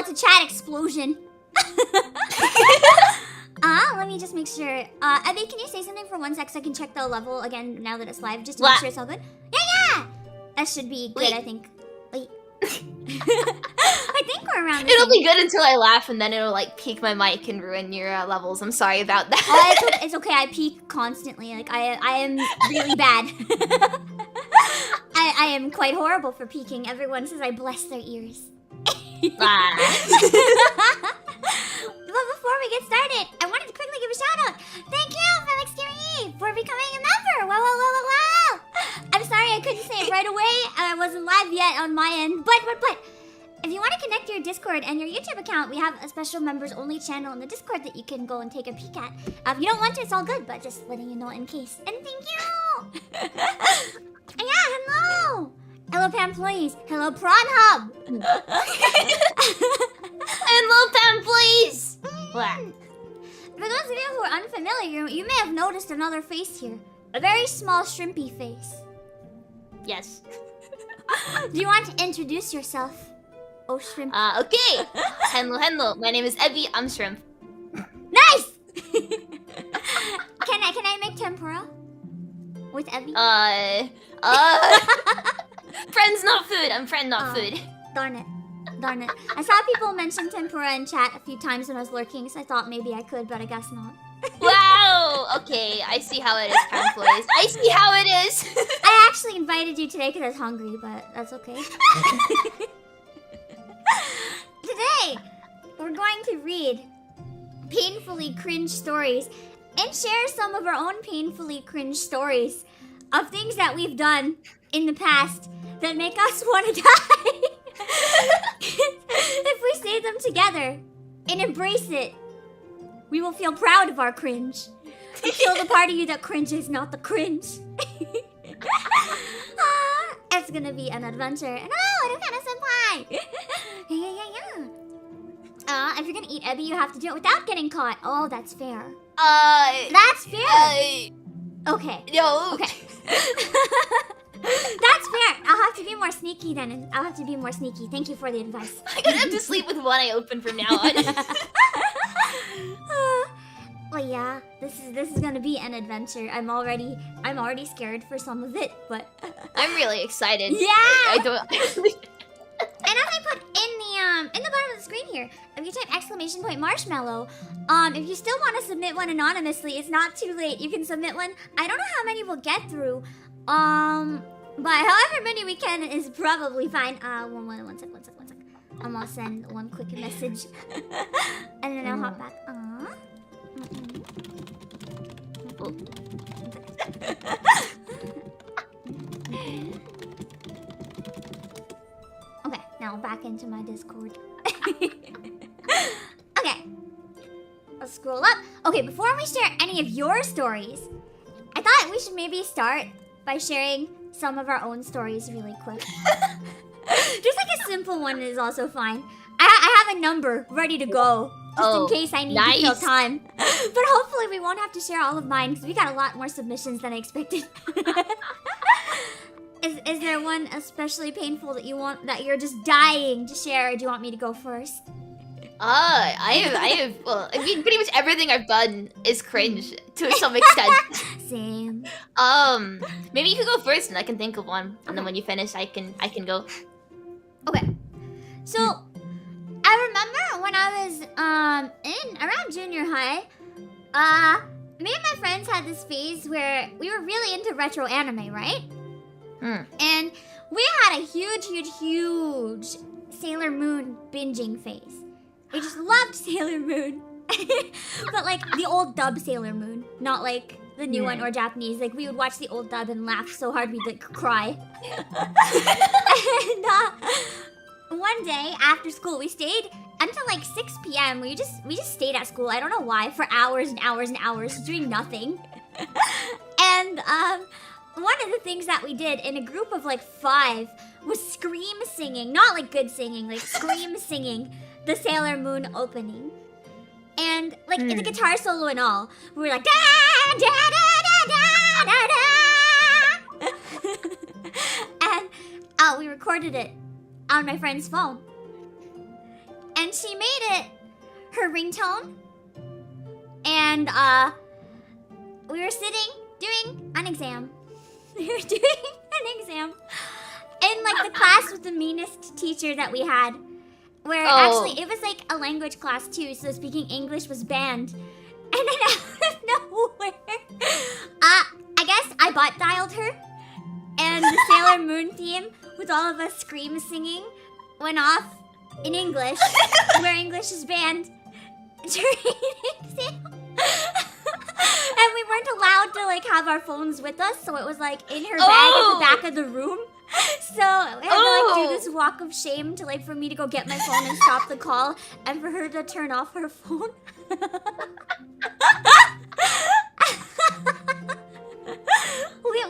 it's a chat explosion. Let me just make sure. Ebi, can you say something for 1 sec so I can check the level again now that it's live, just to make sure it's all good? Yeah! That should be good, Wait. I think. Wait. I think we're around the It'll same. be good until I laugh, and then it'll like peak my mic and ruin your levels. I'm sorry about that. It's okay. I peak constantly. Like I am really bad. I am quite horrible for peaking. Everyone says I bless their ears. But before we get started, I wanted to quickly give a shout out. Thank you, Felix Thierry, for becoming a member. Wow. I'm sorry I couldn't say it right away. I wasn't live yet on my end. But if you want to connect your Discord and your YouTube account, we have a special members only channel in the Discord that you can go and take a peek at. If you don't want to, it's all good, but just letting you know in case. And thank you! Yeah, hello! Hello, Pam Please. Hello, Prawn Hub. Hello, Pam, please. For those of you who are unfamiliar, you may have noticed another face here. A very small shrimpy face. Yes. Do you want to introduce yourself? Oh, shrimp. Okay. Hello. My name is Ebi. I'm shrimp. Nice! Can I make tempura? With Ebi? Friends not food. I'm friend not food. Darn it. I saw people mention tempura in chat a few times when I was lurking, so I thought maybe I could, but I guess not. Wow! Okay, I see how it is, Pam Please. I see how it is. I actually invited you today because I was hungry, but that's okay. Today, we're going to read painfully cringe stories and share some of our own painfully cringe stories of things that we've done in the past that make us want to die. If we say them together and embrace it, we will feel proud of our cringe. We feel the part of you that cringes, not the cringe. It's gonna be an adventure. And oh, senpai! Yeah. If you're gonna eat Ebi, you have to do it without getting caught. Oh, that's fair. That's fair. Okay. No. Okay. That's fair. I'll have to be more sneaky then. Thank you for the advice. I'm gonna have to sleep with one eye open from now on. Well, yeah, this is gonna be an adventure. I'm already scared for some of it, but I'm really excited. Yeah. I don't. And as I put in the bottom of the screen here, if you type ! marshmallow, if you still want to submit one anonymously, it's not too late. You can submit one. I don't know how many we'll get through. But however many we can is probably fine. One sec. I'm gonna send one quick message. And then I'll hop back. Okay, now back into my Discord. Okay. Let's scroll up. Okay, before we share any of your stories, I thought we should maybe start by sharing some of our own stories really quick. Just like a simple one is also fine. I have a number ready to go, just in case I need to fill time. But hopefully we won't have to share all of mine, because we got a lot more submissions than I expected. Is there one especially painful that you're just dying to share, or do you want me to go first? I have. Well, I mean, pretty much everything I've done is cringe to some extent. Same. Maybe you could go first, and I can think of one, and then when you finish, I can go. Okay. So, I remember when I was around junior high, me and my friends had this phase where we were really into retro anime, right? And we had a huge Sailor Moon binging phase. We just loved Sailor Moon. But like the old dub Sailor Moon, not like the new one or Japanese. Like we would watch the old dub and laugh so hard we'd like cry. And one day after school, we stayed until like 6 p.m. We just stayed at school. I don't know why, for hours and hours and hours doing nothing. And one of the things that we did in a group of like 5 was scream singing, not like good singing, like scream singing the Sailor Moon opening. And like the guitar solo and all, we were like da da da da da da. And we recorded it on my friend's phone. and she made it her ringtone. And we were sitting doing an exam. We were doing an exam in like the class with the meanest teacher that we had. Where actually it was like a language class too, so speaking English was banned. And then out of nowhere, I guess I butt dialed her, and the Sailor Moon theme with all of us scream singing went off in English, where English is banned during an exam. And we weren't allowed to like have our phones with us, so it was like in her bag at the back of the room. So we had to like do this walk of shame to like for me to go get my phone and stop the call, and for her to turn off her phone.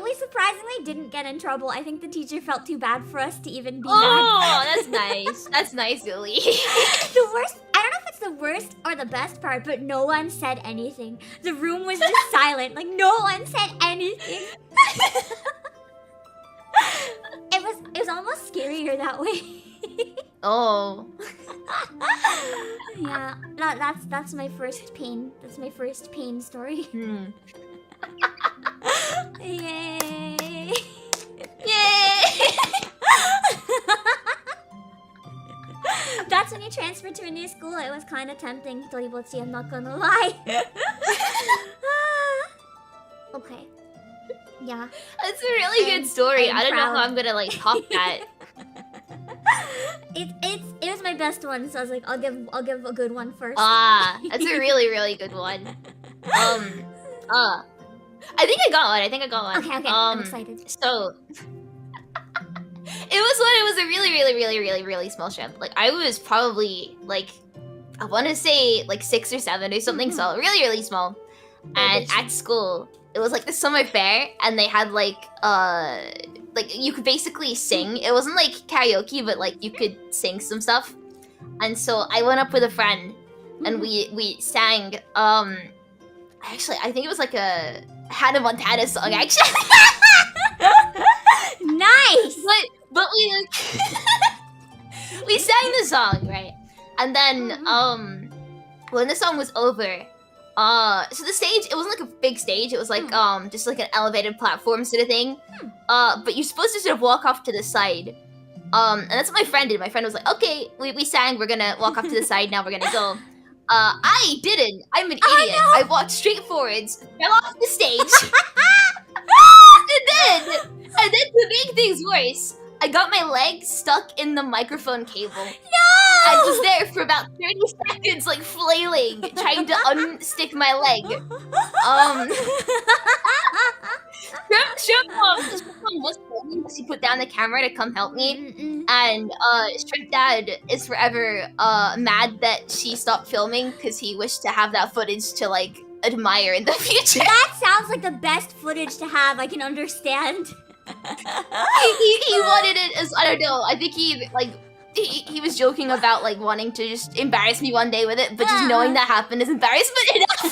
We surprisingly didn't get in trouble. I think the teacher felt too bad for us to even be mad. Oh, that's nice. That's nice, Lily. The worst, I don't know if it's the worst or the best part, but no one said anything. The room was just silent. Like no one said anything. It was almost scarier that way. Oh. Yeah, that's my first pain. That's my first pain story. Yay! Yay! That's when you transferred to a new school. It was kind of tempting, Toribochi, I'm not gonna lie. Okay. Yeah. That's a really good story. I don't know how I'm gonna like top that. It was my best one, so I was like, I'll give a good one first. That's a really, really good one. I think I got one. Okay, I'm excited. So it was a really, really, really, really, really small shrimp. Like I was probably like, I want to say like 6 or 7 or something. So really, really small. And at school, it was like the summer fair, and they had like you could basically sing. It wasn't like karaoke, but like you could sing some stuff. And so I went up with a friend, and we sang. Actually, I think it was like a Hannah Montana song. Actually, nice. But we like we sang the song, right? And then when the song was over. So the stage, it wasn't like a big stage, it was like just like an elevated platform sort of thing. But you're supposed to sort of walk off to the side. And that's what my friend did. My friend was like, okay, we sang, we're gonna walk off to the side, now we're gonna go. I didn't. I'm an idiot. No. I walked straight forwards, fell off the stage. and then to make things worse, I got my leg stuck in the microphone cable. No! I was there for about 30 seconds, like flailing, trying to unstick my leg. Shrimp Mom was filming because he put down the camera to come help me. And Shrimp Dad is forever mad that she stopped filming because he wished to have that footage to like admire in the future. That sounds like the best footage to have. I can understand. he wanted it as, I don't know, I think he was joking about like wanting to just embarrass me one day with it, but just knowing that happened is embarrassment enough.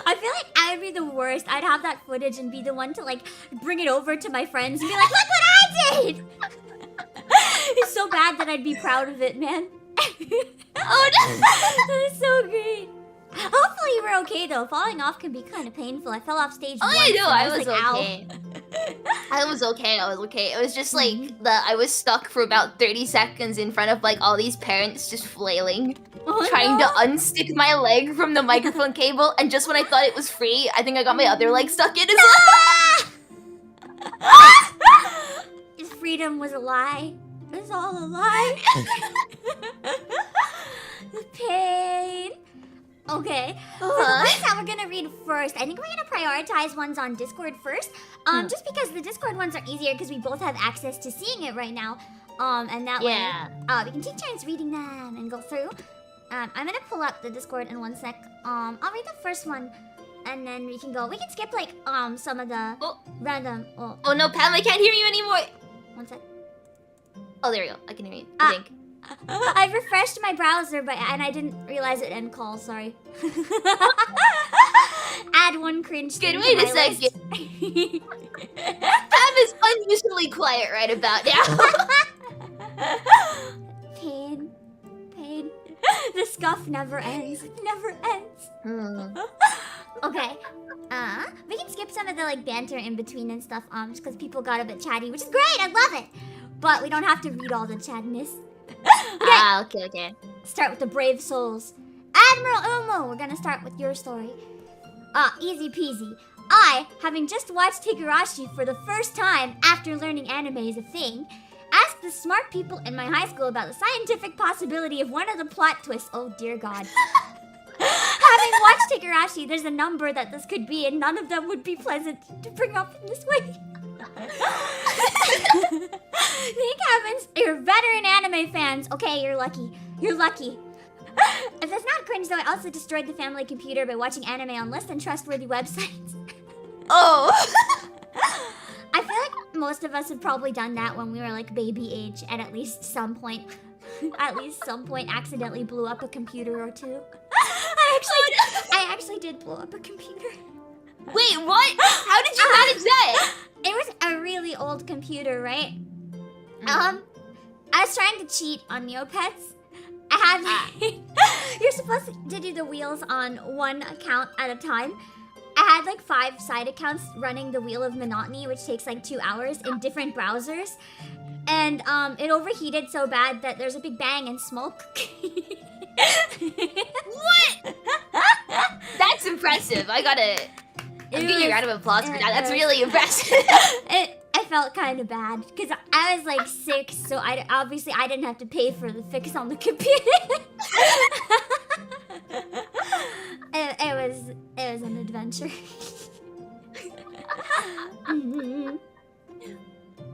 I feel like I would be the worst. I'd have that footage and be the one to like bring it over to my friends and be like, look what I did! It's so bad that I'd be proud of it, man. Oh no! That is so great. Hopefully you were okay though. Falling off can be kind of painful. I fell off stage once. I know, I was like, okay. I was okay. It was just like I was stuck for about 30 seconds in front of like all these parents just flailing, trying to unstick my leg from the microphone cable, and just when I thought it was free, I think I got my other leg stuck in as well. His freedom was a lie. It was all a lie. The pain. Okay, so the ones that we're gonna read first, I think we're gonna prioritize ones on Discord first. Just because the Discord ones are easier because we both have access to seeing it right now. And that way, we can take turns reading them and go through. I'm gonna pull up the Discord in 1 sec. I'll read the first one, and then we can go. We can skip like some of the random. Oh no, Pam, I can't hear you anymore. 1 sec. Oh, there we go. I can hear you. I think. I refreshed my browser, and I didn't realize it end call. Sorry. Add one cringe. Good. Wait a second. Pam is unusually quiet right about now. Pain. The scuff never ends. It never ends. Okay. We can skip some of the like banter in between and stuff, just because people got a bit chatty, which is great. I love it. But we don't have to read all the chattiness. Okay. Okay. Start with the brave souls. Admiral Umo, we're gonna start with your story. Easy peasy. I, having just watched Higurashi for the first time after learning anime is a thing, asked the smart people in my high school about the scientific possibility of one of the plot twists. Oh dear God. Having watched Higurashi, there's a number that this could be, and none of them would be pleasant to bring up in this way. Thank heavens, you're veteran anime fans. Okay, you're lucky. You're lucky. If that's not cringe, though, I also destroyed the family computer by watching anime on less than trustworthy websites. Oh. I feel like most of us have probably done that when we were like baby age, and at least some point accidentally blew up a computer or two. I actually did blow up a computer. Wait, what? How did you manage that? It was a really old computer, right? I was trying to cheat on Neopets. I had you're supposed to do the wheels on one account at a time. I had like 5 side accounts running the Wheel of Monotony, which takes like 2 hours in different browsers. And it overheated so bad that there's a big bang and smoke. What? That's impressive. I give you a round of applause for that. That's really impressive. I felt kind of bad because I was like 6, so I didn't have to pay for the fix on the computer. it was an adventure.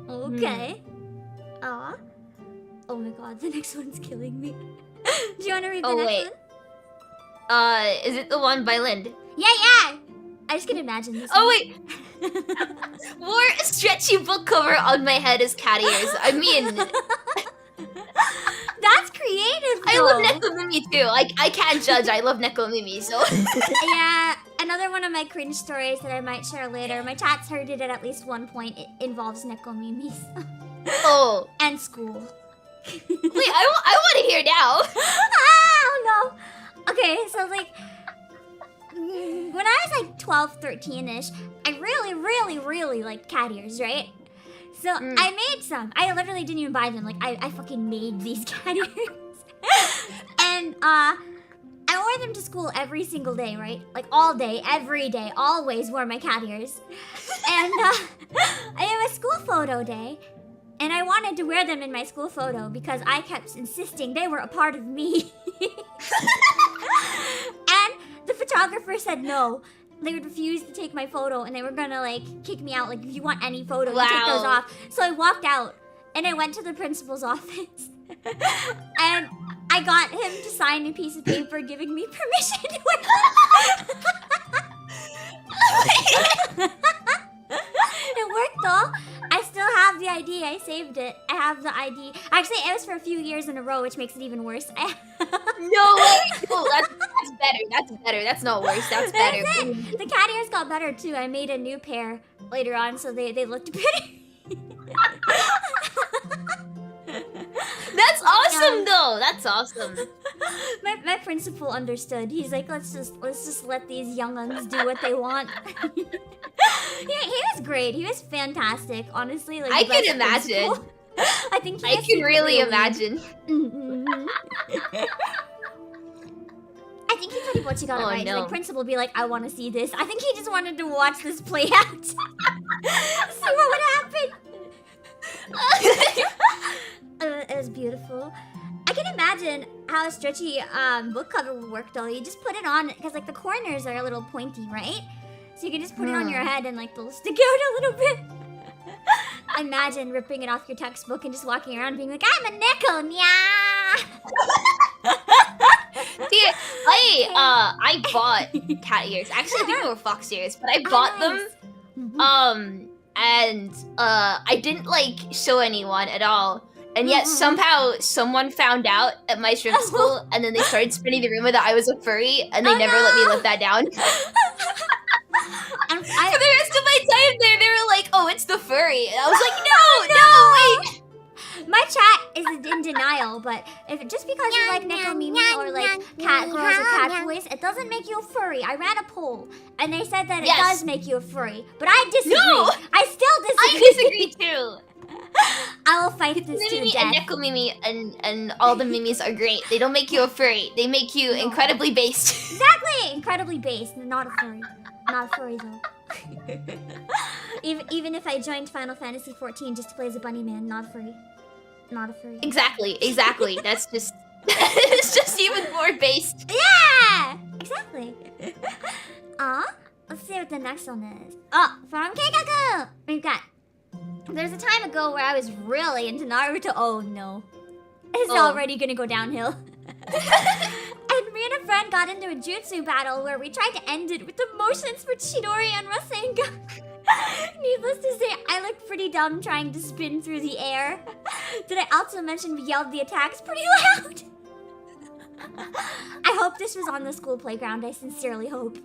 Okay. Oh my God, the next one's killing me. Do you want to read the next one? Is it the one by Lind? Yeah. I just can imagine this. Oh wait. Wore a stretchy book cover on my head as cat ears. I mean, that's creative, though. I love Nekomimi too. I can't judge. I love Nekomimi, so. Yeah, another one of my cringe stories that I might share later. My chat's heard it at least one point. It involves Nekomimi. Oh. And school. Wait, I want to hear now. Oh no. Okay, so like when I was like 12, 13-ish, I really liked cat ears, right? So I made some. I literally didn't even buy them. Like I fucking made these cat ears. And I wore them to school every single day, right? Like all day, every day, always wore my cat ears. And it was school photo day. And I wanted to wear them in my school photo because I kept insisting they were a part of me. And the photographer said no. They would refuse to take my photo and they were gonna like kick me out. Like, if you want any photo, you take those off. So I walked out and I went to the principal's office. And I got him to sign a piece of paper giving me permission to wear them. It worked though. I still have the ID. I saved it. I have the ID. Actually, it was for a few years in a row, which makes it even worse. No way. Oh, that's better. That's better. That's not worse. That's better. That's it. The cat ears got better too. I made a new pair later on, so they looked better. That's awesome though. That's awesome. My principal understood. He's like, let's just let these younguns do what they want. Yeah, he was great. He was fantastic. Honestly, like I can imagine. I think I can really imagine. I think he pretty much got it right. No. Like, principal be like, I want to see this. I think he just wanted to watch this play out. See what would happen. It was beautiful. I can imagine how a stretchy book cover would work though. You just put it on because like the corners are a little pointy, right? So you can just put it on your head and like they'll stick out a little bit. Imagine ripping it off your textbook and just walking around being like, I'm a nickel, nya. See, I bought cat ears. Actually, I think they were fox ears, but I bought them. And I didn't like show anyone at all. And yet somehow someone found out at my shrimp school, and then they started spinning the rumor that I was a furry, and they never let me live that down. For the rest of my time there, they were like, "Oh, it's the furry," and I was like, "No, wait." My chat is in denial, but just because you like Neko Mimi or like cat girls or cat boys, it doesn't make you a furry. I ran a poll, and they said that it does make you a furry, but I disagree. No! I still disagree. I disagree too. I will fight this to the Mimi death. and Neko Mimi and all the Mimis are great. They don't make you a furry. They make you incredibly based. Exactly! Incredibly based, not a furry. Not a furry though. even if I joined Final Fantasy 14 just to play as a bunny man, not a furry. Not a furry. Exactly. That's just it's just even more based. Yeah! Exactly. Let's see what the next one is. Oh, from Keikaku! We've got... There's a time ago where I was really into Naruto. Oh no. It's already gonna go downhill. And me and a friend got into a jutsu battle where we tried to end it with the motions for Chidori and Rasengan. Needless to say, I looked pretty dumb trying to spin through the air. Did I also mention we yelled the attacks pretty loud? I hope this was on the school playground. I sincerely hope.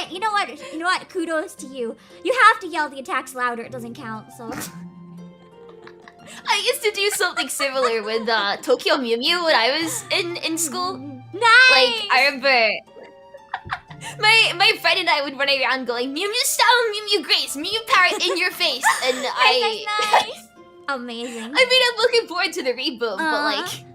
You know what? Kudos to you. You have to yell the attacks louder. It doesn't count, so... I used to do something similar with Tokyo Mew Mew when I was in school. Nice! Like, I remember... My friend and I would run around going, Mew Mew style, Mew Mew grace, Mew Mew power in your face. And Nice! Amazing. I mean, I'm looking forward to the reboot, but like...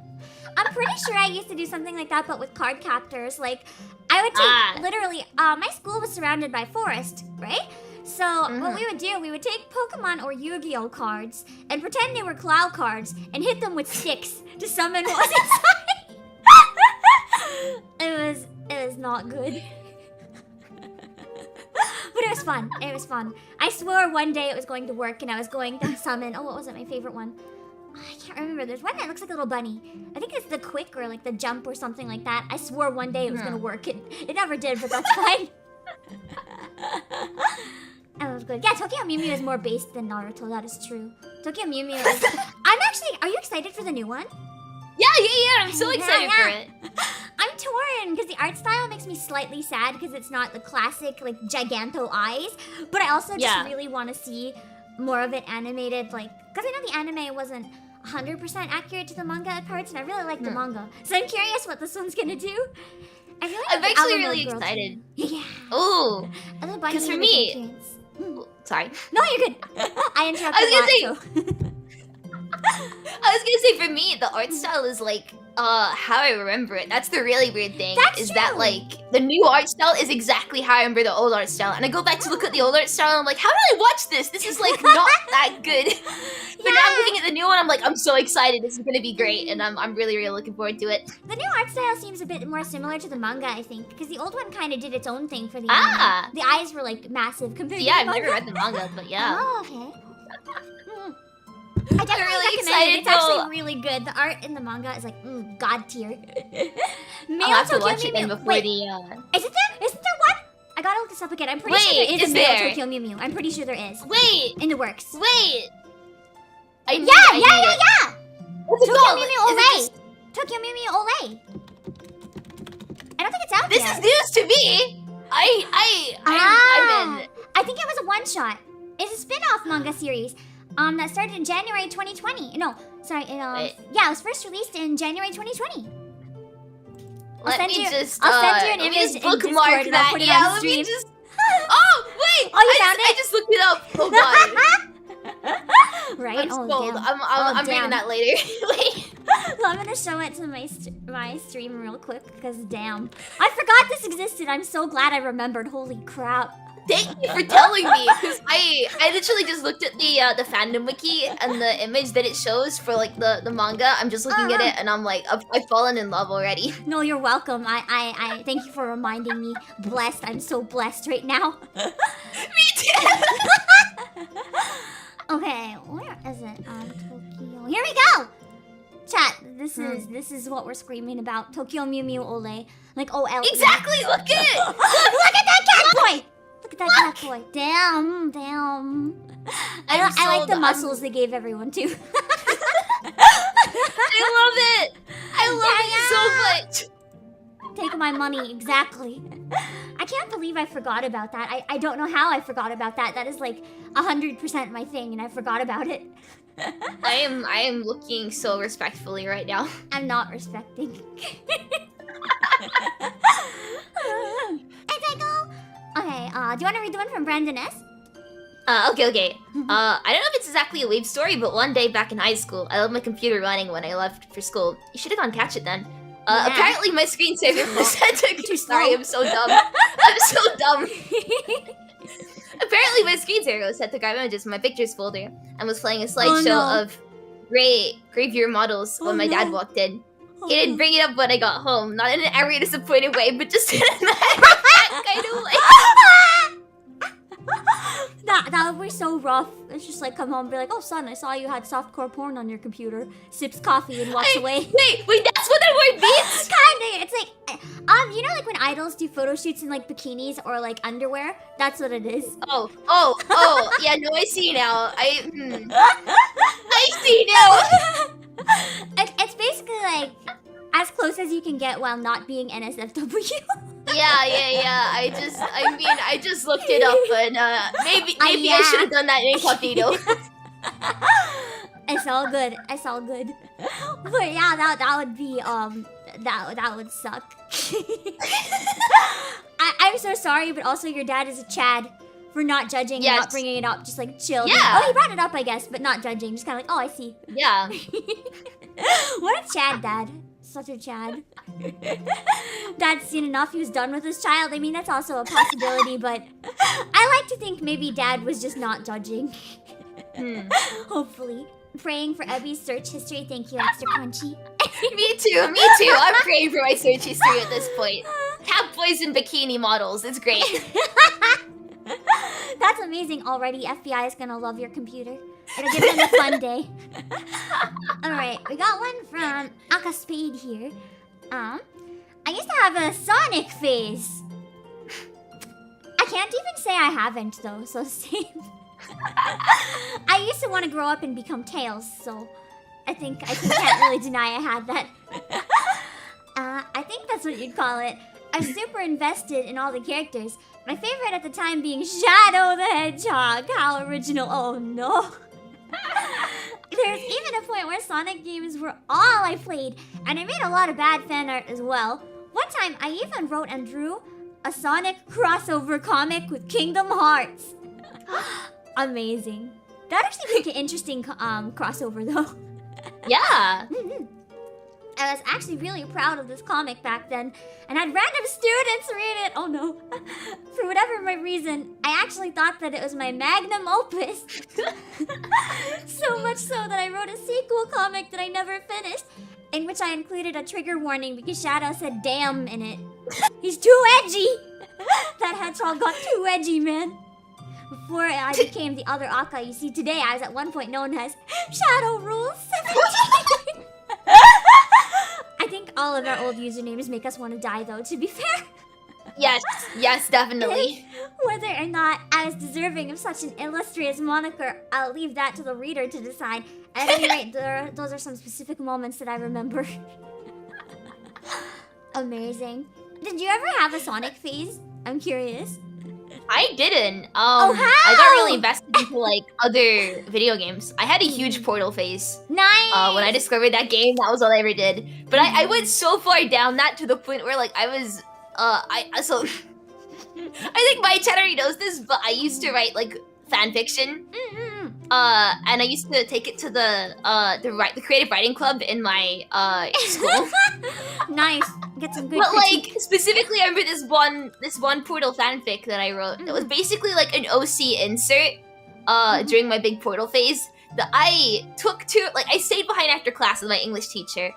I'm pretty sure I used to do something like that, but with card captors. Like, I would take literally... my school was surrounded by forest, right? So what we would do, we would take Pokemon or Yu-Gi-Oh cards and pretend they were Cloud cards and hit them with sticks to summon what was inside. It was not good. But it was fun. It was fun. I swore one day it was going to work and I was going to summon... Oh, what was it? My favorite one. I can't remember. There's one that looks like a little bunny. I think it's the quick or like the jump or something like that. I swore one day it was gonna work. It never did, but that's fine. That was good. Yeah, Tokyo Mew Mew is more based than Naruto. That is true. Tokyo Mew Mew is... Are you excited for the new one? Yeah. I'm so excited for it. I'm torn because the art style makes me slightly sad because it's not the classic like giganto eyes. But I also just really want to see more of it animated, like, because I know the anime wasn't 100% accurate to the manga at parts, and I really like the manga. So I'm curious what this one's gonna do. I'm actually really excited. Yeah. Oh, because for me... Sorry. No, you're good. I interrupted I was gonna say, for me, the art style is like, how I remember it. That's the really weird thing. That's that, like, the new art style is exactly how I remember the old art style. And I go back to look at the old art style and I'm like, how did I watch this? This is, like, not that good. But now I'm looking at the new one, I'm like, I'm so excited. This is gonna be great. And I'm really, really looking forward to it. The new art style seems a bit more similar to the manga, I think. Because the old one kind of did its own thing for the anime. The eyes were, like, massive compared to the manga. I've never read the manga, but yeah. Oh, okay. I definitely recommend it. It's actually really good. The art in the manga is like god tier. I'll have to watch it then before the. Isn't there one? I gotta look this up again. I'm pretty sure there is a male Tokyo Mew Mew. I'm pretty sure there is. Wait, in the works. Wait. Yeah. What's it Tokyo called? Mew Mew Olay. Tokyo Mew Mew Olay. I don't think it's out yet. This is news to me. I'm in. I think it was a one shot. It's a spin-off manga series. That started in January 2020. No, sorry. Yeah, it was first released in January 2020. I'll send you an image in Discord and I'll put it on stream. Oh, wait! Oh, you found it? I just looked it up. Oh, God. Right? I'm sold. I'm reading that later. Wait. I'm gonna show it to my stream real quick, because damn. I forgot this existed. I'm so glad I remembered. Holy crap. Thank you for telling me, because I literally just looked at the fandom wiki and the image that it shows for like the manga. I'm just looking at it and I'm like, I've fallen in love already. No, you're welcome. I thank you for reminding me. Blessed. I'm so blessed right now. Me too. Okay, where is it? Tokyo. Here we go. Chat. This is what we're screaming about. Tokyo Mew Mew Ole. Like OL. Exactly. Look at it. Look at that cat boy. Look at that cat boy. Damn. I like the muscles they gave everyone too. I love it. I love it so much. Take my money, exactly. I can't believe I forgot about that. I don't know how I forgot about that. That is like 100% my thing, and I forgot about it. I am looking so respectfully right now. I'm not respecting. Okay, do you want to read the one from Brandon S? Okay. I don't know if it's exactly a wave story, but one day back in high school, I left my computer running when I left for school. You should have gone catch it then. Yeah. Apparently my screensaver was set to... Sorry, I'm so dumb. I'm so dumb. Apparently my screensaver was set to grab images from my pictures folder and was playing a slideshow of graveyard models when my dad walked in. He didn't bring it up when I got home, not in an angry, disappointed way, but just in a that kind of way. That would be so rough. It's just like come home and be like, oh son, I saw you had softcore porn on your computer. Sips coffee and walks away. Wait, that's what that word means? Kinda. It's like, you know like when idols do photo shoots in like bikinis or like underwear? That's what it is. Oh, yeah, no, I see now. I see now. It's basically like as close as you can get while not being NSFW. Yeah. I just looked it up, and maybe yeah. I should have done that in incognito. It's all good. But yeah, that would be that would suck. I'm so sorry, but also your dad is a Chad for not judging and not bringing it up, just like chill. Yeah. Oh, he brought it up, I guess, but not judging. Just kind of like, oh, I see. Yeah. What a Chad dad. Such a Chad. Dad's seen enough. He was done with his child. I mean, that's also a possibility, but I like to think maybe Dad was just not judging. Hopefully. Praying for Ebi's search history. Thank you, Extra Crunchy. Me too. I'm praying for my search history at this point. Cat boys and bikini models. It's great. That's amazing already. FBI is gonna love your computer. It'll give them a fun day. Alright, we got one from Aka Spade here. I used to have a Sonic phase. I can't even say I haven't though, so same. I used to want to grow up and become Tails, so I think I can't really deny I had that. I think that's what you'd call it. I was super invested in all the characters. My favorite at the time being Shadow the Hedgehog. How original. Oh no. There's even a point where Sonic games were all I played, and I made a lot of bad fan art as well. One time, I even wrote and drew a Sonic crossover comic with Kingdom Hearts. Amazing. That actually make an interesting crossover though. Yeah. I was actually really proud of this comic back then, and had random students read it. Oh no. For whatever my reason, I actually thought that it was my magnum opus. So much so that I wrote a sequel comic that I never finished, in which I included a trigger warning because Shadow said damn in it. He's too edgy! That hedgehog got too edgy, man. Before I became the other Aka you see today, I was at one point known as Shadow Rules 17. I think all of our old usernames make us want to die though, to be fair. Yes, definitely. Whether or not I was deserving of such an illustrious moniker, I'll leave that to the reader to decide. At any rate, those are some specific moments that I remember. Amazing. Did you ever have a Sonic phase? I'm curious. I didn't. Oh, how? I got really invested into like other video games. I had a huge Portal phase. Nice. When I discovered that game, that was all I ever did. But I went so far down that to the point where like I was I think my chat already knows this, but I used to write like fan fiction. And I used to take it to the creative writing club in my school. Nice. Get some good But critique. like specifically, I remember this one Portal fanfic that I wrote. It was basically like an OC insert during my big Portal phase that I took to like I stayed behind after class with my English teacher,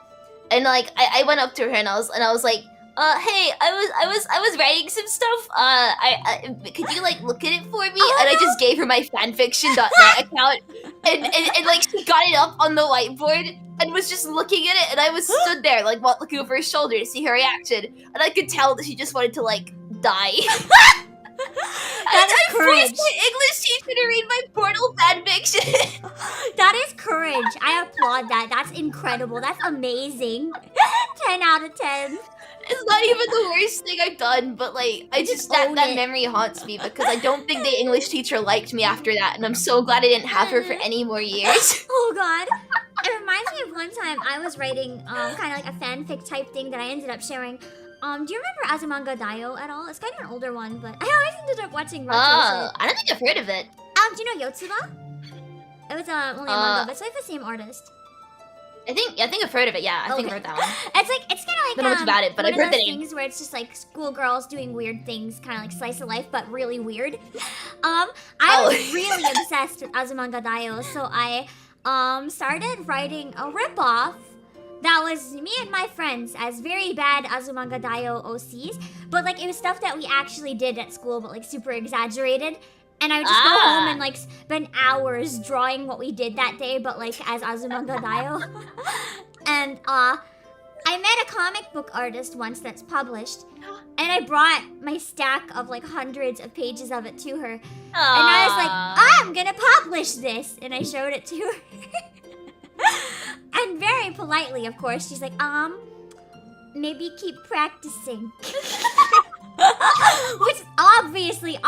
and like I went up to her and I was like, hey, I was writing some stuff. Could you like look at it for me? And I just gave her my fanfiction.net account, and like she got it up on the whiteboard and was just looking at it, and I was stood there like looking over her shoulder to see her reaction, and I could tell that she just wanted to like die. That is courage. I forced my English teacher to read my Portal fanfiction. That is courage. I applaud that. That's incredible. That's amazing. 10 out of 10. It's not even the worst thing I've done, but like I just that memory haunts me because I don't think the English teacher liked me after that, and I'm so glad I didn't have her for any more years. Oh god. It reminds me of one time I was writing kind of like a fanfic type thing that I ended up sharing. Do you remember Azumanga Daioh at all? It's kind of an older one, but I always ended up watching retro shit. I don't think I've heard of it. Do you know Yotsuba? It was only a manga, but it's like the same artist. I think I've heard of it. Yeah, I think I've heard that one. It's kind of like I don't know much about it, but I've heard the name. Things where it's just like schoolgirls doing weird things, kind of like slice of life, but really weird. I was really obsessed with Azumanga Daioh, so I started writing a ripoff that was me and my friends as very bad Azumanga Daioh OCs, but like it was stuff that we actually did at school, but like super exaggerated. And I would just go home and like spend hours drawing what we did that day, but like as Azumanga Daioh. And I met a comic book artist once that's published, and I brought my stack of like hundreds of pages of it to her. And I was like, I'm gonna publish this, and I showed it to her. And very politely, of course, she's like, maybe keep practicing. Which obviously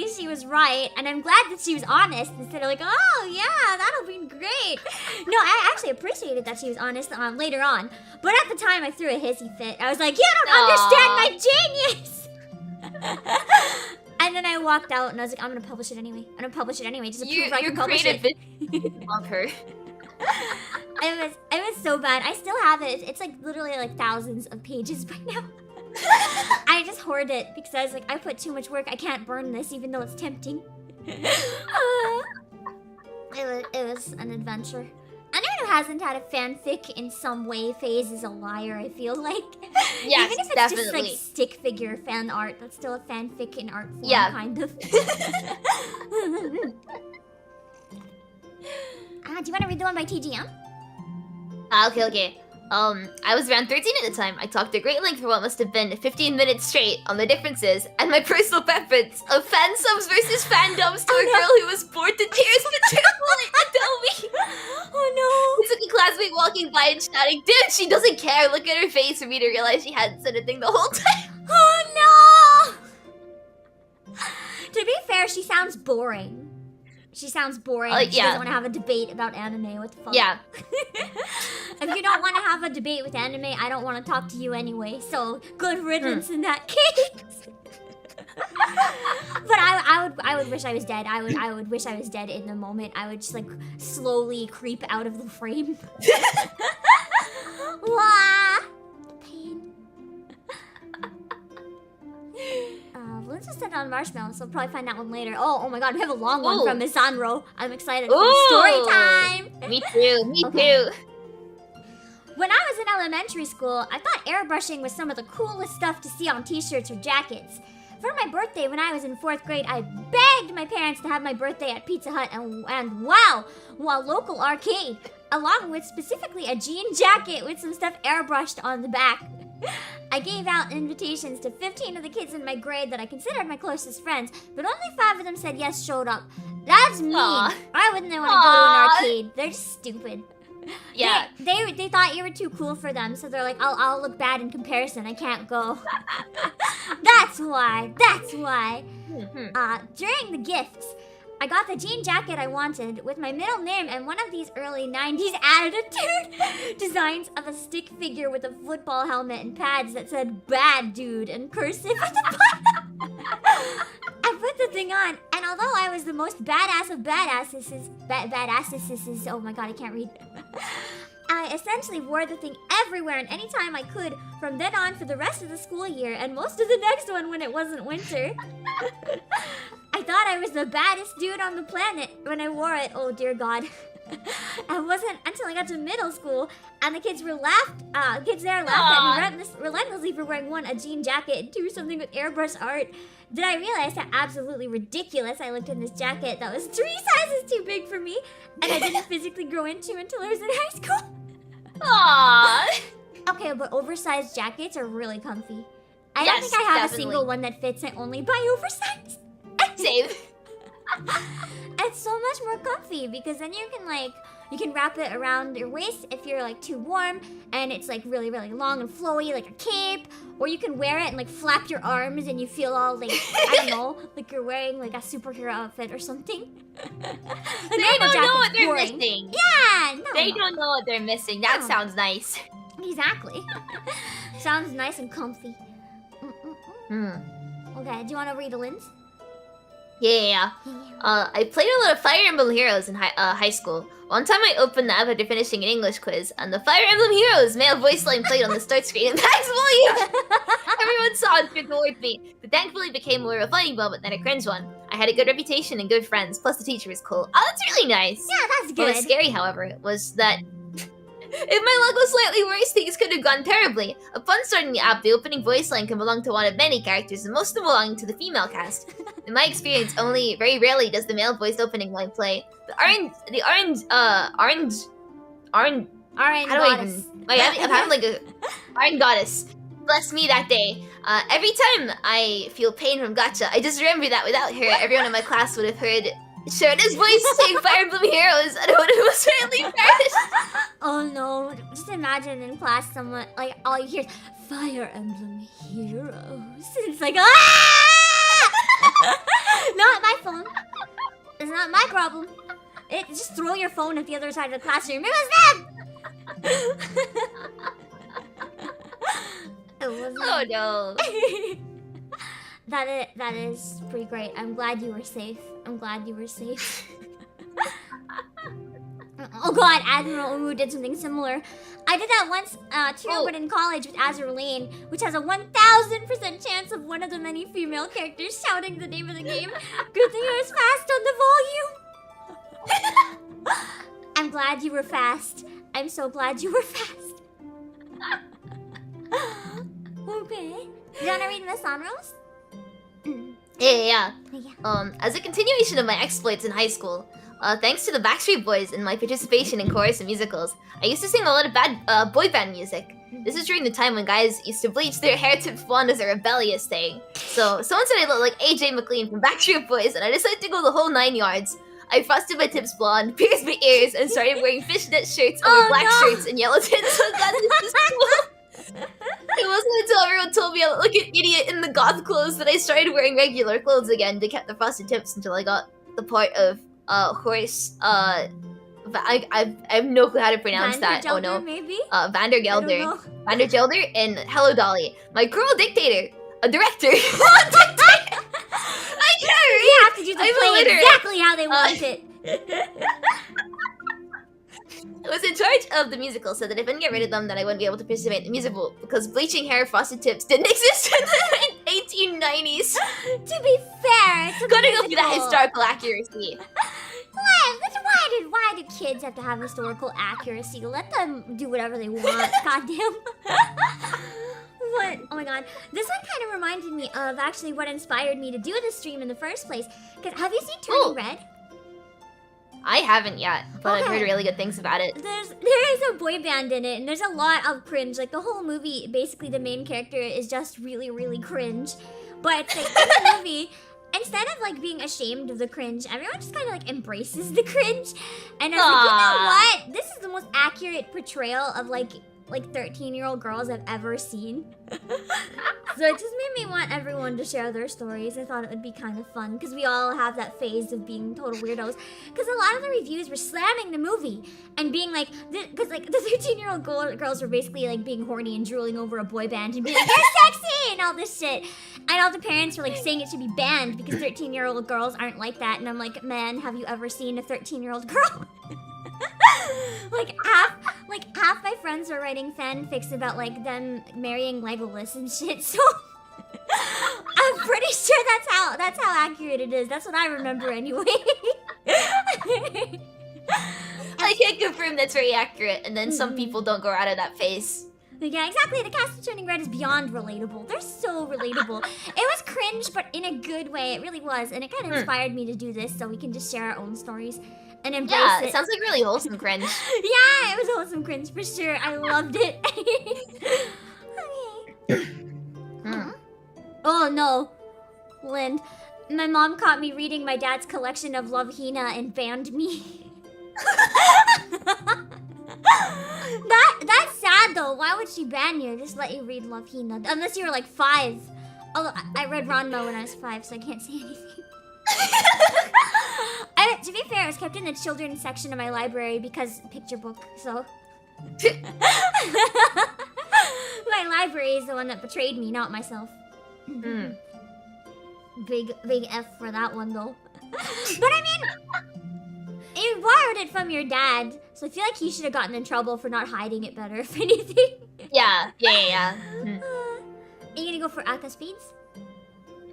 she was right, and I'm glad that she was honest instead of like, oh yeah, that'll be great. No, I actually appreciated that she was honest later on, but at the time I threw a hissy fit. I was like, you don't understand my genius. And then I walked out and I was like, I'm gonna publish it anyway. I'm gonna publish it anyway, just to prove I can publish it. Love her. It was so bad. I still have it. It's like literally like thousands of pages by now. I just hoard it because I was like, I put too much work. I can't burn this, even though it's tempting. It was an adventure. Anyone who hasn't had a fanfic in some way phase is a liar, I feel like. Yes, even if it's definitely. just like stick figure fan art, that's still a fanfic in art form, kind of. Do you want to read the one by TGM? Okay. I was around 13 at the time. I talked at great length for what must have been 15 minutes straight on the differences and my personal preference of fan subs versus fandoms to a girl who was bored to tears but didn't want it to tell me. Oh no! We took a classmate walking by and shouting, dude, she doesn't care. Look at her face for me to realize she hadn't said a thing the whole time. Oh no! To be fair, she sounds boring. She sounds boring. She doesn't want to have a debate about anime. What the fuck? Yeah. If you don't want to have a debate with anime, I don't want to talk to you anyway. So good riddance in that case. But I would wish I was dead. I would wish I was dead in the moment. I would just like slowly creep out of the frame. Wah! Pain. Let's just send on Marshmallow, so we'll probably find that one later. Oh my god, we have a long one from Miss Anro. I'm excited for story time! Me too, too. When I was in elementary school, I thought airbrushing was some of the coolest stuff to see on t-shirts or jackets. For my birthday when I was in 4th grade, I begged my parents to have my birthday at Pizza Hut and wow, local arcade, along with specifically a jean jacket with some stuff airbrushed on the back. I gave out invitations to 15 of the kids in my grade that I considered my closest friends, but only 5 of them said yes showed up. That's mean. Why wouldn't they want to go to an arcade? They're just stupid. Yeah. They thought you were too cool for them, so they're like, I'll look bad in comparison. I can't go. That's why. During the gifts, I got the jean jacket I wanted with my middle name and one of these early 90s attitude designs of a stick figure with a football helmet and pads that said bad dude in cursive at the bottom. I put the thing on, and although I was the most badass of badasses, oh my god, I can't read. I essentially wore the thing everywhere and anytime I could from then on for the rest of the school year and most of the next one when it wasn't winter. I thought I was the baddest dude on the planet when I wore it, oh dear god. It wasn't until I got to middle school and the kids there laughed at me relentlessly for wearing a jean jacket and 2 something with airbrush art. Did I realize how absolutely ridiculous I looked in this jacket that was 3 sizes too big for me and I didn't physically grow into until I was in high school? Aww. Okay, but oversized jackets are really comfy. I don't think I have a single one that fits. I only buy oversized. Same. It's so much more comfy because then you can like, You can wrap it around your waist if you're like too warm, and it's like really, really long and flowy, like a cape. Or you can wear it and like flap your arms, and you feel all like I don't know, like you're wearing like a superhero outfit or something. They don't know what they're missing. Yeah, no. They don't know what they're missing. That sounds nice. Exactly. Sounds nice and comfy. Okay, do you want to read a lens? Yeah. I played a lot of Fire Emblem Heroes in high school. One time I opened the app after finishing an English quiz, and the Fire Emblem Heroes male voice line played on the start screen in max volume. Everyone saw it through towards me, but thankfully it became more of a funny moment than a cringe one. I had a good reputation and good friends, plus the teacher was cool. Oh, that's really nice. Yeah, that's good. What was scary, however, was that if my luck was slightly worse, things could have gone terribly. Upon starting the app, the opening voice line can belong to one of many characters, and most of them belonging to the female cast. In my experience, only very rarely does the male voiced opening line play. Orange goddess. I'm having like a orange goddess. Bless me that day. Every time I feel pain from Gacha, I just remember that without her, everyone in my class would have heard Shona's voice saying Fire Emblem Heroes, and I would have most certainly perished. Oh no, just imagine in class someone, like, all you hear is, Fire Emblem Heroes. It's like, ah! Not my phone. It's not my problem. Just throw your phone at the other side of the classroom. It was them! It wasn't. Oh no. That is pretty great. I'm glad you were safe. I'm glad you were safe. Oh god, Admiral Umu did something similar. I did that once too, but in college with Azur Lane, which has a 1000% chance of one of the many female characters shouting the name of the game. Good thing I was fast on the volume. I'm glad you were fast. I'm so glad you were fast. Okay. You wanna read Miss Onrose? Yeah. As a continuation of my exploits in high school, thanks to the Backstreet Boys and my participation in chorus and musicals, I used to sing a lot of boy band music. This is during the time when guys used to bleach their hair tipped blonde as a rebellious thing. So someone said I looked like AJ McLean from Backstreet Boys, and I decided to go the whole 9 yards. I frosted my tips blonde, pierced my ears, and started wearing fishnet shirts over black shirts and yellow tinsel glasses. It wasn't until everyone told me I looked like an idiot in the goth clothes that I started wearing regular clothes again to keep the frosted tips until I got the part of horse. I have no clue how to pronounce that. Oh no, maybe? Vandergelder in Hello Dolly. My cruel dictator, a director. A dictator. I can't read. You have to do the play exactly how they want it. I was in charge of the musical, so that if I didn't get rid of them, then I wouldn't be able to participate in the musical because bleaching hair, frosted tips didn't exist in the 1890s. To be fair, it's a Gotta musical. go for that historical accuracy. Why do kids have to have historical accuracy? Let them do whatever they want. Goddamn. What? Oh my god. This one kind of reminded me of actually what inspired me to do this stream in the first place. Cause have you seen Turning Red? I haven't yet, but I've heard really good things about it. There is a boy band in it, and there's a lot of cringe. Like the whole movie, basically the main character is just really, really cringe. But it's like in the movie, instead of like being ashamed of the cringe, everyone just kind of like embraces the cringe. And I was like, you know what? This is the most accurate portrayal of like 13-year-old girls I've ever seen. So it just made me want everyone to share their stories. I thought it would be kind of fun because we all have that phase of being total weirdos. Because a lot of the reviews were slamming the movie and being like, because like the 13-year-old girls were basically like being horny and drooling over a boy band and being like, they're sexy and all this shit. And all the parents were like saying it should be banned because 13-year-old girls aren't like that. And I'm like, man, have you ever seen a 13-year-old girl? Like half my friends were writing fanfics about like them marrying Legolas and shit, so I'm pretty sure that's how accurate it is. That's what I remember anyway. I can't confirm that's very accurate, and then some people don't grow out of that phase. Yeah, exactly. The cast of Turning Red is beyond relatable. They're so relatable. It was cringe, but in a good way. It really was, and it kind of inspired me to do this, so we can just share our own stories and embrace it. It sounds like really wholesome cringe. Yeah, it was wholesome cringe for sure. I loved it. Okay. Oh no, Lind. My mom caught me reading my dad's collection of Love Hina and banned me. would she ban you? Just let you read Love Hina. Unless you were like 5. Although I read Ranma when I was 5, so I can't say anything. To be fair, I was kept in the children's section of my library because picture book, so. My library is the one that betrayed me, not myself. Big F for that one, though. But I mean, you borrowed it from your dad, so I feel like he should have gotten in trouble for not hiding it better, if anything. Yeah. Are you gonna go for Aka Speeds?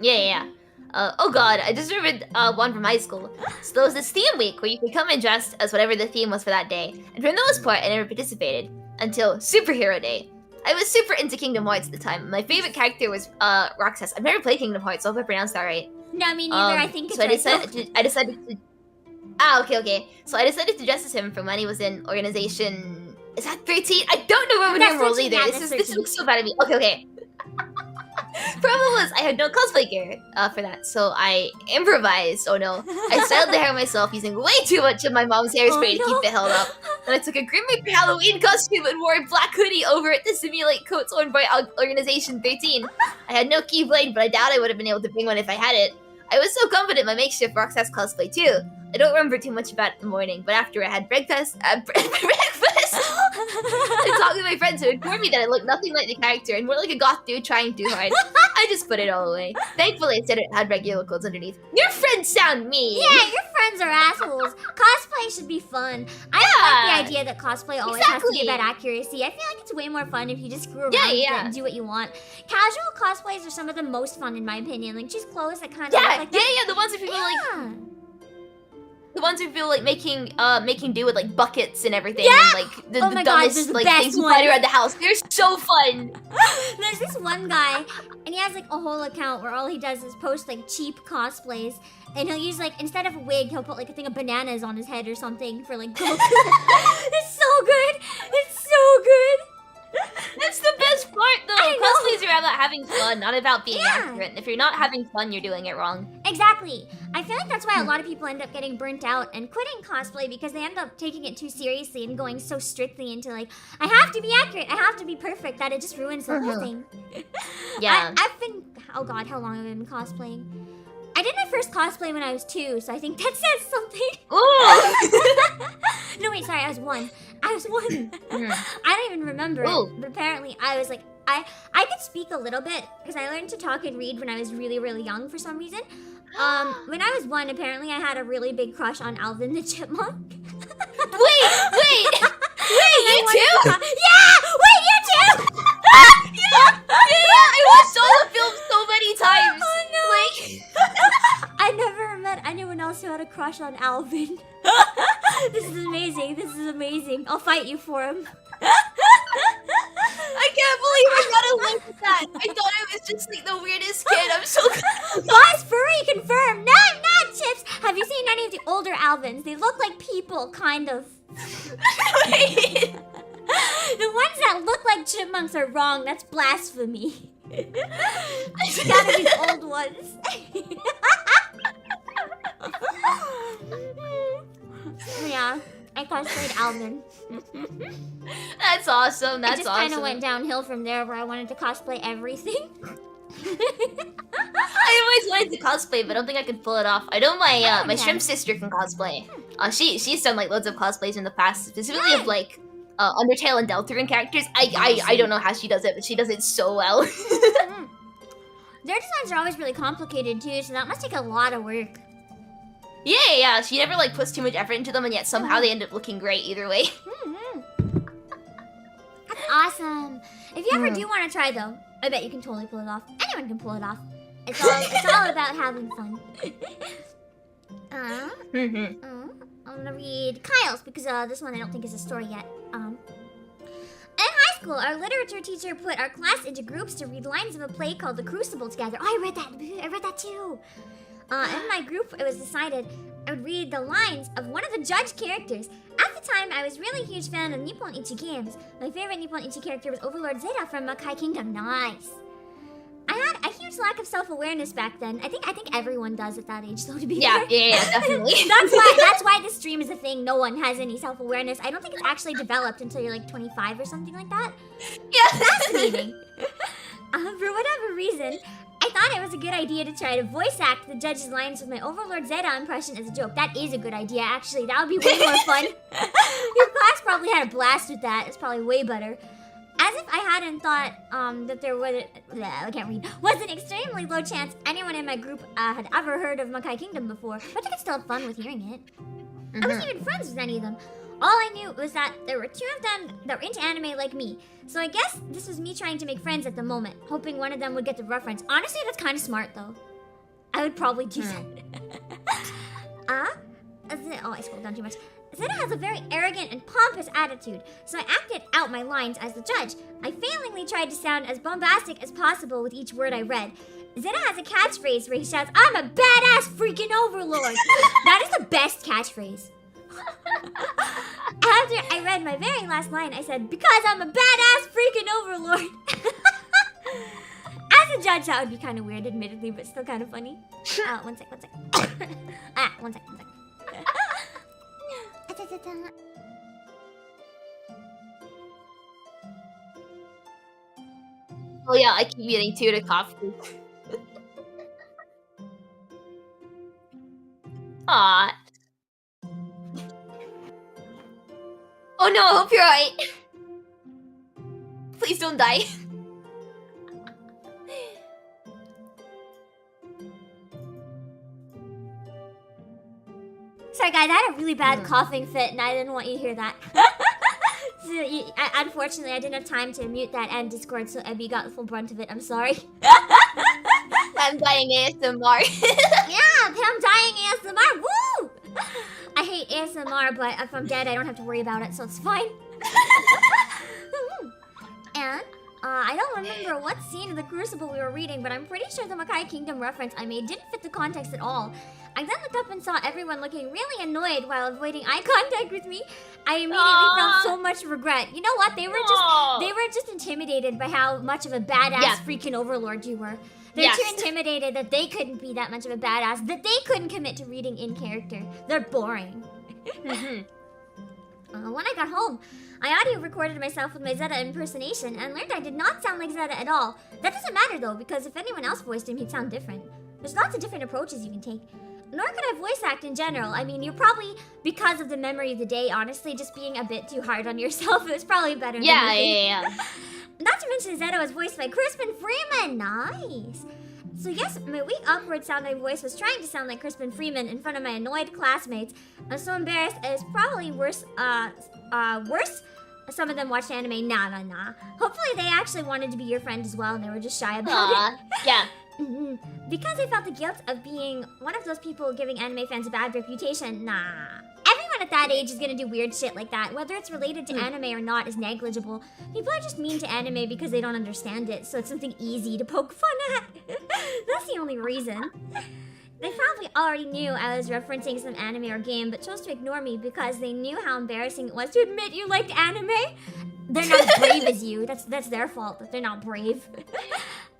Yeah. Oh god, I just remembered one from high school. So there was this theme week where you could come and dressed as whatever the theme was for that day. And for the most part, I never participated until Superhero Day. I was super into Kingdom Hearts at the time. My favorite character was Roxas. I've never played Kingdom Hearts, so I hope I pronounced that right. No, me neither. I think it's so I decided to. Okay. So I decided to dress as him from when he was in organization. Is that 13? I don't know Roman numerals either. Yeah, This looks so bad at me. Okay. Problem was, I had no cosplay gear for that, so I improvised. Oh no. I styled the hair myself using way too much of my mom's hairspray to keep it held up. And I took a Grim Reaper Halloween costume and wore a black hoodie over it to simulate coats worn by Organization 13. I had no Keyblade, but I doubt I would have been able to bring one if I had it. I was so confident in my makeshift Roxas cosplay too. I don't remember too much about it in the morning, but after I had breakfast, I talked with my friends who informed me that I looked nothing like the character and more like a goth dude trying too hard. I just put it all away. Thankfully, I said it had regular clothes underneath. Your friends sound mean! Yeah, your friends are assholes. Cosplay should be fun. I don't like the idea that cosplay always has to be about accuracy. I feel like it's way more fun if you just screw around with it and do what you want. Casual cosplays are some of the most fun in my opinion. Like, just clothes that kind of look like that. The ones that people like... The ones who feel like making do with like buckets and everything, and like the dumbest like things you find around the house. They're so fun. There's this one guy, and he has like a whole account where all he does is post like cheap cosplays, and he'll use like instead of a wig, he'll put like a thing of bananas on his head or something for like Goku. It's so good. It's so good. That's the best part, though. Cosplays are about having fun, not about being accurate. And if you're not having fun, you're doing it wrong. Exactly. I feel like that's why a lot of people end up getting burnt out and quitting cosplay because they end up taking it too seriously and going so strictly into like, I have to be accurate, I have to be perfect, that it just ruins the whole thing. Yeah. I've been, oh god, how long have I been cosplaying? I did my first cosplay when I was 2, so I think that says something. Ooh. No, wait, sorry, I was 1. I don't even remember it, but apparently I was like, I could speak a little bit because I learned to talk and read when I was really, really young for some reason. When I was 1, apparently I had a really big crush on Alvin the Chipmunk. Wait, you too? Yeah! Wait, you too? Yeah, I watched all the films so many times. Oh no! I never met anyone else who had a crush on Alvin. This is amazing. I'll fight you for him. I can't believe I got a link with that. I thought I was just like the weirdest kid. I'm so Boss furry confirmed. No, I'm not, Chips. Have you seen any of the older Alvins? They look like people, kind of. Wait. The ones that look like chipmunks are wrong. That's blasphemy. It's gotta be the old ones. Yeah, I cosplayed Alvin. That's awesome. It just kind of went downhill from there, where I wanted to cosplay everything. I always wanted to cosplay, but I don't think I could pull it off. I know my my shrimp sister can cosplay. She's done like loads of cosplays in the past, specifically of like Undertale and Deltarune characters. I don't know how she does it, but she does it so well. Their designs are always really complicated too, so that must take a lot of work. Yeah. She never like puts too much effort into them, and yet somehow they end up looking great either way. That's awesome. If you ever do want to try though, I bet you can totally pull it off. Anyone can pull it off. It's all about having fun. I'm gonna read Kyle's because this one I don't think is a story yet. In high school, our literature teacher put our class into groups to read lines of a play called The Crucible together. Oh, I read that too. In my group, it was decided I would read the lines of one of the judge characters. At the time, I was really a huge fan of Nippon Ichi games. My favorite Nippon Ichi character was Overlord Zeta from Makai Kingdom. Nice. I had a huge lack of self-awareness back then. I think everyone does at that age, though, to be Yeah, fair. definitely. That's why this stream is a thing. No one has any self-awareness. I don't think it's actually developed until you're like 25 or something like that. Yeah. Fascinating. For whatever reason, I thought it was a good idea to try to voice act the judge's lines with my Overlord Zeta impression as a joke. That is a good idea, actually. That would be way more fun. Your class probably had a blast with that. It's probably way better. As if I hadn't thought that there was an extremely low chance anyone in my group had ever heard of Makai Kingdom before, but I could still have fun with hearing it. I wasn't even friends with any of them. All I knew was that there were 2 of them that were into anime like me. So I guess this was me trying to make friends at the moment, hoping one of them would get the reference. Honestly, that's kind of smart, though. I would probably do that. Oh, I scrolled down too much. Zeta has a very arrogant and pompous attitude, so I acted out my lines as the judge. I failingly tried to sound as bombastic as possible with each word I read. Zeta has a catchphrase where he shouts, "I'm a badass freaking overlord!" That is the best catchphrase. After I read my very last line, I said, "Because I'm a badass freaking overlord." As a judge, that would be kind of weird, admittedly, but still kind of funny. One sec. One sec. Oh yeah, I keep getting 2 to coffee. Aw. Oh no, I hope you're alright. Please don't die. Sorry guys, I had a really bad coughing fit and I didn't want you to hear that. Unfortunately, I didn't have time to mute that and Discord, so Ebi got the full brunt of it. I'm sorry. I'm dying ASMR. Yeah, Pam dying ASMR. Woo! I hate ASMR, but if I'm dead, I don't have to worry about it, so it's fine. And I don't remember what scene of the Crucible we were reading, but I'm pretty sure the Makai Kingdom reference I made didn't fit the context at all. I then looked up and saw everyone looking really annoyed while avoiding eye contact with me. I immediately felt so much regret. You know what? They were just intimidated by how much of a badass freaking overlord you were. They're too intimidated that they couldn't be that much of a badass, that they couldn't commit to reading in character. They're boring. When I got home, I audio recorded myself with my Zeta impersonation and learned I did not sound like Zeta at all. That doesn't matter though, because if anyone else voiced him, he'd sound different. There's lots of different approaches you can take. Nor could I voice act in general. I mean, you're probably, because of the memory of the day, honestly, just being a bit too hard on yourself. It was probably better than Yeah. Not to mention Zeta was voiced by Crispin Freeman. Nice. So yes, my weak awkward sounding voice was trying to sound like Crispin Freeman in front of my annoyed classmates. I'm so embarrassed. It's probably worse. Some of them watched anime. Nah. Hopefully they actually wanted to be your friend as well and they were just shy about it. Yeah. Because I felt the guilt of being one of those people giving anime fans a bad reputation. Nah. Everyone at that age is gonna do weird shit like that. Whether it's related to anime or not is negligible. People are just mean to anime because they don't understand it, so it's something easy to poke fun at. That's the only reason. They probably already knew I was referencing some anime or game, but chose to ignore me because they knew how embarrassing it was to admit you liked anime. They're not as brave as you. That's their fault that they're not brave.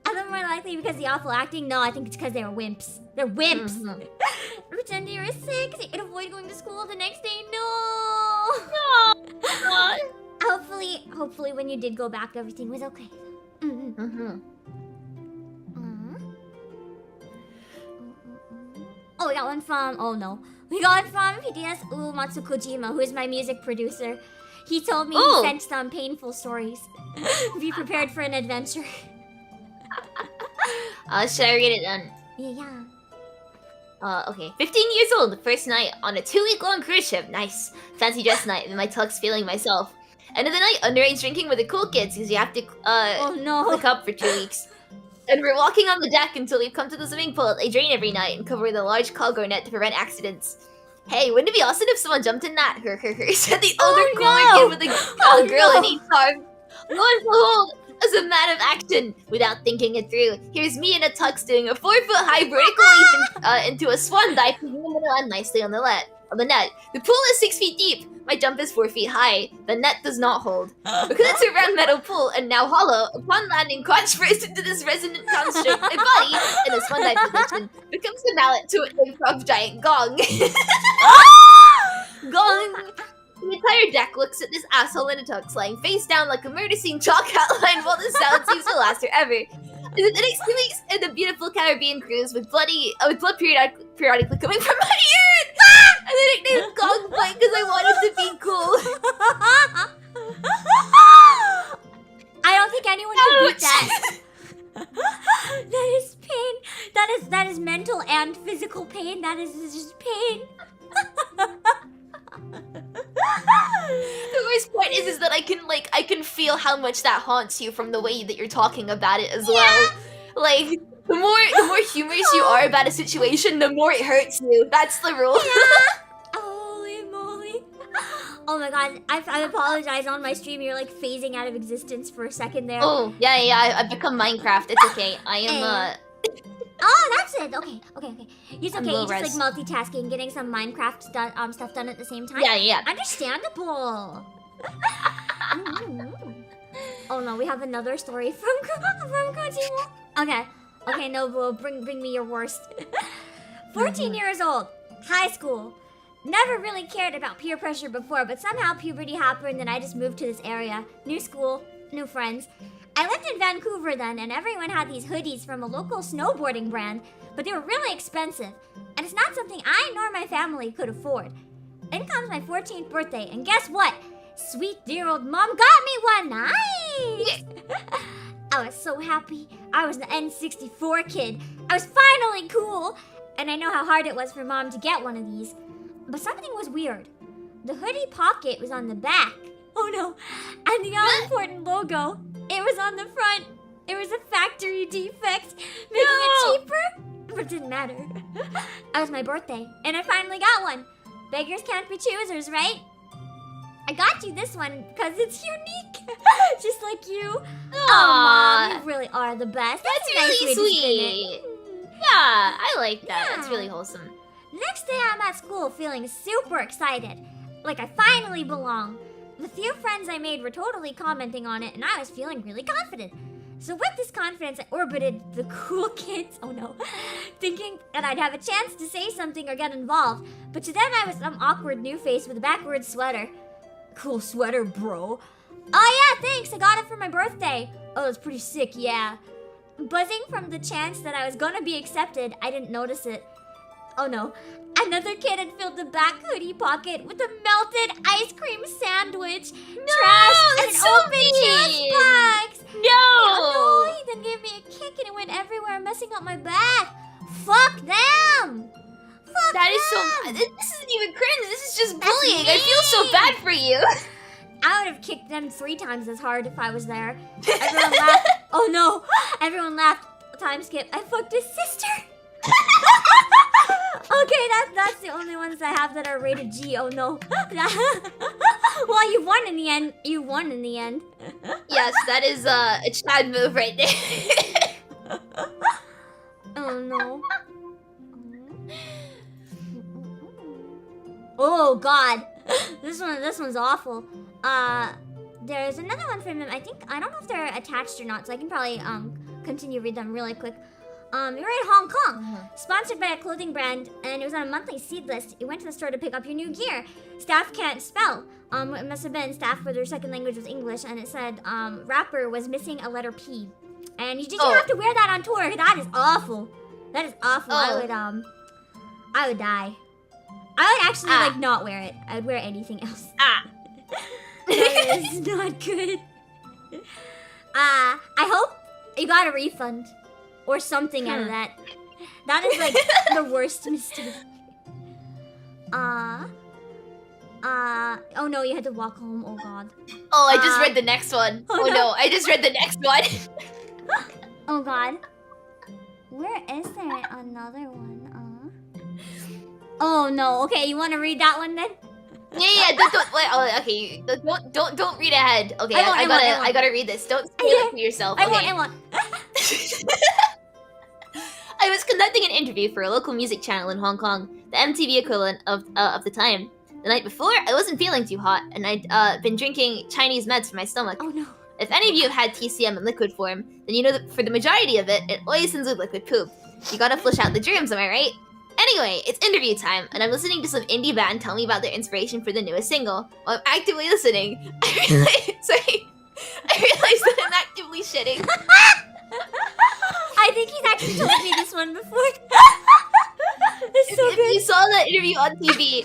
And then more likely because the awful acting? No, I think it's because they were wimps. They're wimps. Pretend you were sick so you could avoid going to school the next day. No. Hopefully when you did go back, everything was okay. Oh, we got one from, we got one from PDS Uematsu Kojima, who is my music producer. He told me he sent some painful stories. Be prepared for an adventure. Should I read it then? Yeah. Okay. 15 years old, first night on a 2-week-long cruise ship. Nice. Fancy dress night, in my tux feeling myself. End of the night, underage drinking with the cool kids, because you have to, hook up for 2 weeks. And we're walking on the deck until we've come to the swimming pool they drain every night and cover with a large cargo net to prevent accidents. Hey, wouldn't it be awesome if someone jumped in that? Said the older cooler kid with a girl in each arm. Lo and behold, as a man of action, without thinking it through, here's me in a tux doing a 4-foot-high vertical leap into a swan dive and land nicely on the net. The pool is 6 feet deep. My jump is 4 feet high. The net does not hold. Because it's a round metal pool and now hollow, upon landing, crotch first into this resonant construct, my body, in a swan dive position, becomes the mallet to an improv giant gong. Gong! The entire deck looks at this asshole in a tux lying face down like a murder scene chalk outline while the sound seems to last forever. And then the next 2 weeks in the beautiful Caribbean cruise with blood periodically coming from my ear! And the nickname Gong Bite because I wanted to be cool. I don't think anyone can beat that. That is pain. That is mental and physical pain. That is just pain. The worst part is that I can feel how much that haunts you from the way that you're talking about it as well. Like the more humorous you are about a situation, the more it hurts you. That's the rule. Yeah. Holy moly. Oh my god, I apologize on my stream. You're like phasing out of existence for a second there. Oh, yeah, I've become Minecraft. It's okay. I am, Oh, that's it. Okay. It's okay. low You're just res. like multitasking, getting some Minecraft stuff done at the same time. Yeah. Understandable. Oh no, we have another story from Kojima. Okay, Nobuo, bring me your worst. 14 years old, high school. Never really cared about peer pressure before, but somehow puberty happened and I just moved to this area. New school, new friends. I lived in Vancouver then, and everyone had these hoodies from a local snowboarding brand, but they were really expensive, and it's not something I nor my family could afford. Then comes my 14th birthday, and guess what? Sweet dear old mom got me one! Nice! I was so happy. I was an N64 kid. I was finally cool, and I know how hard it was for mom to get one of these. But something was weird. The hoodie pocket was on the back. Oh no, and the all-important logo, it was on the front. It was a factory defect, making it cheaper, but it didn't matter. It was my birthday, and I finally got one. Beggars can't be choosers, right? I got you this one because it's unique, just like you. Aww. Oh, Mom, you really are the best. That's a nice way really to spin sweet. it. Yeah, I like that. Yeah. That's really wholesome. Next day, I'm at school feeling super excited, like I finally belong. The few friends I made were totally commenting on it, and I was feeling really confident. So with this confidence, I orbited the cool kids, oh no, thinking that I'd have a chance to say something or get involved. But to them, I was some awkward new face with a backwards sweater. Cool sweater, bro. Oh yeah, thanks, I got it for my birthday. Oh, it's pretty sick, yeah. Buzzing from the chance that I was gonna be accepted, I didn't notice it. Oh no, another kid had filled the back hoodie pocket with a melted ice cream sandwich, trash, and an that's so open mean. juice box. No! Oh no, he then gave me a kick and it went everywhere, messing up my back. Fuck them! Fuck That is them! so. This isn't even cringe. This is just That's bullying. I feel so mean. bad for you. I would have kicked them 3 times as hard if I was there. Everyone laughed. Oh no, everyone laughed. Time skip. I fucked his sister. Okay, that's the only ones I have that are rated G. Oh no. Well, you won in the end. You won in the end. Yes, that is a Chad move right there. Oh no. Oh god. This one's awful. There's another one from him. I don't know if they're attached or not, so I can probably continue read them really quick. You're in Hong Kong, sponsored by a clothing brand, and it was on a monthly seed list. You went to the store to pick up your new gear. Staff can't spell. It must have been staff where their second language was English, and it said rapper was missing a letter P. And you have to wear that on tour. That is awful. That is awful. Oh. I would die. I would actually like not wear it. I would wear anything else. That is not good. I hope you got a refund. Or something out of that. That is like the worst mistake. Oh no, you had to walk home. Oh god. Oh, I just read the next one. Oh no, I just read the next one. Oh god. Where is there another one? Oh no. Okay, you want to read that one then? Yeah. Don't. Wait, okay. Don't read ahead. Okay, I gotta read this. Don't spoil it for yourself. Okay. I won't. I was conducting an interview for a local music channel in Hong Kong, the MTV equivalent of the time. The night before, I wasn't feeling too hot, and I'd been drinking Chinese meds for my stomach. Oh no. If any of you have had TCM in liquid form, then you know that for the majority of it, it always ends with liquid poop. You gotta flush out the germs, am I right? Anyway, it's interview time, and I'm listening to some indie band tell me about their inspiration for the newest single. While I'm actively listening, I realized that I'm actively shitting. I think he's actually told me this one before. It's so If good. you saw that interview on TV,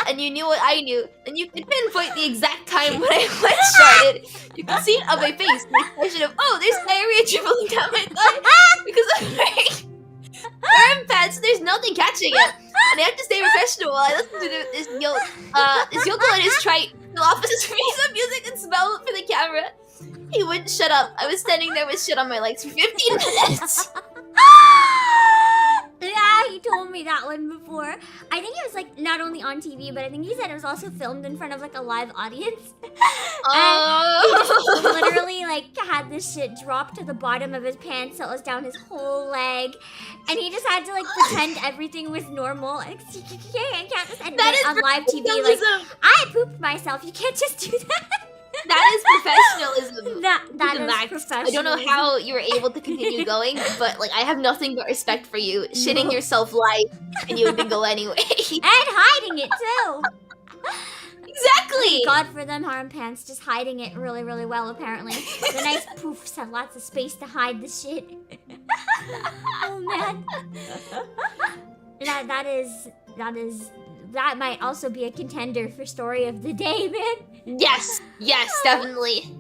and you knew what I knew, then you could pinpoint the exact time when I started. You can see it on my face, the expression of, oh, there's diarrhea dribbling down my thigh, because I'm wearing arm pads, so there's nothing catching it. And I have to stay professional while I listen to this yokel and his trite fill offices for me some music and smell it for the camera. He wouldn't shut up. I was standing there with shit on my legs for 15 minutes. Yeah, he told me that one before. I think it was like not only on TV, but I think he said it was also filmed in front of like a live audience. And he just literally like had this shit drop to the bottom of his pants, so it was down his whole leg, and he just had to like pretend everything was normal. And you can't just admit on live TV like I pooped myself. You can't just do that. That is professionalism. That to the is max. professionalism. I don't know how you were able to continue going, but like I have nothing but respect for you. Shitting yourself live, and you would go anyway. And hiding it too. Exactly. God for them harm pants, just hiding it really, really well. Apparently, the nice poofs have lots of space to hide the shit. Oh man, that might also be a contender for story of the day, man. Yes, definitely.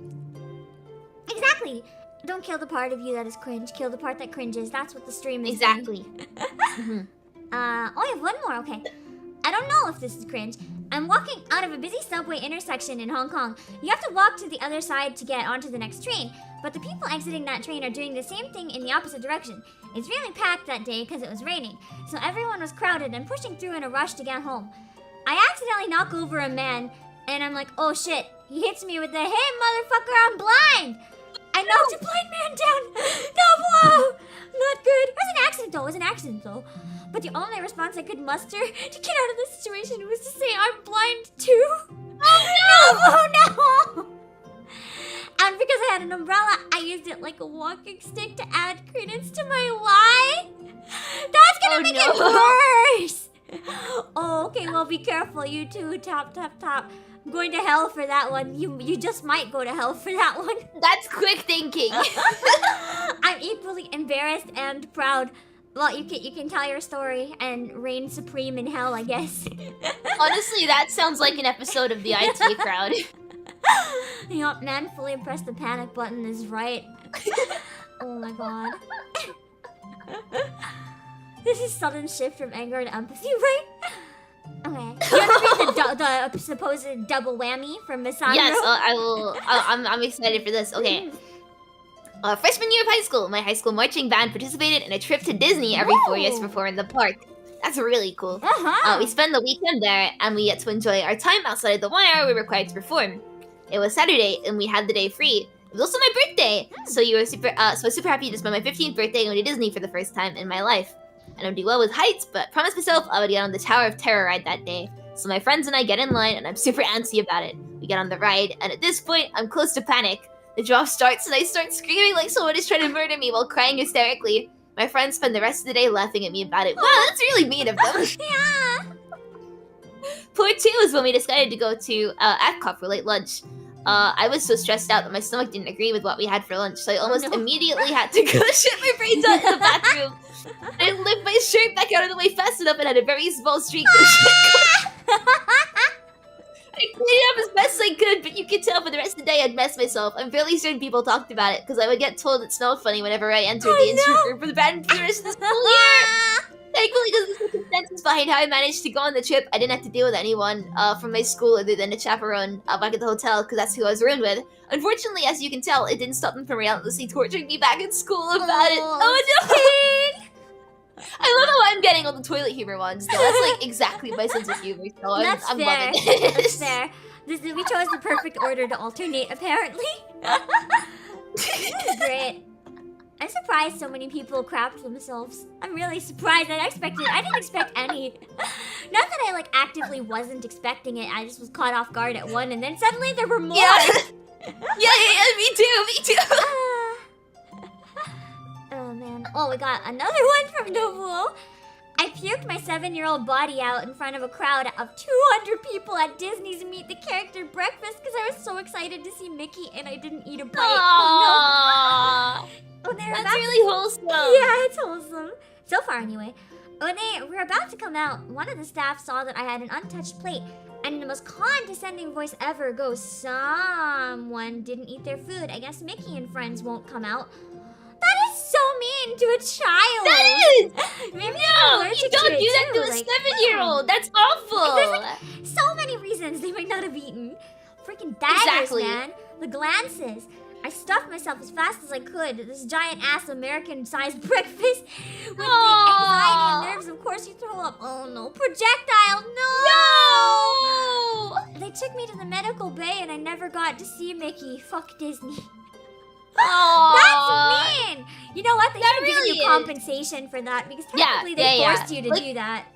Exactly. Don't kill the part of you that is cringe. Kill the part that cringes. That's what the stream is. Exactly. Oh, I have one more. Okay. I don't know if this is cringe. I'm walking out of a busy subway intersection in Hong Kong. You have to walk to the other side to get onto the next train, but the people exiting that train are doing the same thing in the opposite direction. It's really packed that day because it was raining, so everyone was crowded and pushing through in a rush to get home. I accidentally knock over a man, and I'm like, oh shit. He hits me with the, hey motherfucker, I'm blind! I knocked a blind man down! No blow! Not good. It was an accident though. But the only response I could muster to get out of the situation was to say I'm blind too. Oh no! And because I had an umbrella, I used it like a walking stick to add credence to my lie. That's gonna make it worse. Oh, okay, well be careful, you too, top. I'm going to hell for that one. You just might go to hell for that one. That's quick thinking. I'm equally embarrassed and proud. Well, you can tell your story and reign supreme in hell, I guess. Honestly, that sounds like an episode of the IT crowd. You know, man, fully press the panic button is right. Oh my god. This is sudden shift from anger to empathy, right? Okay. You want to read the supposed double whammy from Misandro? Yes, I will. I'm excited for this. Okay. Freshman year of high school, my high school marching band participated in a trip to Disney every 4 years to perform in the park. That's really cool. We spent the weekend there, and we get to enjoy our time outside of the 1 hour we were required to perform. It was Saturday, and we had the day free. It was also my birthday, so I was super happy to spend my 15th birthday going to Disney for the first time in my life. I don't do well with heights, but promised myself I would get on the Tower of Terror ride that day. So my friends and I get in line, and I'm super antsy about it. We get on the ride, and at this point, I'm close to panic. The drop starts, and I start screaming like someone is trying to murder me while crying hysterically. My friends spend the rest of the day laughing at me about it. Wow, that's really mean of them. Yeah. Part 2 is when we decided to go to Epcot for late lunch. I was so stressed out that my stomach didn't agree with what we had for lunch, so I almost immediately had to go shit my brains out in the bathroom. I lifted my shirt back out of the way fast enough and had a very small streak of shit. I cleaned it up as best I could, but you could tell for the rest of the day I'd messed myself. I'm fairly certain people talked about it, because I would get told it smelled funny whenever I entered the instrument group for the band for the rest of the school year. Thankfully, because of the circumstances behind how I managed to go on the trip, I didn't have to deal with anyone from my school other than a chaperone back at the hotel, because that's who I was roomed with. Unfortunately, as you can tell, it didn't stop them from relentlessly torturing me back at school about it. Oh no! I love how I'm getting all the toilet humor ones, though. That's like exactly my sense of humor, so I'm loving this. That's fair. We chose the perfect order to alternate, apparently. This is great. I'm surprised so many people crapped themselves. I'm really surprised. I didn't expect any Not that I like actively wasn't expecting it. I just was caught off guard at one, and then suddenly there were more. Yeah. yeah, me too. Oh man. Oh, we got another one from Nobuo. I puked my 7-year-old body out in front of a crowd of 200 people at Disney's Meet the Character breakfast because I was so excited to see Mickey and I didn't eat a bite. Aww. Oh, no. That's really wholesome. Yeah, it's wholesome. So far, anyway. When they were about to come out, one of the staff saw that I had an untouched plate and in the most condescending voice ever goes, "Someone didn't eat their food. I guess Mickey and friends won't come out." That is so mean to a child. That is. Maybe No, you don't do that to a 7-year-old. That's awful. There's like so many reasons they might not have eaten. Freaking daggers, Exactly. man. The glances. I stuffed myself as fast as I could. This giant-ass American-sized breakfast. With the anxiety and nerves, of course you throw up. Oh no, projectile, no! They took me to the medical bay and I never got to see Mickey. Fuck Disney. That's mean! You know what? They should have given you compensation for that because technically they forced you to do that.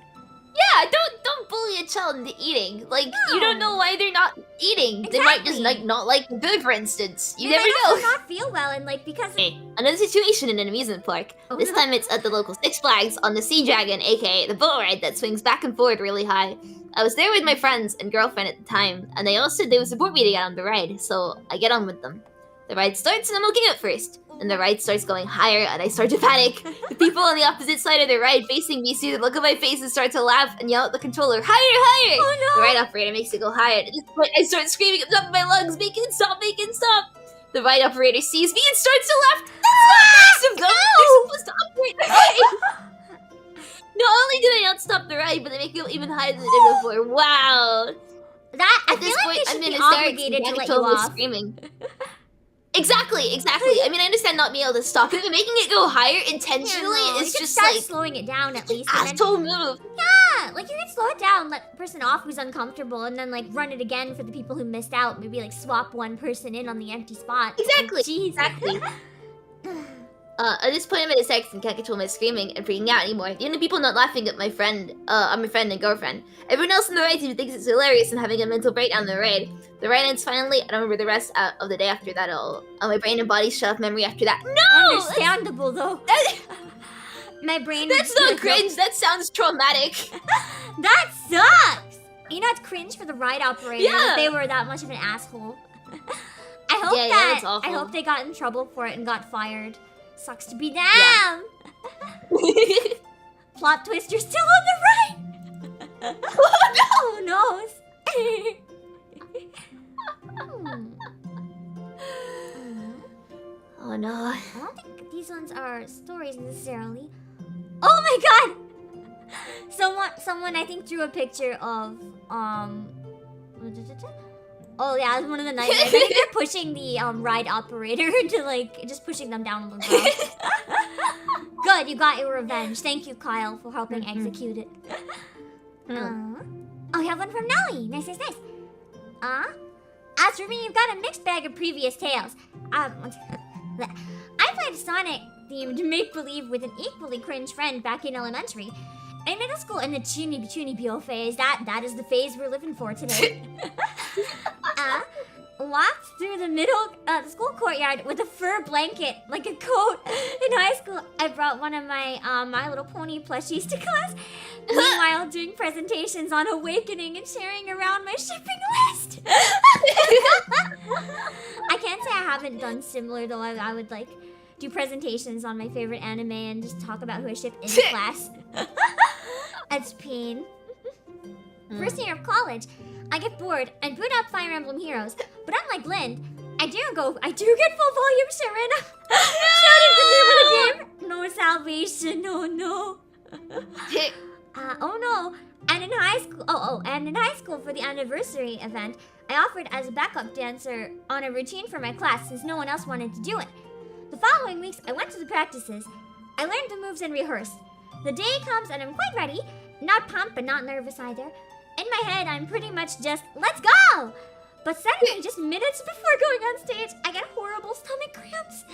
Yeah, don't bully a child into eating. Like, you don't know why they're not eating. They might just not like the food, for instance. You never know. They might also not feel well and like because... Another situation in an amusement park. This time it's at the local Six Flags on the Sea Dragon, aka the boat ride that swings back and forward really high. I was there with my friends and girlfriend at the time, and they all said they would support me to get on the ride, so I get on with them. The ride starts and I'm looking at first. And the ride starts going higher and I start to panic. The people on the opposite side of the ride facing me see the look on my face and start to laugh and yell at the controller, "Higher, higher!" Oh no! The ride operator makes it go higher. At this point, I start screaming at the top of my lungs, "Make it stop, make it stop!" The ride operator sees me and starts to laugh. That's not nice of them! They're supposed to operate the ride! Not only did I not stop the ride, but they make it even higher than they did before. Wow! At this like point, they I'm should in be hysterics obligated and to let you totally off. screaming. Exactly. I mean, I understand not being able to stop it, but making it go higher intentionally is just start like slowing it down at least. asshole move. Yeah, like you can slow it down, let the person off who's uncomfortable, and then like run it again for the people who missed out. Maybe like swap one person in on the empty spot. Exactly. Like, jeez. Exactly. At this point, I'm in a sex and can't control my screaming and freaking out anymore. The only people not laughing at my friend, my friend and girlfriend. Everyone else in the ride team thinks it's hilarious and having a mental breakdown on the ride. The ride ends finally. I don't remember the rest of the day after that at all. My brain and body shut off memory after that. No! Understandable though. My brain. That's not cringe. That sounds traumatic. That sucks. You know, it's cringe for the ride operator. Yeah. That they were that much of an asshole. I hope that's I awful. hope they got in trouble for it and got fired. Sucks to be them. Yeah. Plot twist, you're still on the ride. Who knows? Oh no. I don't think these ones are stories necessarily. Oh my god! Someone I think drew a picture of oh yeah, it's one of the nightmares. I think they're pushing the ride operator to like just pushing them down on the ground. Good, you got your revenge. Thank you, Kyle, for helping execute it. Oh, we have one from Nelly. Nice. As for me, you've got a mixed bag of previous tales. I played Sonic-themed make-believe with an equally cringe friend back in elementary. In middle school, in the Chunibyo phase, that is the phase we're living for today. Walked through the school courtyard with a fur blanket, like a coat. In high school, I brought one of my My Little Pony plushies to class. Meanwhile, doing presentations on Awakening and sharing around my shipping list. I can't say I haven't done similar, though. I would like do presentations on my favorite anime and just talk about who I ship in class. It's pain. First year of college, I get bored and boot up Fire Emblem Heroes, but unlike Lind, I do get full volume Sharena. Shouting the name of the game. No salvation, no. Oh no. And in high school, for the anniversary event, I offered as a backup dancer on a routine for my class since no one else wanted to do it. The following weeks, I went to the practices. I learned the moves and rehearsed. The day comes and I'm quite ready. Not pumped, but not nervous either. In my head, I'm pretty much just, let's go! But suddenly, just minutes before going on stage, I get horrible stomach cramps.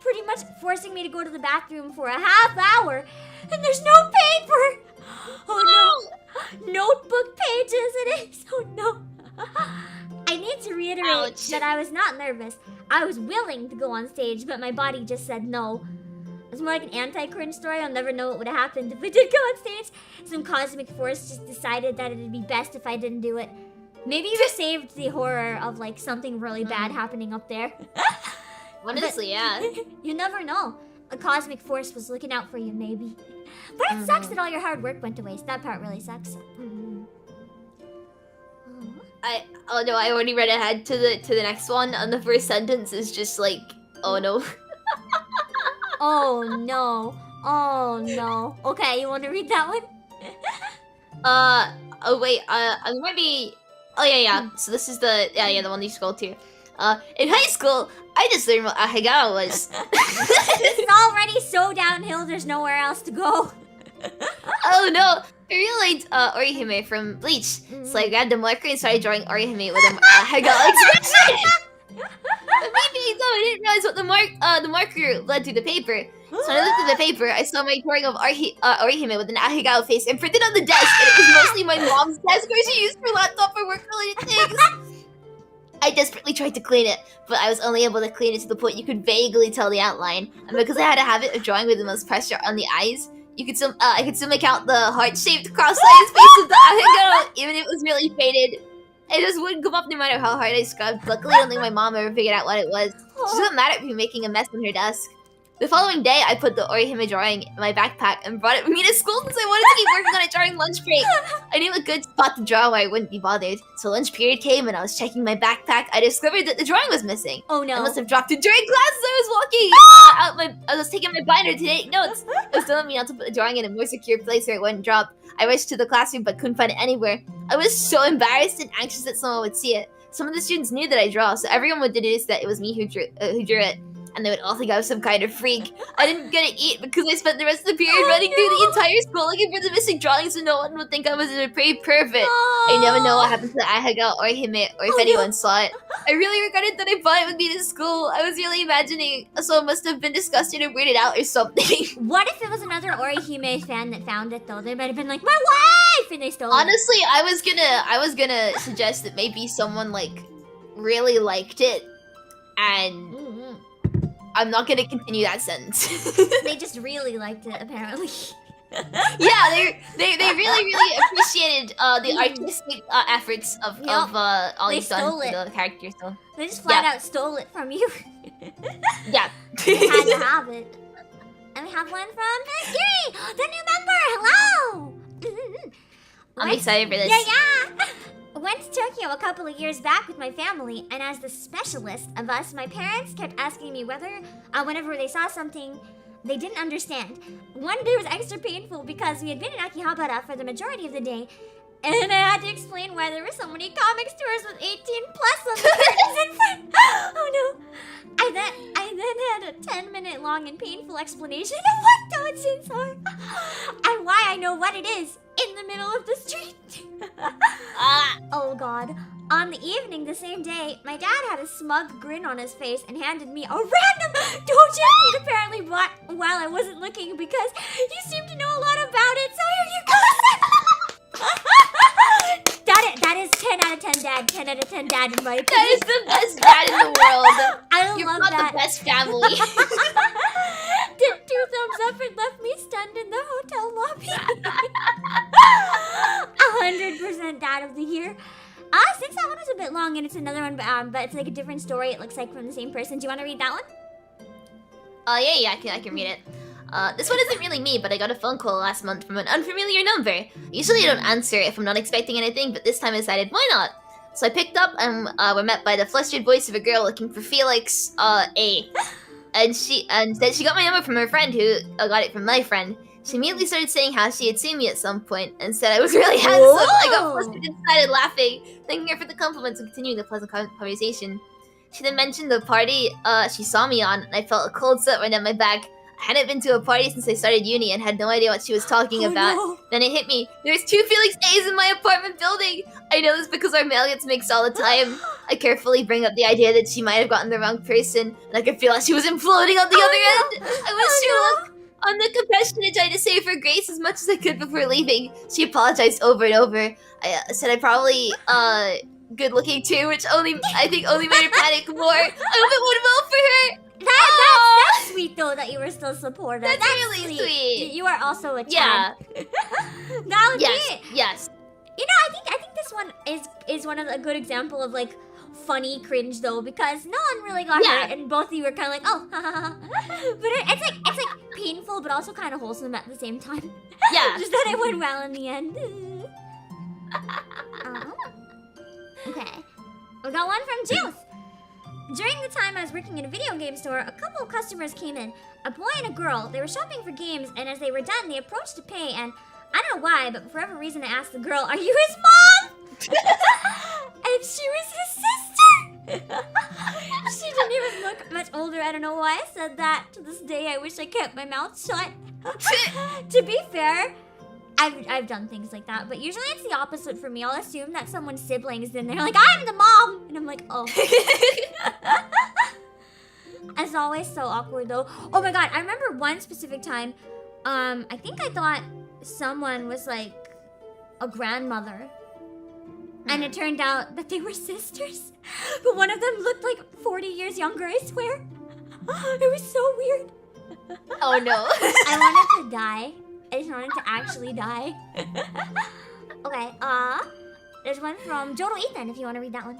Pretty much forcing me to go to the bathroom for a half hour. And there's no paper! Oh no! notebook pages it is. Oh no. I need to reiterate Ouch. that I was not nervous. I was willing to go on stage, but my body just said no. It's more like an anti-cringe story. I'll never know what would have happened if I did go on stage. Some cosmic force just decided that it'd be best if I didn't do it. Maybe you saved the horror of like something really bad happening up there. Honestly, yeah. You never know. A cosmic force was looking out for you, maybe. But it sucks that all your hard work went to waste. That part really sucks. Oh no, I already read ahead to the next one, and the first sentence is just like, oh no. Oh no. Oh no. Okay, you want to read that one? Oh wait, I might be. Oh yeah. So this is the the one you scrolled to. In high school, I just learned what ahegao was. This is already so downhill. There's nowhere else to go. Oh no, I realized Orihime from Bleach. So I grabbed the marker and started drawing Orihime with an ahegao expression. But maybe though I didn't realize what the marker led to the paper. So when I looked at the paper, I saw my drawing of Orihime with an ahegao face and printed on the desk, and it was mostly my mom's desk where she used for laptop or work-related things. I desperately tried to clean it, but I was only able to clean it to the point you could vaguely tell the outline. And because I had a habit of drawing with the most pressure on the eyes, I could still make out the heart-shaped cross-eyed face of the ahegao, even if it was really faded. It just wouldn't come up no matter how hard I scrubbed. Luckily, I don't think my mom ever figured out what it was. She wasn't mad at me making a mess on her desk. The following day, I put the Orihime drawing in my backpack and brought it with me to school because I wanted to keep working on it during lunch break. I knew a good spot to draw where I wouldn't be bothered. So lunch period came and I was checking my backpack. I discovered that the drawing was missing. Oh no. I must have dropped it during class as I was walking. I was taking my binder to take notes. It was telling me not to put the drawing in a more secure place where it wouldn't drop. I rushed to the classroom but couldn't find it anywhere. I was so embarrassed and anxious that someone would see it. Some of the students knew that I draw, so everyone would deduce that it was me who drew it. And they would all think I was some kind of freak. I didn't get to eat because I spent the rest of the period running through the entire school looking for the missing drawing so no one would think I was a pretty pervert. I never know what happened to the ahegao or Hime or if anyone saw it. I really regretted that I brought it with me to school. I was really imagining someone must have been disgusted or weirded out or something. What if it was another Orihime fan that found it though? They might have been like, my wife! And they stole it. Honestly, I was gonna suggest that maybe someone like really liked it and I'm not gonna continue that sentence. They just really liked it, apparently. Yeah, they really appreciated the artistic efforts of Ollie's done for the character. So they just flat out stole it from you. Yeah, they had to have it. And we have one from Yuri, the new member. Hello. I'm excited for this. Yeah. Went to Tokyo a couple of years back with my family, and as the specialist of us, my parents kept asking me whenever they saw something they didn't understand. One day was extra painful because we had been in Akihabara for the majority of the day, and I had to explain why there were so many comic stores with 18+ on the curtains in front. Oh no. I then had a 10-minute long and painful explanation of what doujins are and why I know what it is in the middle of the street. Oh god. On the evening the same day, my dad had a smug grin on his face and handed me a random doujin he'd apparently bought while I wasn't looking because he seemed to know a lot about it, so here you go. That is 10 out of 10 dad. 10 out of 10 dad in my opinion. That is the best dad in the world. I You're love not that. the best family. Did 2 thumbs up and left me stunned in the hotel lobby. 100% dad of the year. Since that one was a bit long and it's another one, but it's like a different story. It looks like from the same person. Do you want to read that one? Yeah, I can read it. This one isn't really me, but I got a phone call last month from an unfamiliar number. Usually I don't answer if I'm not expecting anything, but this time I decided, why not? So I picked up and we're met by the flustered voice of a girl looking for Felix, A. And said she got my number from her friend who got it from my friend. She immediately started saying how she had seen me at some point and said I was really handsome. I got flustered and started laughing, thanking her for the compliments and continuing the pleasant conversation. She then mentioned the party she saw me on, and I felt a cold sweat run down my back. I hadn't been to a party since I started uni and had no idea what she was talking about. No. Then it hit me. There's 2 Felix A's in my apartment building. I know this because our mail gets mixed all the time. I carefully bring up the idea that she might have gotten the wrong person, and I could feel how she was imploding on the other end. I wish her luck. On the confession, I tried to save her grace as much as I could before leaving. She apologized over and over. I said I probably good looking too, which I think only made her panic more. I hope it would vote for her. That's sweet though that you were still supportive. That's really sweet. You are also a Yeah. child. That would be. Yes. You know, I think this one is one of a good example of like funny cringe though, because no one really got hurt and both of you were kind of like, oh, but it's like painful but also kind of wholesome at the same time. Yeah. Just that it went well in the end. Okay, we got one from Juice. During the time I was working in a video game store, a couple of customers came in, a boy and a girl. They were shopping for games, and as they were done, they approached to pay, and I don't know why, but for whatever reason I asked the girl, are you his mom? And she was his sister. She didn't even look much older. I don't know why I said that. To this day, I wish I kept my mouth shut. To be fair, I've done things like that, but usually it's the opposite for me. I'll assume that someone's sibling is in there, like, I'm the mom! And I'm like, oh. It's always so awkward, though. Oh my god, I remember one specific time, I think I thought someone was, like, a grandmother. And it turned out that they were sisters. But one of them looked like 40 years younger, I swear. It was so weird. Oh no. I wanted to die. I just wanted to actually die. Okay, there's one from Jodo Ethan, if you want to read that one.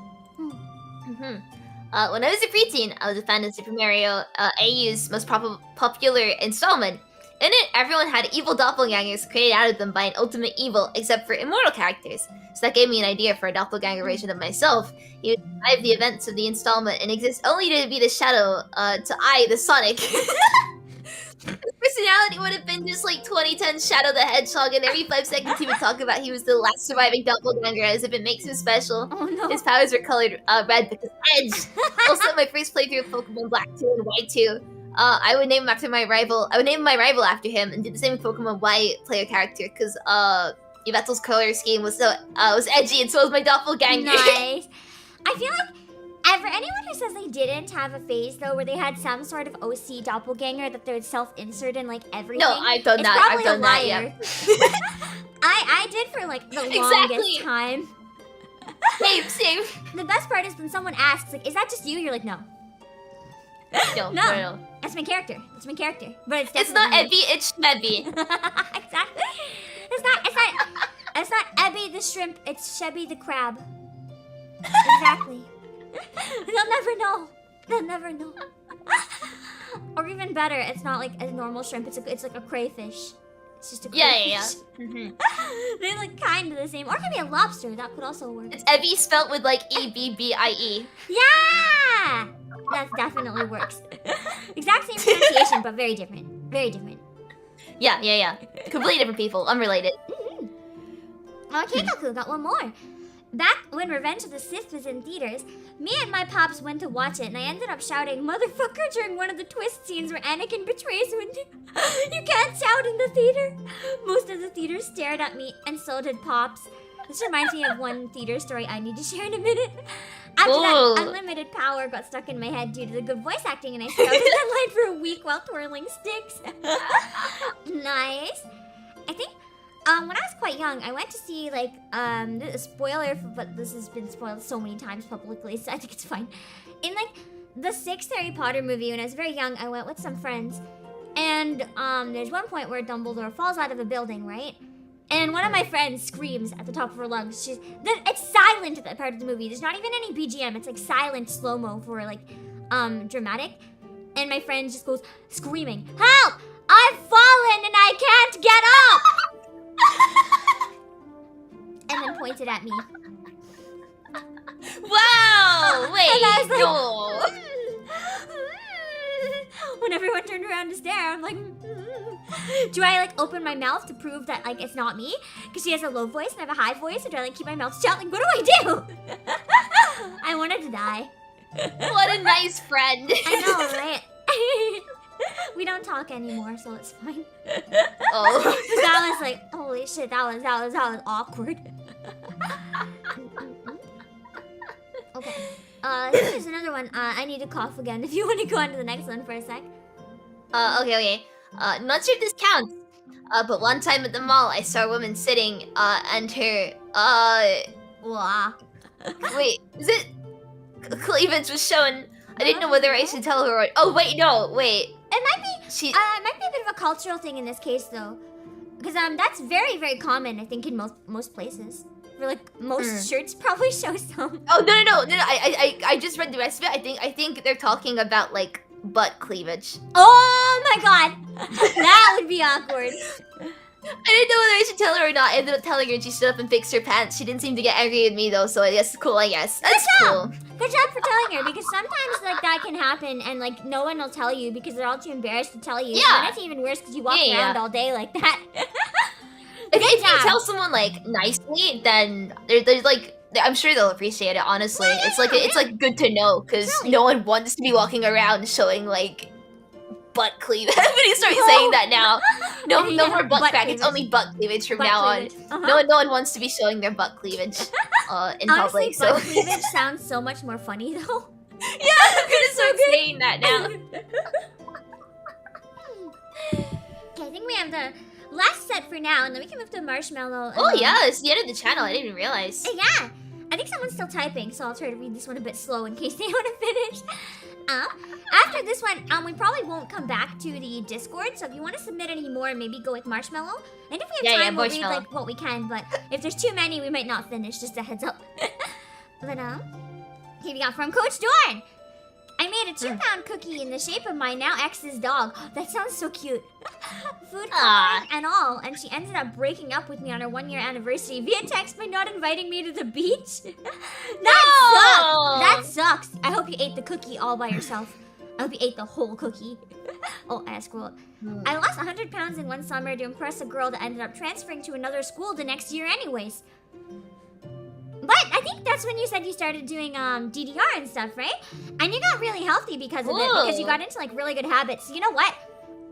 When I was a preteen, I was a fan of Super Mario AU's most popular installment. In it, everyone had evil doppelgangers created out of them by an ultimate evil, except for immortal characters. So that gave me an idea for a doppelganger version of myself. He would survive the events of the installment and exist only to be the shadow to I, the Sonic. His personality would have been just like 2010 Shadow the Hedgehog, and every 5 seconds he would talk about he was the last surviving doppelganger as if it makes him special. Oh no. His powers were colored red because Edge. Also, my first playthrough of Pokemon Black 2 and White 2. I would name him after my rival. I would name my rival after him, and did the same with Pokemon Y player character, because Yvette's color scheme was edgy, and so was my doppelganger. Nice. I feel like for anyone who says they didn't have a phase though, where they had some sort of OC doppelganger that they would self-insert in like everything. No, I've done that. I've done that. Yeah. I did for like the longest time. Same. The best part is when someone asks, like, "Is that just you?" You're like, "No." No. That's my character. That's my character. But it's not Ebi, it's Shebby. Exactly. It's not Ebi the shrimp, it's Shebby the crab. Exactly. They'll never know. Or even better, it's not like a normal shrimp, it's like a crayfish. It's just a crayfish. Yeah. They look kind of the same. Or it could be a lobster, that could also work. It's Ebi spelt with like E-B-B-I-E. Yeah! That definitely works. Exact same pronunciation, but very different. Very different. Yeah. Completely different people, unrelated. Keikaku got one more. Back when Revenge of the Sith was in theaters, me and my pops went to watch it, and I ended up shouting "motherfucker" during one of the twist scenes where Anakin betrays Windu. You can't shout in the theater. Most of the theater stared at me, and so did Pops. This reminds me of one theater story I need to share in a minute. After that, unlimited power got stuck in my head due to the good voice acting, and I shouted that line for a week while twirling sticks. Nice. I think when I was quite young, I went to see like a spoiler, but this has been spoiled so many times publicly, so I think it's fine. In like the 6th Harry Potter movie, when I was very young, I went with some friends, and there's one point where Dumbledore falls out of a building, right? And one of my friends screams at the top of her lungs. It's silent at that part of the movie. There's not even any BGM. It's like silent slow-mo for like dramatic. And my friend just goes screaming, "Help! I've fallen and I can't get up!" And then pointed at me. Wow! Wait, and I was like, no. When everyone turned around to stare, I'm like, do I like open my mouth to prove that like it's not me? Because she has a low voice and I have a high voice, or do I like keep my mouth shut? Like, what do I do? I wanted to die. What a nice friend. I know, right? We don't talk anymore, so it's fine. Oh. That was like, holy shit, that was awkward. Okay. Here's another one. I need to cough again if you want to go on to the next one for a sec. Okay. Not sure if this counts. But one time at the mall, I saw a woman sitting, and her, Wow. wait, is it cleavage was shown? I didn't know whether I should tell her or. Oh wait, no, wait. It might be. She. It might be a bit of a cultural thing in this case, though, because that's very, very common. I think in most places. For like most shirts probably show some. Oh no. I just read the rest of it. I think they're talking about like butt cleavage. Oh my god, that would be awkward. I didn't know whether I should tell her or not. I ended up telling her and she stood up and fixed her pants. She didn't seem to get angry with me though, so I guess cool, I guess. That's cool. Good job for telling her, because sometimes like that can happen and like no one will tell you because they're all too embarrassed to tell you. Yeah. And that's even worse because you walk around all day like that. If you tell someone like nicely, then there's like I'm sure they'll appreciate it. Honestly, it's like good to know because no one wants to be walking around showing like butt cleavage. I'm gonna start saying that now. No more butt crack. It's only butt cleavage from now on. No one wants to be showing their butt cleavage in Honestly, public. So butt cleavage sounds so much more funny though. Yeah, I'm gonna start saying that now. Okay, I think we have the last set for now, and then we can move to Marshmallow. Oh yeah, it's the end of the channel. I didn't even realize. Yeah, I think someone's still typing, so I'll try to read this one a bit slow in case they want to finish. After this one, we probably won't come back to the Discord, so if you want to submit any more, maybe go with Marshmallow. And if we have time, we'll read like what we can, but if there's too many, we might not finish, just a heads up. But here we got from Coach Dorn. I made a 2-pound cookie in the shape of my now ex's dog. That sounds so cute. Food coloring and all, and she ended up breaking up with me on our 1-year anniversary via text by not inviting me to the beach. That sucks. I hope you ate the cookie all by yourself. I hope you ate the whole cookie. Oh, I scrolled. I lost 100 pounds in one summer to impress a girl that ended up transferring to another school the next year anyways. But I think that's when you said you started doing DDR and stuff, right? And you got really healthy because of it, because you got into like really good habits. You know what?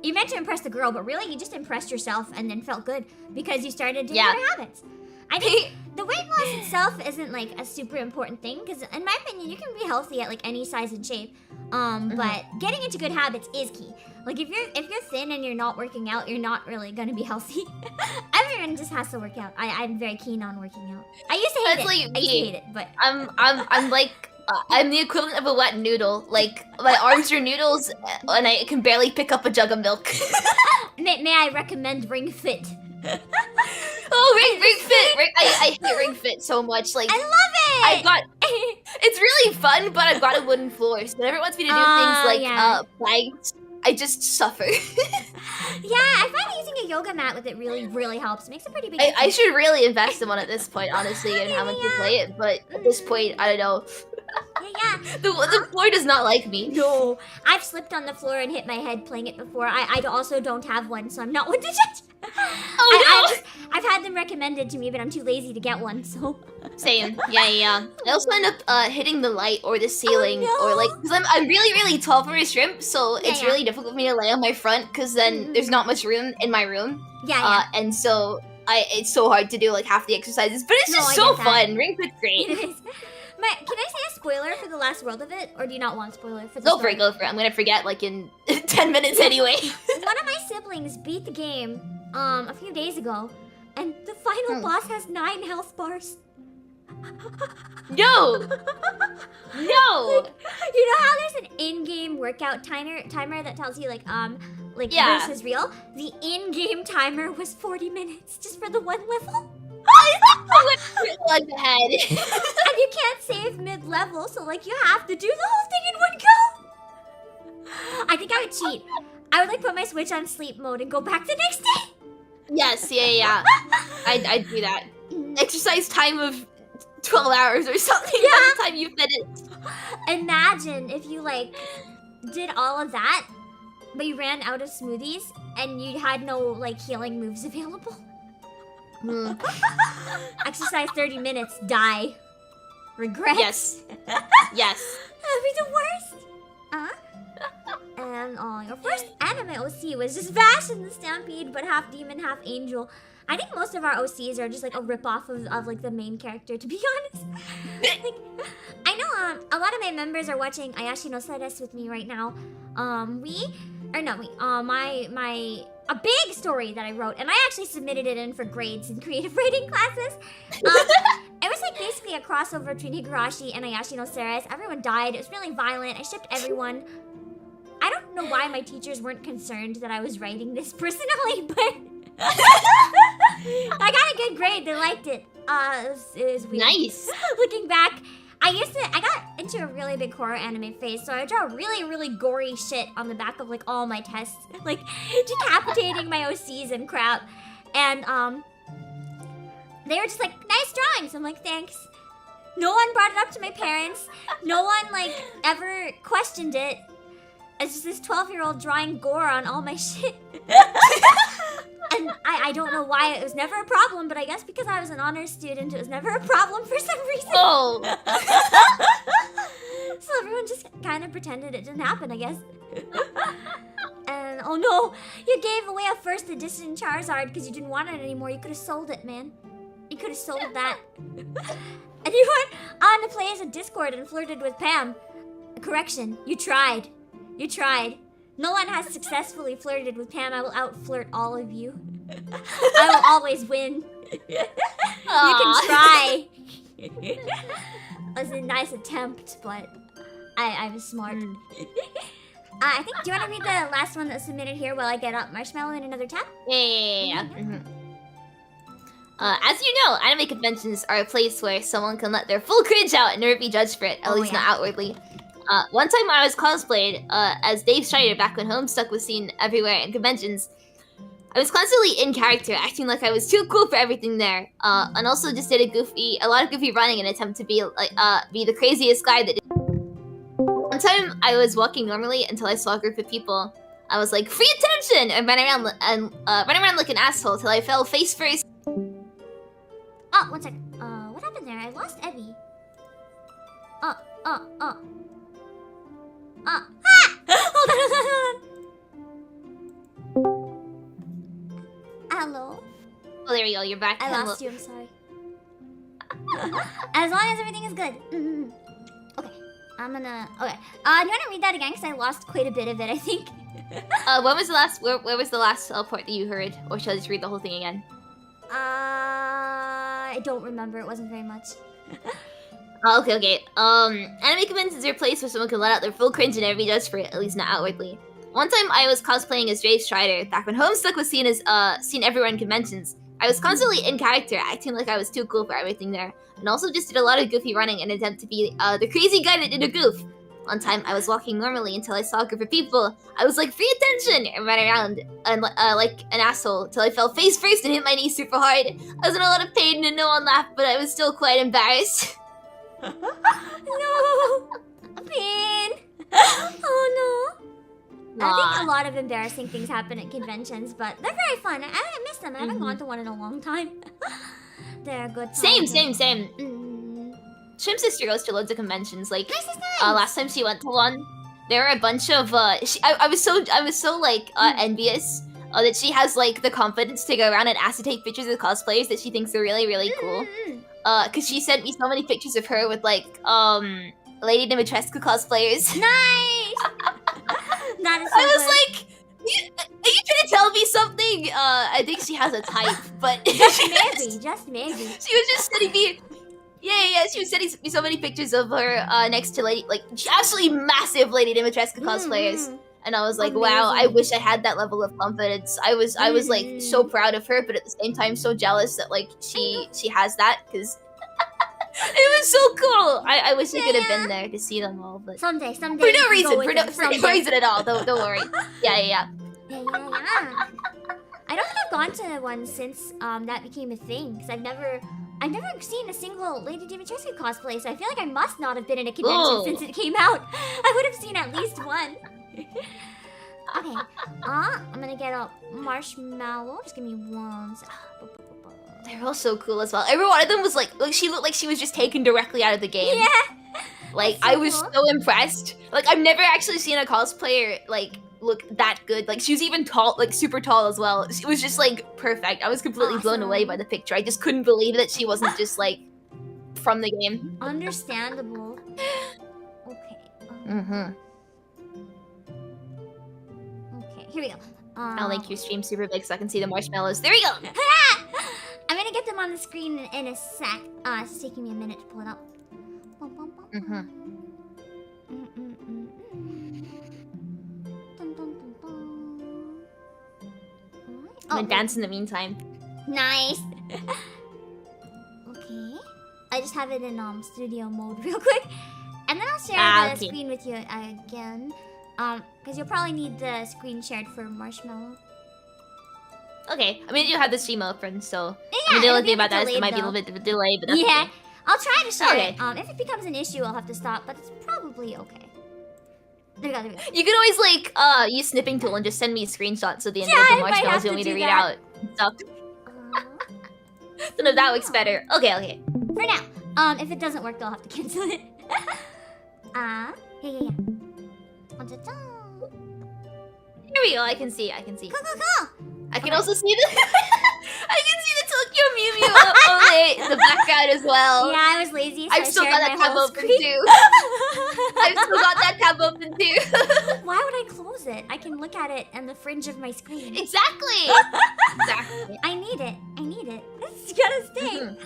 You meant to impress the girl, but really you just impressed yourself and then felt good because you started doing better habits. I think the weight loss itself isn't like a super important thing because in my opinion, you can be healthy at like any size and shape. But getting into good habits is key. Like if you're thin and you're not working out, you're not really gonna be healthy. Everyone just has to work out. I'm very keen on working out. I used to hate it. I used to hate it, but I'm like I'm the equivalent of a wet noodle. Like my arms are noodles, and I can barely pick up a jug of milk. May I recommend Ring Fit? Oh, Ring Fit! I hate Ring Fit so much. Like I love it. It's really fun, but I've got a wooden floor, so whenever it wants me to do things like planks, I just suffer. Yeah, I find using a yoga mat with it really, really helps. It makes a pretty big difference. I should really invest in one at this point, honestly, and how much to play it, but at this point, I don't know. Yeah. The floor does not like me. No. I've slipped on the floor and hit my head playing it before. I also don't have one, so I'm not one to judge. Oh no! I've had them recommended to me, but I'm too lazy to get one, so. Same. Yeah. I also end up hitting the light or the ceiling, or like, because I'm really, really tall for a shrimp, so it's really difficult for me to lay on my front, because then there's not much room in my room. And so it's so hard to do like half the exercises, but it's just so fun. Ring Fit's great. It is. Can I say a spoiler for the last world of it, or do you not want a spoiler for the story? Go for it. I'm gonna forget like in 10 minutes anyway. One of my siblings beat the game a few days ago, and the final boss has 9 health bars. No! No! You know how there's an in-game workout timer that tells you versus real? The in-game timer was 40 minutes just for the one level. Like the head. And you can't save mid-level, so like you have to do the whole thing in one go. I think I would cheat. I would like put my Switch on sleep mode and go back the next day. Yes, yeah. I'd do that. Exercise time of 12 hours or something by the time you finish. Imagine if you like did all of that, but you ran out of smoothies and you had no like healing moves available. Exercise 30 minutes, die. Regret. Yes. Yes. That'd be the worst. And your first anime OC was just Vash and the Stampede, but half demon, half angel. I think most of our OCs are just like a ripoff of like the main character, to be honest. Like, I know a lot of my members are watching Ayashi no Seres with me right now. A big story that I wrote, and I actually submitted it in for grades in creative writing classes. It was like basically a crossover between Higurashi and Ayashi no Seres. Everyone died. It was really violent. I shipped everyone. I don't know why my teachers weren't concerned that I was writing this personally, but I got a good grade. They liked it. It was weird. Nice. Looking back, I got into a really big horror anime phase, so I draw really, really gory shit on the back of like all my tests, like decapitating my OCs and crap. And they were just like, nice drawings. I'm like, thanks. No one brought it up to my parents. No one like ever questioned it. It's just this 12-year-old drawing gore on all my shit. And I don't know why it was never a problem, but I guess because I was an honors student, it was never a problem for some reason. Oh. So everyone just kind of pretended it didn't happen, I guess. And oh no, you gave away a first edition Charizard because you didn't want it anymore. You could have sold it, man. You could have sold that. And you went on to Playasia Discord and flirted with Pam. Correction, you tried. You tried. No one has successfully flirted with Pam. I will out-flirt all of you. I will always win. You can try. It was a nice attempt, but I was smart. I think, do you want to read the last one that was submitted here while I get up Marshmallow in another tab? Yeah. As you know, anime conventions are a place where someone can let their full cringe out and never be judged for it, at least not outwardly. One time I was cosplayed as Dave Strider back when Homestuck was seen everywhere in conventions. I was constantly in character, acting like I was too cool for everything there, and also just did a lot of goofy running in an attempt to be the craziest guy that did. One time I was walking normally until I saw a group of people. I was like, free attention! And ran around like an asshole till I fell face first. Oh, one second. What happened there? I lost Ebi. Hold on. Hello? Oh, there we go, you're back. I lost you, I'm sorry. As long as everything is good. Okay, I'm gonna... Okay, do you want to read that again? Because I lost quite a bit of it, I think. When was the last... Where was the last part that you heard? Or should I just read the whole thing again? I don't remember. It wasn't very much. Okay. Anime conventions are a place where someone can let out their full cringe and never be judged for it, at least not outwardly. One time I was cosplaying as Dave Strider, back when Homestuck was seen everywhere in conventions. I was constantly in character, acting like I was too cool for everything there, and also just did a lot of goofy running in an attempt to be the crazy guy that did a goof. One time I was walking normally until I saw a group of people. I was like, free attention! And ran around and like an asshole till I fell face first and hit my knee super hard. I was in a lot of pain and no one laughed, but I was still quite embarrassed. No! Pain! Oh no! I think a lot of embarrassing things happen at conventions, but they're very fun. I miss them. I haven't gone to one in a long time. They're good times. Same. Shrim's sister goes to loads of conventions. Like, last time she went to one, there were a bunch of, I was so like, envious that she has, like, the confidence to go around and ask to take pictures of cosplayers that she thinks are really, really cool. Cause she sent me so many pictures of her with, like, Lady Dimitrescu cosplayers. Nice! That is so I was like, are you trying to tell me something? I think she has a type, but... just maybe. She was just sending me... Yeah, she was sending me so many pictures of her next to Lady... Like, absolutely massive Lady Dimitrescu cosplayers. And I was like, wow, I wish I had that level of confidence. I was like, so proud of her, but at the same time, so jealous that, like, she has that, because... It was so cool! I wish I could have been there to see them all, but... Someday. For no reason, for no reason at all, don't worry. Yeah. I don't think I've gone to one since that became a thing, because I've never seen a single Lady Dimitrescu cosplay, so I feel like I must not have been in a convention since it came out. I would have seen at least one. Okay, I'm gonna get a marshmallow. Just give me one second. They're all so cool as well. Every one of them was like she looked like she was just taken directly out of the game. Yeah. Like, I was so impressed. Like, I've never actually seen a cosplayer, like, look that good. Like, she was even tall, like, super tall as well. She was just, like, perfect. I was completely blown away by the picture. I just couldn't believe that she wasn't just, like, from the game. Understandable. Okay, here we go. I'll make your stream super big so I can see the marshmallows. There we go. I'm gonna get them on the screen in a sec. It's taking me a minute to pull it up. I'm gonna dance in the meantime. Nice. Okay. I just have it in studio mode real quick, and then I'll share the screen with you again. Because you'll probably need the screen shared for Marshmallow. Okay, I mean you have the stream open, so Yeah, the only thing about that is there might be a little bit of a delay, but that's okay. I'll try to share it. If it becomes an issue, I'll have to stop, but it's probably okay. There we go. You can always like use snipping tool and just send me screenshots of the end of the marshmallows you want me to read out and stuff. Don't know if that works better. Okay. For now. If it doesn't work, I'll have to cancel it. Yeah. Here we go. I can see. Cool. I can also see the I can see the Tokyo Mew Mew in the background as well. Yeah, I was lazy, so I've still got that tab open too. I've still got that tab open too. Why would I close it? I can look at it on the fringe of my screen. Exactly. I need it. It's gotta stay.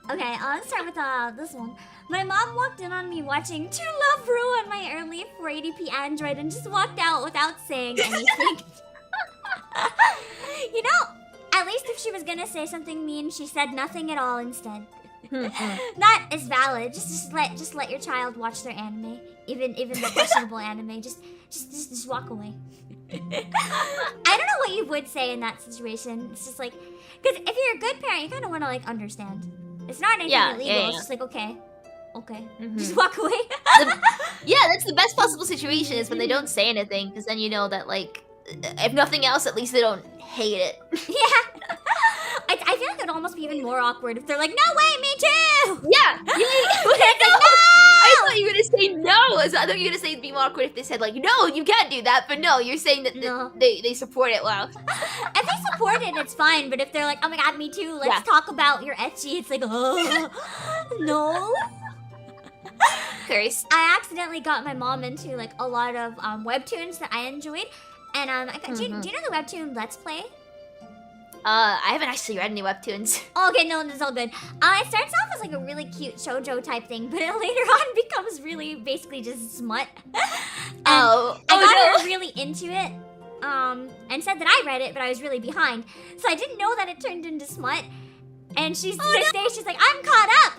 Okay, let's start with this one. My mom walked in on me watching True Love Brew on my early 480p Android and just walked out without saying anything. You know, at least if she was gonna say something mean, she said nothing at all instead. That is valid. Just let your child watch their anime, even the questionable anime. Just walk away. I don't know what you would say in that situation. It's just like, because if you're a good parent, you kind of want to like understand. It's not anything illegal. It's just like okay. Just walk away. That's the best possible situation is when they don't say anything, because then you know that like, if nothing else, at least they don't hate it. Yeah. I feel like it'd almost be even more awkward if they're like, no way, me too! Yeah! No! I thought you were gonna say no! I thought you were gonna say it'd be more awkward if they said like, no, you can't do that, but no, you're saying that they support it, wow. If they support it, it's fine, but if they're like, oh my god, me too, let's talk about your ecchi, it's like, oh, no. Cursed. I accidentally got my mom into like a lot of webtoons that I enjoyed, and do you know the webtoon Let's Play? I haven't actually read any webtoons. Okay, no, it's all good. It starts off as like a really cute shoujo type thing, but it later on becomes really basically just smut. I got her really into it, and said that I read it, but I was really behind, so I didn't know that it turned into smut. And she's she's like, I'm caught up,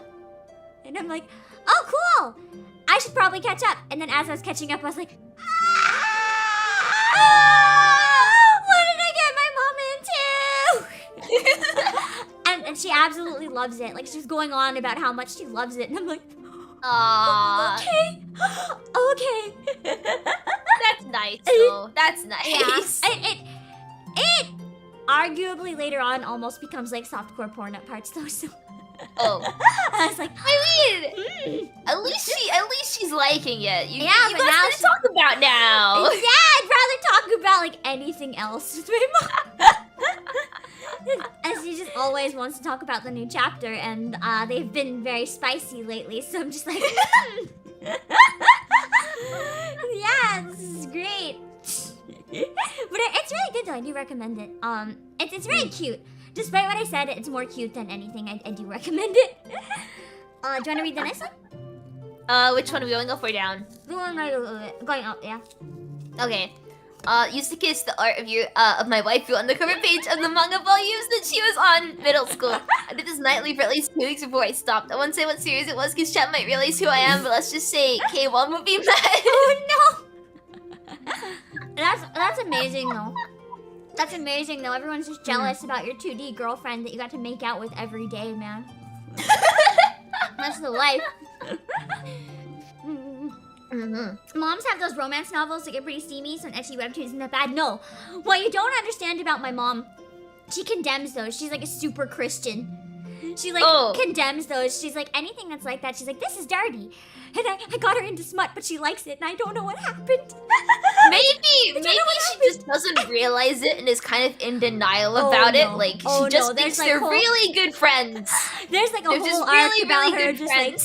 and I'm like, oh cool, I should probably catch up. And then as I was catching up, I was like, what did I get my mom into? and she absolutely loves it. Like, she's going on about how much she loves it, and I'm like, okay. That's nice, though. That's nice. Yeah. It arguably later on almost becomes like softcore porn at parts, though. So. I was like, I mean, at least she's liking it. You but now to talk about now. Yeah, I'd rather talk about like anything else with my mom. And she just always wants to talk about the new chapter, and they've been very spicy lately, so I'm just like, yeah, this is great. But it's really good though. I do recommend it. It's very cute. Despite what I said, it's more cute than anything. I do recommend it. Do you want to read the next one? Which one are we going up or down? The one going up, yeah. Okay. Used to kiss the art of my waifu on the cover page of the manga volumes that she was on middle school. I did this nightly for at least 2 weeks before I stopped. I won't say what series it was because chat might realize who I am, but let's just say K1 would be mad. Oh no! That's amazing though. That's amazing though. Everyone's just jealous about your 2D girlfriend that you got to make out with every day, man. That's the life. Moms have those romance novels that get pretty steamy, so an ecchi webtoon isn't that bad. No. What you don't understand about my mom, she condemns those. She's like a super Christian. She like condemns those. She's like, anything that's like that, she's like, this is dirty. And I got her into smut, but she likes it, and I don't know what happened. Maybe she just doesn't realize it and is kind of in denial about it. Like, she just thinks they're really good friends. There's like a whole arc about her just like,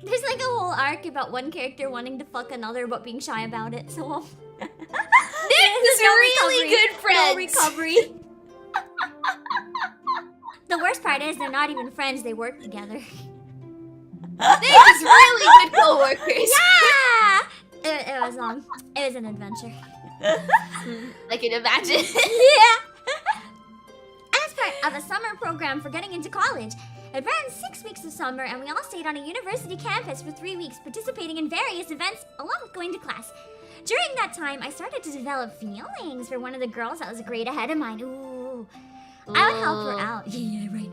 There's like a whole arc about one character wanting to fuck another but being shy about it, so... This is really good friends. No recovery. The worst part is they're not even friends, they work together. They're just really good co-workers. Yeah! It was an adventure. I can imagine. Yeah! As part of a summer program for getting into college, it ran 6 weeks of summer and we all stayed on a university campus for 3 weeks, participating in various events along with going to class. During that time, I started to develop feelings for one of the girls that was a grade ahead of mine. Ooh. I would help her out. Yeah, right.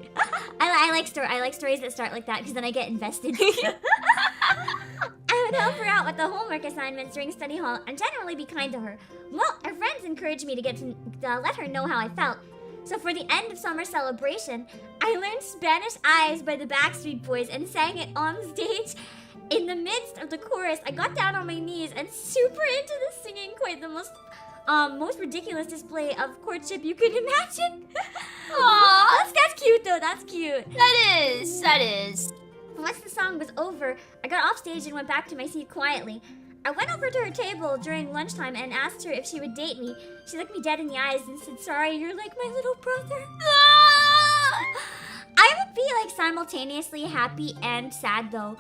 I like stories that start like that because then I get invested. I would help her out with the homework assignments during study hall and generally be kind to her. Well, her friends encouraged me to get to let her know how I felt. So for the end of summer celebration, I learned Spanish Eyes by the Backstreet Boys and sang it on stage. In the midst of the chorus, I got down on my knees and super into the singing, quite the most ridiculous display of courtship you can imagine. Aww, that's cute though, that's cute. That is. Once the song was over, I got off stage and went back to my seat quietly. I went over to her table during lunchtime and asked her if she would date me. She looked me dead in the eyes and said, "Sorry, you're like my little brother." I would be like simultaneously happy and sad though.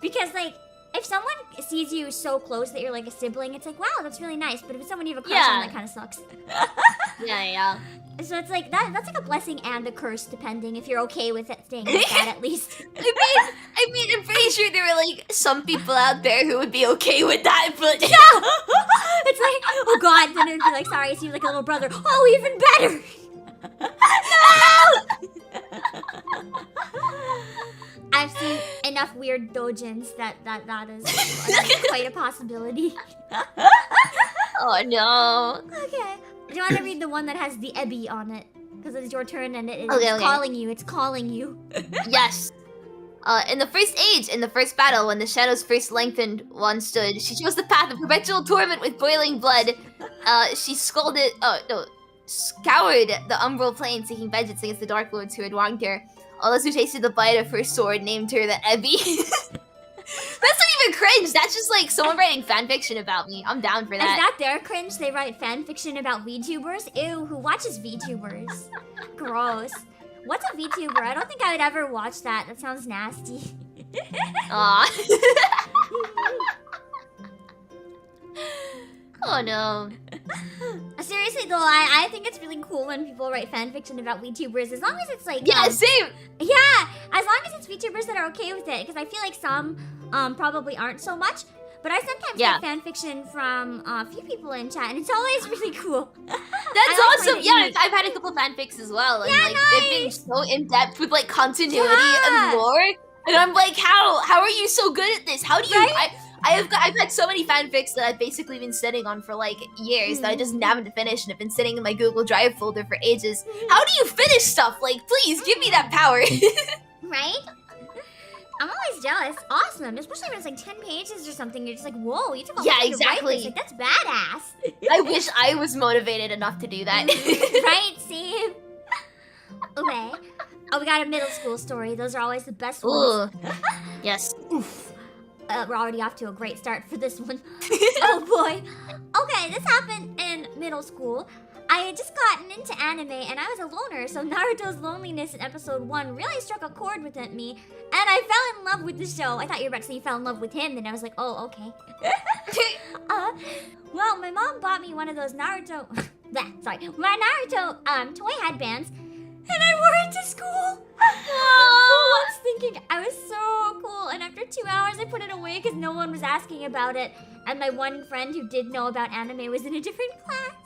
Because like, if someone sees you so close that you're like a sibling, it's like, wow, that's really nice. But if it's someone you have a crush on, that kind of sucks. Yeah. So it's like, that's like a blessing and a curse, depending if you're okay with it staying like that at least. I mean, I'm pretty sure there were like some people out there who would be okay with that, but... Yeah! It's like, oh god, then it'd be like, sorry, I seem like a little brother. Oh, even better! No! I've seen enough weird dojins that is quite a possibility. Oh no. Okay. Do you want to read the one that has the Ebi on it? Because it's your turn and it's okay. calling you. It's calling you. Yes. In the first age, in the first battle, when the shadows first lengthened, one stood. She chose the path of perpetual torment with boiling blood. She scoured the umbral plain, seeking vengeance against the Dark Lords who had wronged her. All those who tasted the bite of her sword named her the Ebi. That's not even cringe. That's just like someone writing fanfiction about me. I'm down for that. Is that their cringe? They write fanfiction about VTubers? Ew, who watches VTubers? Gross. What's a VTuber? I don't think I would ever watch that. That sounds nasty. Aw. Oh no. Seriously though, I think it's really cool when people write fanfiction about VTubers, as long as it's like... Yeah, same! Yeah, as long as it's VTubers that are okay with it, because I feel like some probably aren't so much. But I sometimes get fanfiction from a few people in chat, and it's always really cool. That's awesome! Yeah, I've had a couple fanfics as well, and like they've been so in-depth with like continuity and lore. And I'm like, how are you so good at this? How do you... I've had so many fanfics that I've basically been sitting on for like years that I just haven't finished and have been sitting in my Google Drive folder for ages. How do you finish stuff? Like, please give me that power. Right? I'm always jealous. Awesome, especially when it's like 10 pages or something. You're just like, whoa, you took a whole exactly. Like, that's badass. I wish I was motivated enough to do that. Right, same. Okay. Oh, we got a middle school story. Those are always the best ones. Yes. Oof. We're already off to a great start for this one. Oh boy. Okay, this happened in middle school. I had just gotten into anime and I was a loner, so Naruto's loneliness in episode 1 really struck a chord with me, and I fell in love with the show. I thought you were about to say you fell in love with him, and I was like, oh, okay. Well, my mom bought me one of those my Naruto toy headbands, and I wore it to school. I was thinking I was so cool, and after 2 hours I put it away because no one was asking about it, and my one friend who did know about anime was in a different class.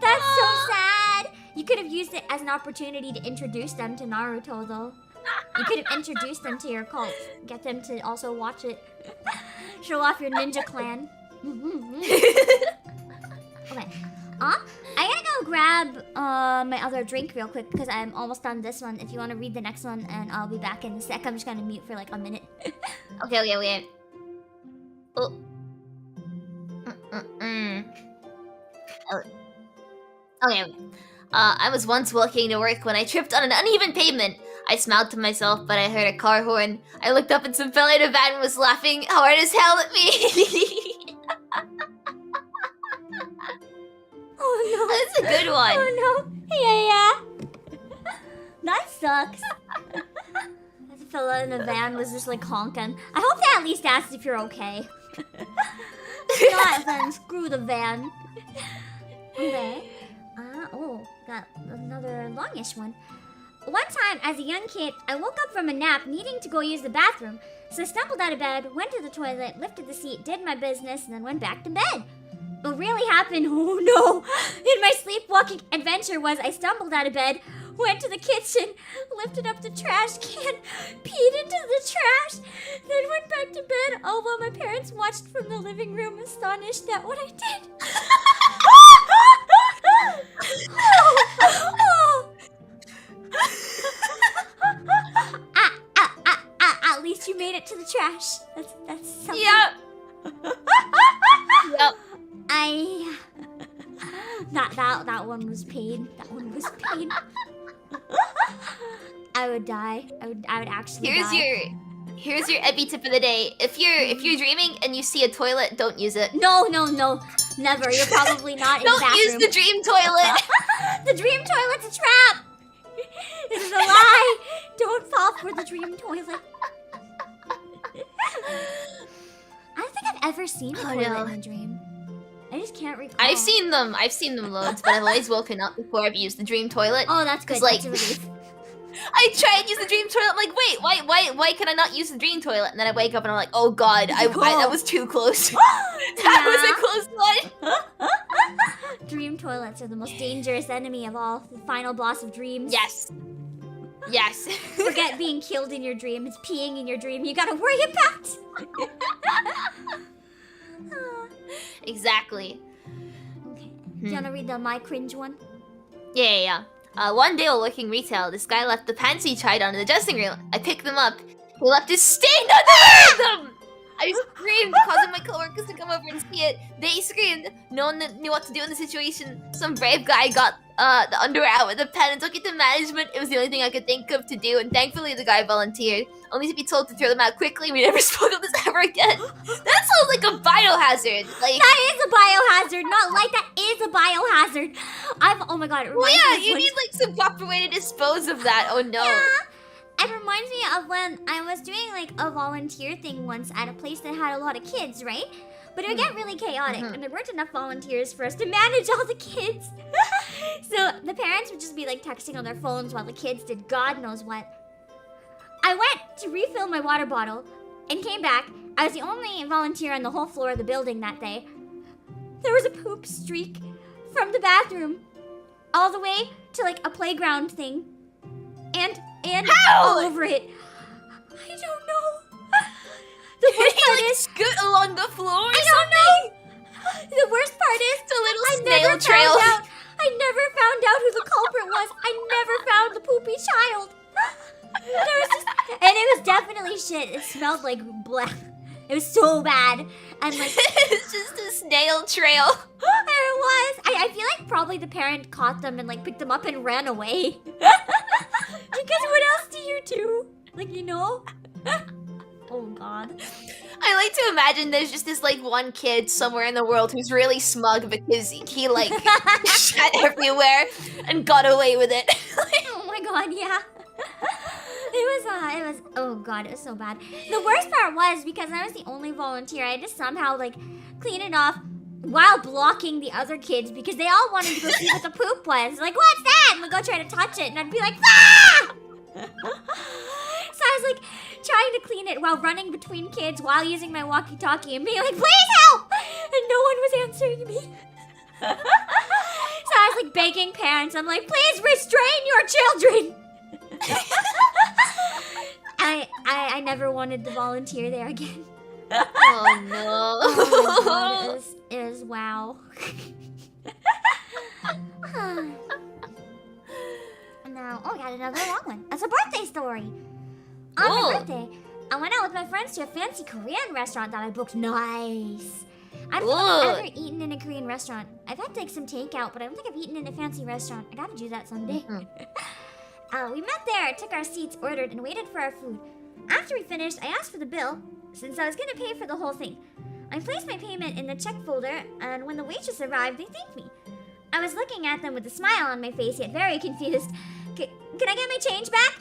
That's so sad. You could have used it as an opportunity to introduce them to Naruto, though. You could have introduced them to your cult. Get them to also watch it. Show off your ninja clan. Okay. I gotta go grab my other drink real quick because I'm almost done this one. If you want to read the next one, and I'll be back in a sec. I'm just gonna mute for like a minute. Okay. Oh. Okay. I was once walking to work when I tripped on an uneven pavement. I smiled to myself, but I heard a car horn. I looked up and some fella in a van was laughing hard as hell at me. Oh That's a good one. Oh no. Yeah. That sucks. The fella in the van was just like honking. I hope they at least asked if you're okay. If not, then screw the van. Okay. Oh, got another longish one. One time, as a young kid, I woke up from a nap needing to go use the bathroom. So I stumbled out of bed, went to the toilet, lifted the seat, did my business, and then went back to bed. What really happened, oh no, in my sleepwalking adventure was I stumbled out of bed, went to the kitchen, lifted up the trash can, peed into the trash, then went back to bed, all while my parents watched from the living room, astonished at what I did. At least you made it to the trash. That's something. Yep. Yep. That one was pain. That one was pain. I would die. I would actually die. Here's your Ebi tip of the day. If you're dreaming and you see a toilet, don't use it. No, never. You're probably not in the bathroom. Don't use the dream toilet. The dream toilet's a trap. This is a lie. Don't fall for the dream toilet. I don't think I've ever seen a toilet in a dream. I just can't recall. I've seen them loads, but I've always woken up before I've used the dream toilet. Oh, that's good. Like, that's a relief. I try and use the dream toilet. I'm like, wait, why can I not use the dream toilet? And then I wake up and I'm like, oh god, that was too close. That was a close one. Dream toilets are the most dangerous enemy of all. The final boss of dreams. Yes. Yes. Forget being killed in your dream. It's peeing in your dream. You gotta worry about. Exactly. Okay. Do you wanna read my cringe one? Yeah. One day while working retail, this guy left the pants he tried on in the dressing room. I picked them up. He left his stain under them! I screamed, causing my coworkers to come over and see it. They screamed. No one knew what to do in the situation. Some brave guy got the underwear out with a pen and took it to management. It was the only thing I could think of to do, and thankfully the guy volunteered. Only to be told to throw them out quickly. We never spoke of this ever again. That sounds like a biohazard. Like, that is a biohazard. Not like that is a biohazard. Oh my god. It reminds me of you need like some proper way to dispose of that. Oh no. Yeah. It reminds me of when I was doing like a volunteer thing once at a place that had a lot of kids, right? But it would get really chaotic, and there weren't enough volunteers for us to manage all the kids. So the parents would just be like texting on their phones while the kids did God knows what. I went to refill my water bottle and came back. I was the only volunteer on the whole floor of the building that day. There was a poop streak from the bathroom all the way to like a playground thing. And all over it. I don't know. The worst part is scoot along the floor. I don't know. The worst part is the little snail trail. I never found out who the culprit was. I never found the poopy child. And it was definitely shit. It smelled like black. It was so bad. And like it's just a snail trail. It was. I feel like probably the parent caught them and like picked them up and ran away. Because what else do you do? Like, you know? Oh god. I like to imagine there's just this like one kid somewhere in the world who's really smug because he like shat everywhere and got away with it. Oh my god, yeah. It was, oh god, it was so bad. The worst part was because I was the only volunteer, I had to somehow like clean it off while blocking the other kids because they all wanted to go see what the poop was. Like, what's that? And we'd go try to touch it and I'd be like, ah! So I was like trying to clean it while running between kids while using my walkie-talkie and being like, please help! And no one was answering me. So I was like begging parents, I'm like, please restrain your children! I never wanted to volunteer there again. Oh no. Oh my god, it was wow. Now, I got another long one. It's a birthday story. On my birthday, I went out with my friends to a fancy Korean restaurant that I booked. Nice. I don't think I've ever eaten in a Korean restaurant. I've had like some takeout, but I don't think I've eaten in a fancy restaurant. I gotta do that someday. We met there, took our seats, ordered, and waited for our food. After we finished, I asked for the bill, since I was gonna pay for the whole thing. I placed my payment in the check folder, and when the waitress arrived, they thanked me. I was looking at them with a smile on my face, yet very confused. Can I get my change back?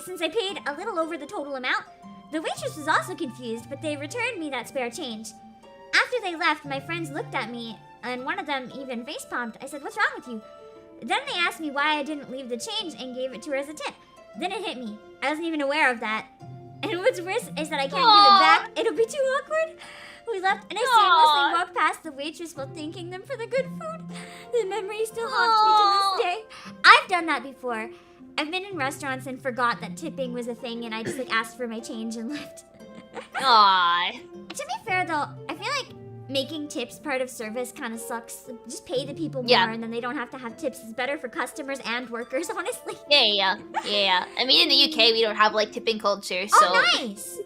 Since I paid a little over the total amount. The waitress was also confused, but they returned me that spare change. After they left, my friends looked at me, and one of them even face-palmed. I said, "What's wrong with you?" Then they asked me why I didn't leave the change and gave it to her as a tip. Then it hit me. I wasn't even aware of that. And what's worse is that I can't give it back. It'll be too awkward. We left, and I seamlessly walked past the waitress while thanking them for the good food. The memory still haunts me to this day. I've done that before. I've been in restaurants and forgot that tipping was a thing, and I just asked for my change and left. Aww. To be fair though, I feel like making tips part of service kind of sucks. Like, just pay the people more, and then they don't have to have tips. It's better for customers and workers, honestly. Yeah. I mean, in the UK, we don't have like tipping culture, so. Oh, nice.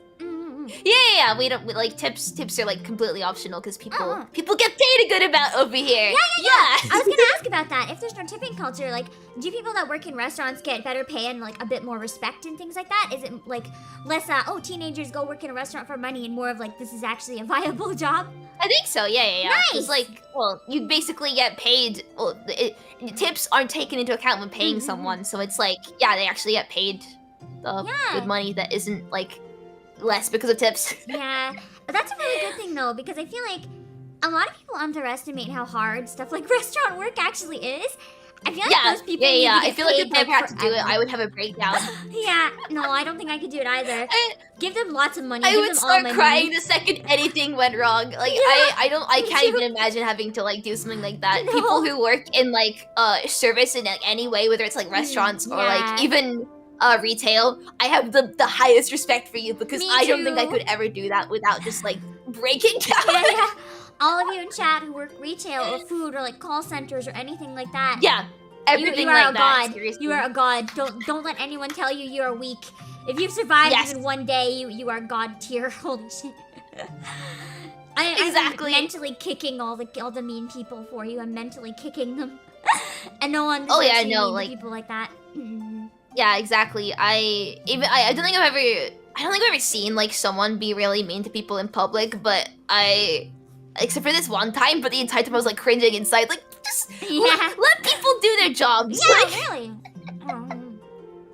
Yeah. We don't like tips. Tips are like completely optional because people get paid a good amount over here. Yeah. I was gonna ask about that. If there's no tipping culture, like, do people that work in restaurants get better pay and like a bit more respect and things like that? Is it like less? Teenagers go work in a restaurant for money, and more of like this is actually a viable job? I think so. Yeah. Nice. Like, well, you basically get paid. Well, tips aren't taken into account when paying someone, so it's like, yeah, they actually get paid good money that isn't like less because of tips. Yeah, but that's a really good thing though, because I feel like a lot of people underestimate how hard stuff like restaurant work actually is. I feel like those people need to get I feel like paid, if I ever had to do it, I would have a breakdown. Yeah, no, I don't think I could do it either. Give them lots of money. I give would them start all my crying money. the second anything went wrong. Like I can't even imagine having to like do something like that. No. People who work in like service in like any way, whether it's like restaurants or like even retail, I have the highest respect for you because Me I don't think I too. could ever do that without just like breaking down. Yeah. All of you in chat who work retail or food or like call centers or anything like that. Yeah. Everything you are like a that. god. Seriously. You are a god. Don't let anyone tell you you are weak. If you've survived even one day, you are god tier. Holy shit. I'm mentally kicking all the mean people for you. I'm mentally kicking them. And no one deserves to be mean to people like that. Yeah, exactly. I don't think I've ever seen like someone be really mean to people in public, but except for this one time, but the entire time I was like cringing inside, like just let people do their jobs. Yeah, like, really.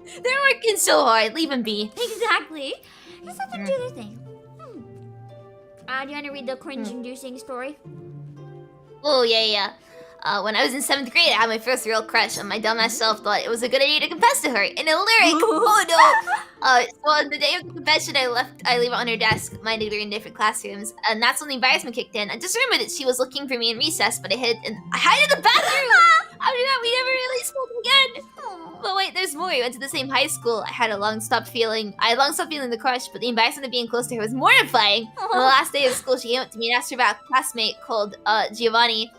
They're working so hard. Leave them be. Exactly. Just let them do their thing. Do you want to read the cringe-inducing story? Oh yeah. When I was in 7th grade, I had my first real crush, and my dumbass self thought it was a good idea to confess to her in a lyric. Oh no! So on the day of the confession, I leave it on her desk, minding her in different classrooms, and that's when the embarrassment kicked in. I just remembered that she was looking for me in recess, but I hid in the bathroom. After that, we never really spoke again. But wait, there's more. We went to the same high school. I had long stopped feeling the crush, but the embarrassment of being close to her was mortifying. On the last day of school, she came up to me and asked her about a classmate called Giovanni.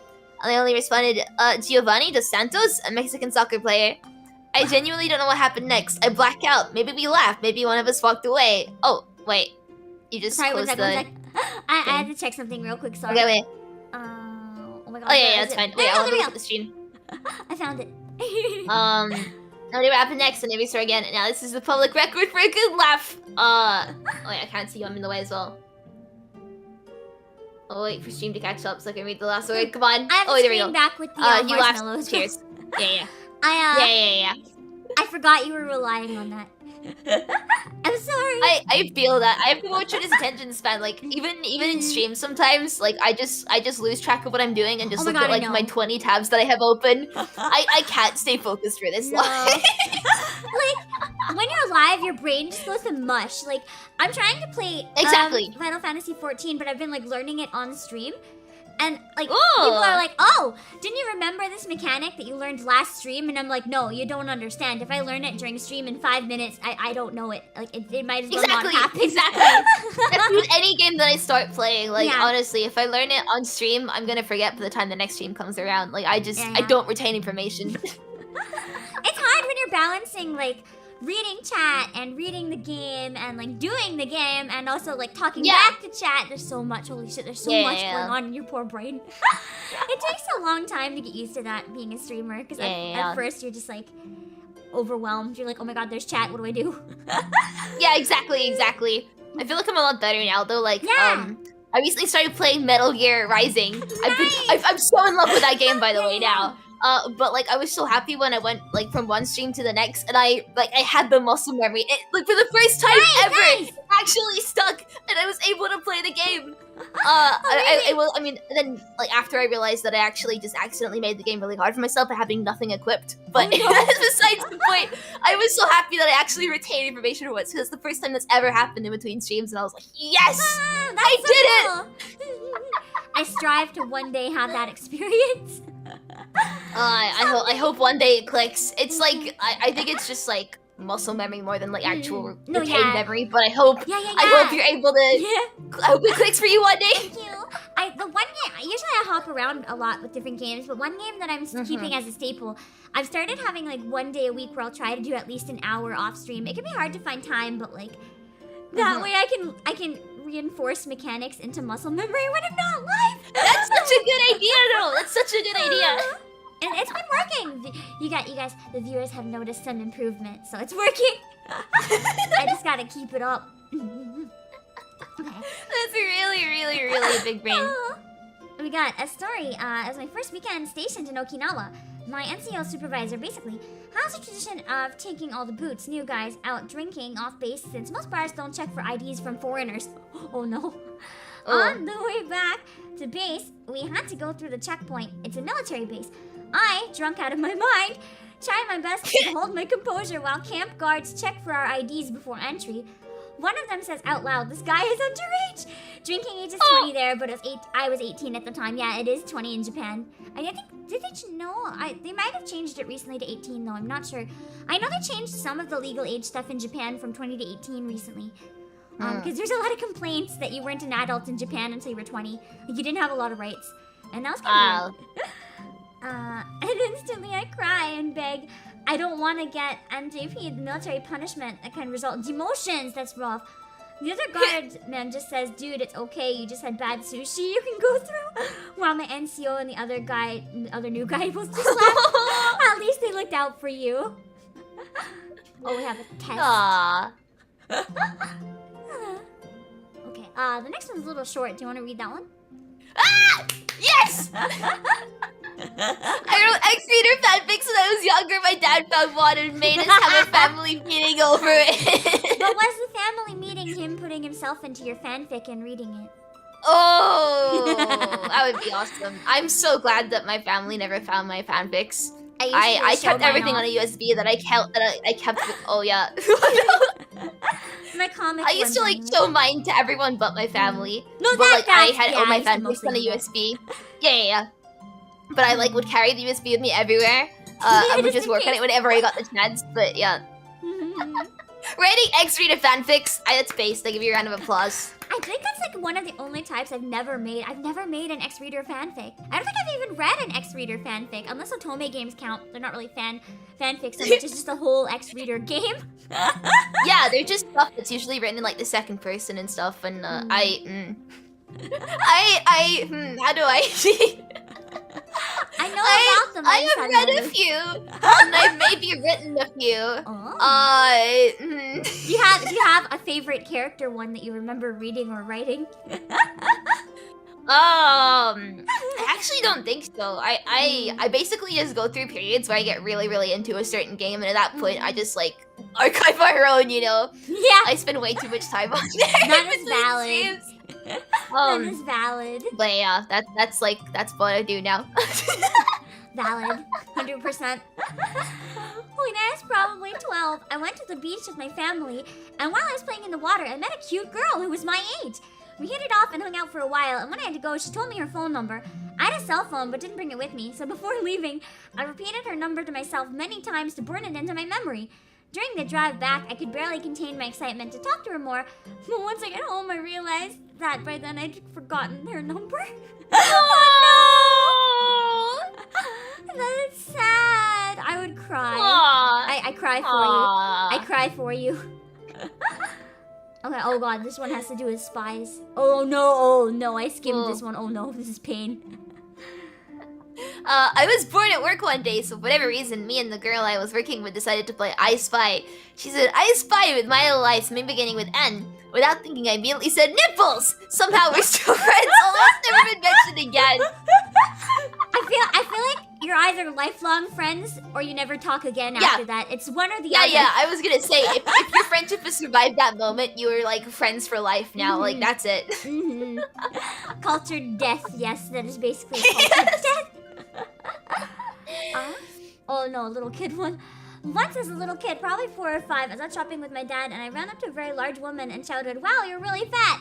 And I only responded, Giovanni dos Santos, a Mexican soccer player. I genuinely don't know what happened next. I blacked out. Maybe we laughed. Maybe one of us walked away. Oh, wait. You just closed the... I had to check something real quick, sorry. Okay, wait. Oh my god. Oh, yeah, that's fine. Wait, I'll look at the stream. I found it. Now what happened next, and maybe start again. Now this is the public record for a good laugh. Oh, wait, I can't see you. I'm in the way as well. Oh, wait for stream to catch up so I can read the last word. Come on. I have there we go. back with the you marshmallows. laughed. Cheers. Yeah. I forgot you were relying on that. I'm sorry. I feel that. I have more tremendous attention span. Like even in streams sometimes, like I just lose track of what I'm doing and just look at like my 20 tabs that I have open. I can't stay focused for this long. Like when you're live, your brain just goes to mush. Like I'm trying to play Final Fantasy 14, but I've been like learning it on stream. And like people are like, "Oh, didn't you remember this mechanic that you learned last stream?" And I'm like, "No, you don't understand. If I learn it during stream in 5 minutes, I don't know it. Like it might as well not happen." Exactly. That's with any game that I start playing. Like honestly, if I learn it on stream, I'm gonna forget by the time the next stream comes around. Like I don't retain information. It's hard when you're balancing like reading chat and reading the game and like doing the game and also like talking back to chat. There's so much, holy shit, there's so much going on in your poor brain. It takes a long time to get used to that being a streamer because at first you're just like, overwhelmed. You're like, oh my god, there's chat. What do I do? Yeah, exactly. I feel like I'm a lot better now, though. Like, Yeah. I recently started playing Metal Gear Rising. Nice. I'm so in love with that game, by the way, now. But like, I was so happy when I went like from one stream to the next, and I had the muscle memory. It, like for the first time ever, it actually stuck, and I was able to play the game. I mean, then like after I realized that I actually just accidentally made the game really hard for myself by having nothing equipped. But that's besides the point. I was so happy that I actually retained information for once, because it's the first time that's ever happened in between streams, and I was like, yes, I did it. I strive to one day have that experience. I hope one day it clicks. It's like I think it's just like muscle memory more than like actual retained memory. But I hope I hope you're able to. I hope it clicks for you one day. Thank you. The one game, usually I hop around a lot with different games, but one game that I'm keeping as a staple, I've started having like one day a week where I'll try to do at least an hour off stream. It can be hard to find time, but like that way I can reinforce mechanics into muscle memory when I'm not live. That's such a good idea, though. That's such a good idea. And it's been working. You guys, the viewers have noticed some improvement, so it's working. I just gotta keep it up. Okay. That's really a big brain. We got a story. It was my first weekend stationed in Okinawa. My NCO supervisor basically has a tradition of taking all the boots, new guys, out drinking off base since most bars don't check for IDs from foreigners. Oh no. On the way back to base, we had to go through the checkpoint. It's a military base. I, drunk out of my mind, tried my best to hold my composure while camp guards check for our IDs before entry. One of them says out loud, "This guy is underage." Drinking age is 20 there, but I was 18 at the time. Yeah, it is 20 in Japan. I think, did they know? They might have changed it recently to 18 though, I'm not sure. I know they changed some of the legal age stuff in Japan from 20 to 18 recently. Because there's a lot of complaints that you weren't an adult in Japan until you were 20. Like, you didn't have a lot of rights. And that was kind of weird. And instantly I cry and beg, I don't want to get MJP, the military punishment that can result in demotions. That's rough. The other guardman just says, dude, it's okay. You just had bad sushi you can go through. While my NCO and the other new guy both just laughed. At least they looked out for you. Oh, we have a test. Aww. Okay, the next one's a little short. Do you want to read that one? Ah! Yes! I wrote X-Reader fanfics when I was younger. My dad found one and made us have a family meeting over it. But was the family meeting him putting himself into your fanfic and reading it? Oh, that would be awesome. I'm so glad that my family never found my fanfics. I kept everything on a USB that I kept with, oh yeah. My comic. I used to like show mine to everyone but my family. No, but like I had all my yeah, fanfics on a USB. Yeah. But I like would carry the USB with me everywhere. I would just work on it whenever I got the chance. But yeah. Writing X-Reader fanfics, that's based. I give you a round of applause. I think that's like one of the only types I've never made. I've never made an X-Reader fanfic. I don't think I've even read an X-Reader fanfic, unless Otome games count. They're not really fanfics so much. It's just a whole X-Reader game. Yeah, they're just stuff that's usually written in like the second person and stuff. And how do I? I know about them. I have read a few, and I've maybe written a few. Oh. Do you have a favorite character one that you remember reading or writing? I actually don't think so. I basically just go through periods where I get really into a certain game, and at that point, I just like archive my own. You know? Yeah. I spend way too much time on there. That is valid. That is valid. But yeah, that's what I do now. Valid, 100%. When I was probably 12, I went to the beach with my family, and while I was playing in the water, I met a cute girl who was my age. We hit it off and hung out for a while, and when I had to go, she told me her phone number. I had a cell phone, but didn't bring it with me, so before leaving, I repeated her number to myself many times to burn it into my memory. During the drive back, I could barely contain my excitement to talk to her more, but once I got home, I realized that by then I'd forgotten her number. Oh no! That's sad. I would cry. I cry for you. I cry for you. Okay, oh god, this one has to do with spies. Oh no, I skimmed this one. Oh no, this is pain. I was bored at work one day, so for whatever reason, me and the girl I was working with decided to play I Spy. She said, I spy with my little eyes, me beginning with N. Without thinking, I immediately said, nipples! Somehow we're still friends, almost never been mentioned again. I feel like your eyes are lifelong friends, or you never talk again after that. It's one or the other. Yeah, I was gonna say, if your friendship has survived that moment, you were like friends for life now, like that's it. Cultured death, yes, that is basically cultured death. Oh no, little kid one. Once as a little kid, probably 4 or 5, I was out shopping with my dad and I ran up to a very large woman and shouted, wow, you're really fat.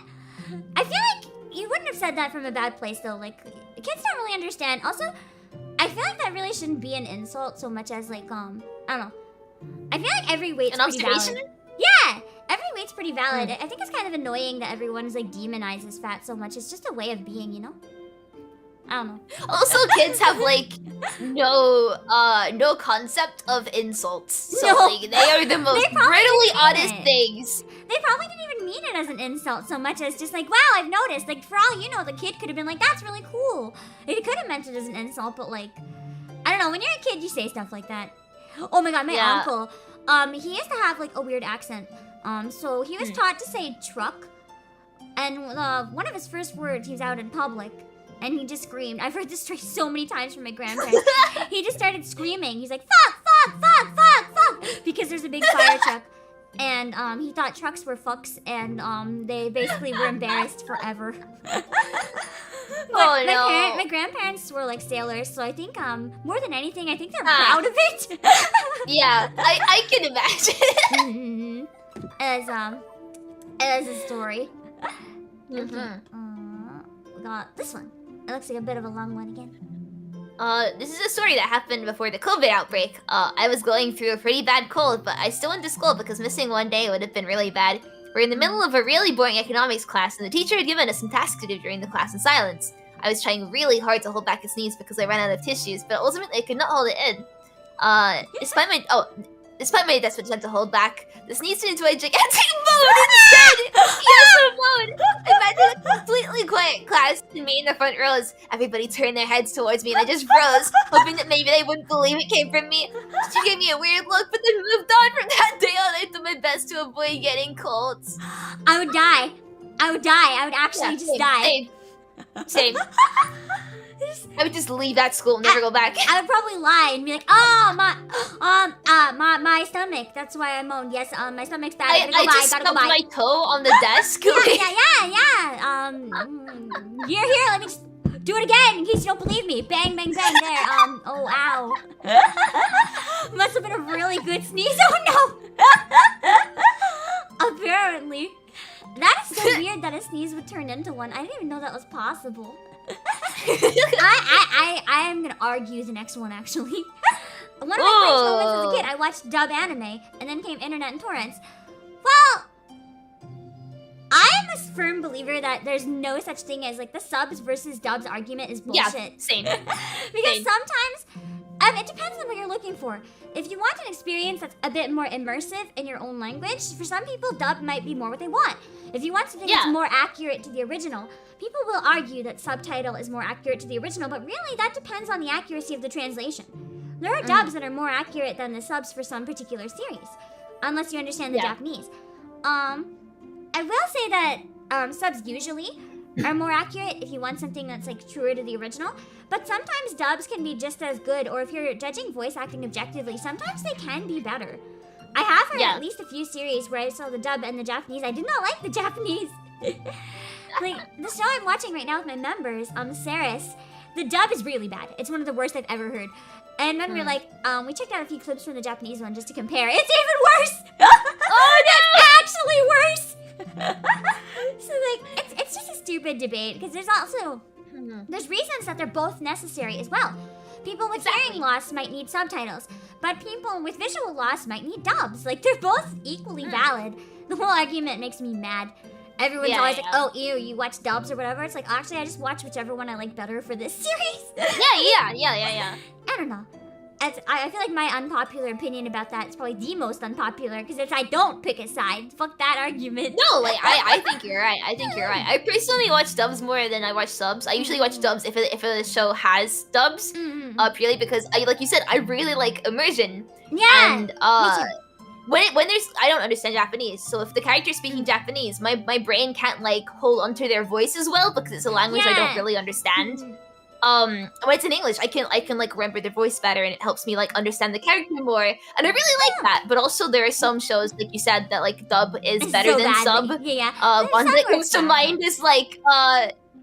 I feel like you wouldn't have said that from a bad place though, like, kids don't really understand. Also, I feel like that really shouldn't be an insult so much as like, I don't know. I feel like every weight's pretty valid. Yeah, every weight's pretty valid. I think it's kind of annoying that everyone's like demonizes fat so much. It's just a way of being, you know? I don't know. Also, kids have like no concept of insults. So like they are the most brutally honest things. They probably didn't even mean it as an insult so much as just like, wow, I've noticed. Like for all you know, the kid could have been like, that's really cool. It could have meant it as an insult, but like, I don't know. When you're a kid, you say stuff like that. Oh my god, my uncle. He used to have like a weird accent. So he was taught to say truck, and one of his first words, he was out in public. And he just screamed. I've heard this story so many times from my grandparents. He just started screaming. He's like, fuck, fuck, fuck, fuck, fuck. Because there's a big fire truck. And he thought trucks were fucks. And they basically were embarrassed forever. But my grandparents were like sailors. So I think more than anything, I think they're proud of it. Yeah, I can imagine. As a story. We got this one. It looks like a bit of a long one again. This is a story that happened before the COVID outbreak. I was going through a pretty bad cold, but I still went to school because missing one day would have been really bad. We're in the middle of a really boring economics class, and the teacher had given us some tasks to do during the class in silence. I was trying really hard to hold back a sneeze because I ran out of tissues, but ultimately I could not hold it in. Despite my desperate attempt to hold back, the sneeze turned into a gigantic moan instead! Yes, a moan! Imagine a completely quiet class and me in the front rows. Everybody turned their heads towards me and I just froze, hoping that maybe they wouldn't believe it came from me. She gave me a weird look, but then moved on. From that day on, I did my best to avoid getting colds. I would die. I would actually just die. Same. I would just leave that school and never go back. I would probably lie and be like, oh, my stomach. That's why I moaned. Yes, my stomach's bad. I just stubbed my toe on the desk. Yeah. You're here. Let me just do it again in case you don't believe me. Bang, bang, bang. There. Oh, ow. Must have been a really good sneeze. Oh, no. Apparently. That is so weird that a sneeze would turn into one. I didn't even know that was possible. I am gonna argue the next one actually. One of my first moments as a kid, I watched dub anime, and then came internet and torrents. Well, I am a firm believer that there's no such thing as like the subs versus dubs argument is bullshit. Yeah, same. Because sometimes it depends on what you're looking for. If you want an experience that's a bit more immersive in your own language, for some people, dub might be more what they want. If you want something that's more accurate to the original, people will argue that subtitle is more accurate to the original, but really that depends on the accuracy of the translation. There are dubs that are more accurate than the subs for some particular series, unless you understand the Japanese. I will say that subs usually are more accurate if you want something that's like truer to the original, but sometimes dubs can be just as good, or if you're judging voice acting objectively, sometimes they can be better. I have heard at least a few series where I saw the dub and the Japanese. I did not like the Japanese. Like, the show I'm watching right now with my members, Saris, the dub is really bad. It's one of the worst I've ever heard. And then we're like, we checked out a few clips from the Japanese one just to compare. It's even worse! Oh no! It's actually worse! So like, it's just a stupid debate, because there's also, there's reasons that they're both necessary as well. People with hearing loss might need subtitles, but people with visual loss might need dubs. Like, they're both equally valid. The whole argument makes me mad. Everyone's always like, oh, ew, you watch dubs or whatever. It's like, actually, I just watch whichever one I like better for this series. Yeah. I don't know. I feel like my unpopular opinion about that is probably the most unpopular because I don't pick a side. Fuck that argument. No, like I think you're right. I think you're right. I personally watch dubs more than I watch subs. I usually watch dubs if a show has dubs, purely because like you said, I really like immersion. Yeah. And me too. when there's I don't understand Japanese, so if the character's speaking Japanese, my brain can't like hold onto their voice as well because it's a language I don't really understand. When it's in English, I can like remember their voice better, and it helps me like understand the character more, and I really like that. But also there are some shows, like you said, that like dub is better than sub. Yeah. One that comes to mind is like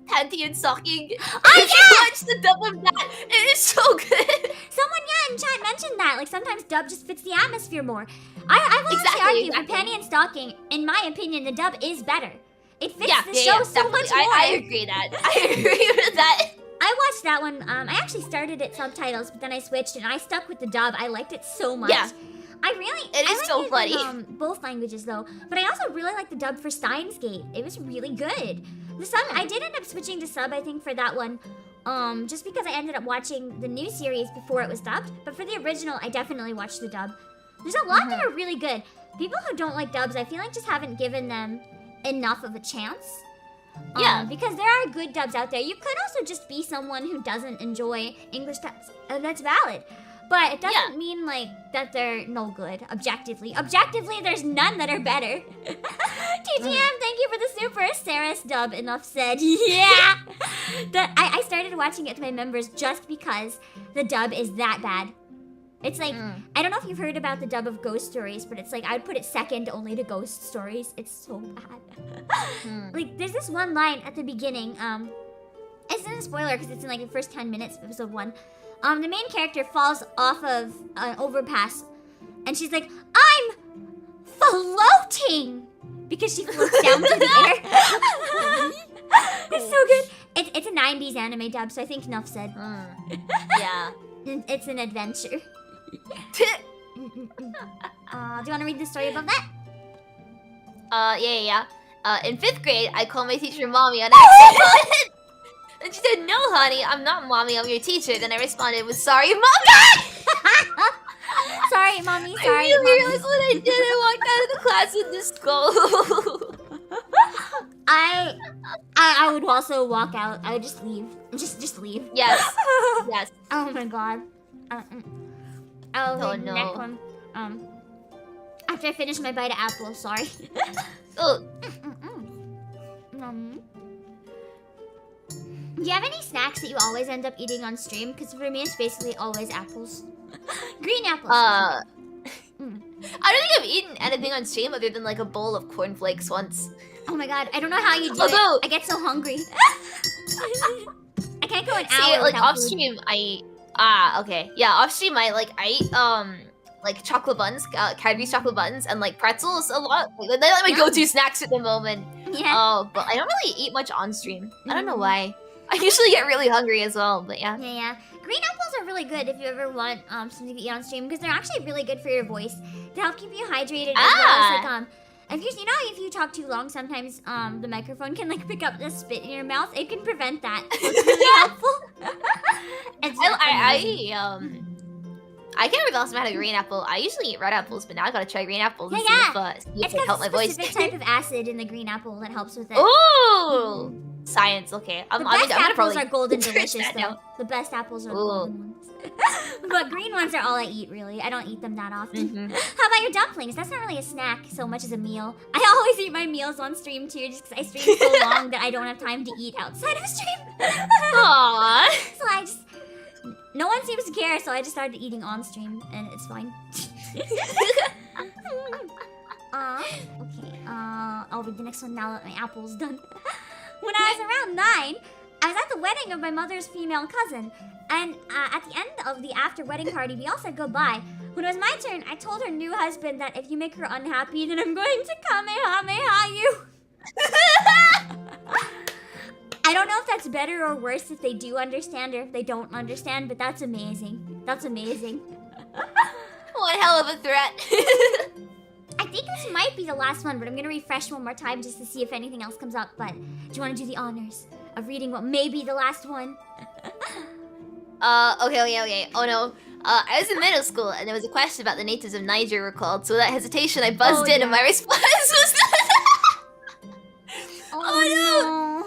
Panty and Socking. Oh If you watch the dub of that, it is so good. Someone in chat mentioned that. Like sometimes dub just fits the atmosphere more. I will actually argue for Panty and Stocking. In my opinion, the dub is better. It fits the show so much more. I agree that. I agree with that. I watched that one. I actually started it subtitles, but then I switched and I stuck with the dub. I liked it so much. Yeah. It is so funny. Both languages though, but I also really like the dub for Steins Gate. It was really good. The sub, I did end up switching to sub, I think, for that one, just because I ended up watching the new series before it was dubbed. But for the original, I definitely watched the dub. There's a lot that are really good. People who don't like dubs, I feel like just haven't given them enough of a chance. Because there are good dubs out there. You could also just be someone who doesn't enjoy English dubs, and that's valid. But it doesn't mean like that they're no good objectively. Objectively, there's none that are better. TGM, thank you for the super. Sarah's dub, enough said. Yeah. I started watching it with my members just because the dub is that bad. It's like, I don't know if you've heard about the dub of Ghost Stories, but it's like, I would put it second only to Ghost Stories. It's so bad. Like, there's this one line at the beginning, it's not a spoiler because it's in like the first 10 minutes of episode 1. The main character falls off of an overpass, and she's like, I'm floating! Because she floats down to the air. It's so good. It's a 90s anime dub, so I think enough said. Yeah. It's an adventure. Do you want to read the story about that? Yeah. In 5th grade, I called my teacher mommy on accident. And she said, no, honey, I'm not mommy, I'm your teacher. Then I responded with, sorry, mommy! Sorry, mommy, sorry, I really mommy. realized what I did. I walked out of the class with this skull. I would also walk out. I would just leave. Just leave. Yes. Yes. Oh my god. Oh, the no. next one. After I finish my bite of apple, sorry. Oh. Do you have any snacks that you always end up eating on stream? Because for me, it's basically always apples. Green apples. I don't think I've eaten anything on stream other than like a bowl of cornflakes once. Oh my god, I don't know how you do Although, it. I get so hungry. I can't go an hour see, like without off food. stream, okay. Yeah, off stream, I eat like chocolate buns, Cadbury's chocolate buns, and like pretzels a lot. Like, they're like my go-to snacks at the moment. Yeah. But I don't really eat much on stream. I don't know why. I usually get really hungry as well, but yeah. Yeah. Green apples are really good if you ever want something to eat on stream because they're actually really good for your voice to help keep you hydrated as well as like if you talk too long, sometimes the microphone can like pick up the spit in your mouth. It can prevent that. So it's really helpful. I can't remember the last time I had a green apple. I usually eat red apples, but now I gotta try green apples and see if it help my voice. It's because a specific type of acid in the green apple that helps with it. Ooh! Science, okay. The best apples are golden delicious, though. The best apples are golden ones. But green ones are all I eat, really. I don't eat them that often. How about your dumplings? That's not really a snack so much as a meal. I always eat my meals on stream, too, just because I stream so long that I don't have time to eat outside of stream. Aww. So no one seems to care, so I just started eating on stream, and it's fine. Okay, I'll read the next one now that my apple's done. When I was around 9, I was at the wedding of my mother's female cousin, and at the end of the after-wedding party, we all said goodbye. When it was my turn, I told her new husband that if you make her unhappy, then I'm going to kamehameha you. I don't know if that's better or worse if they do understand or if they don't understand, but that's amazing. That's amazing. One hell of a threat. I think this might be the last one, but I'm gonna refresh one more time just to see if anything else comes up. But do you want to do the honors of reading what may be the last one? Okay. Oh no. I was in middle school, and there was a question about the natives of Niger were called. So without hesitation, I buzzed in, and my response was Oh no!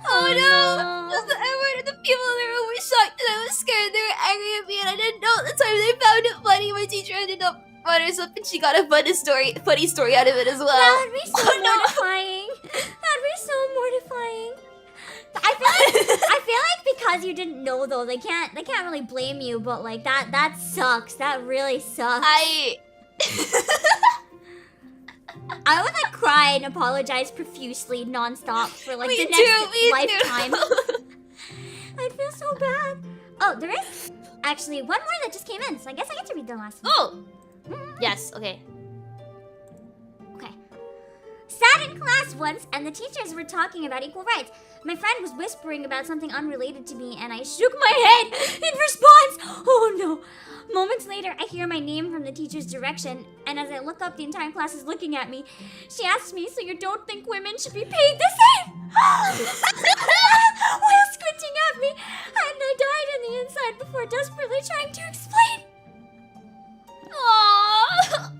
Oh no! Just the N-word, and the people in the room were shocked, and I was scared. They were angry at me, and I didn't know at the time. They found it funny. My teacher ended up runners up, and she got a funny story out of it as well. That'd be so mortifying. That'd be so mortifying. I feel like because you didn't know though, they can't really blame you. But like that sucks. That really sucks. I would like cry and apologize profusely, nonstop for like the next lifetime. I'd feel so bad. Oh, there is actually one more that just came in, so I guess I get to read the last one. Oh! Yes, okay. Okay. Sat in class once, and the teachers were talking about equal rights. My friend was whispering about something unrelated to me, and I shook my head in response. Oh no. Moments later, I hear my name from the teacher's direction, and as I look up, the entire class is looking at me. She asks me, "So you don't think women should be paid the same?" While squinting at me, and I died on the inside before desperately trying to explain. Aww.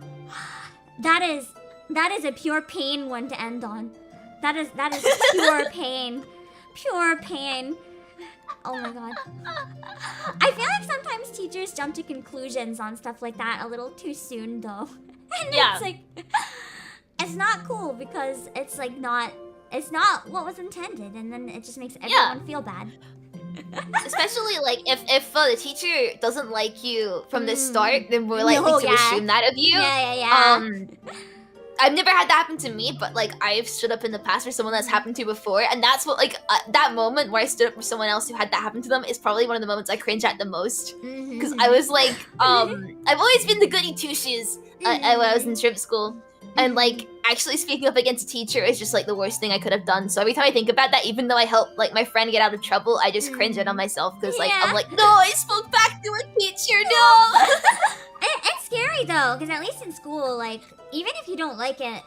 That is a pure pain one to end on. That is pure pain. Pure pain. Oh my god. I feel like sometimes teachers jump to conclusions on stuff like that a little too soon though. And it's like it's not cool because it's like it's not what was intended, and then it just makes everyone feel bad. Especially like if the teacher doesn't like you from the start, then we're likely to assume that of you. I've never had that happen to me, but like I've stood up in the past for someone that's happened to before, and that's what like that moment where I stood up for someone else who had that happen to them is probably one of the moments I cringe at the most, because I was like, I've always been the goody two shoes when I was in shrimp school, and like actually speaking up against a teacher is just like the worst thing I could have done. So every time I think about that, even though I helped like my friend get out of trouble, I just cringe it on myself because like I'm like, no, I spoke back to a teacher, no. It's scary though, because at least in school, like, even if you don't like it,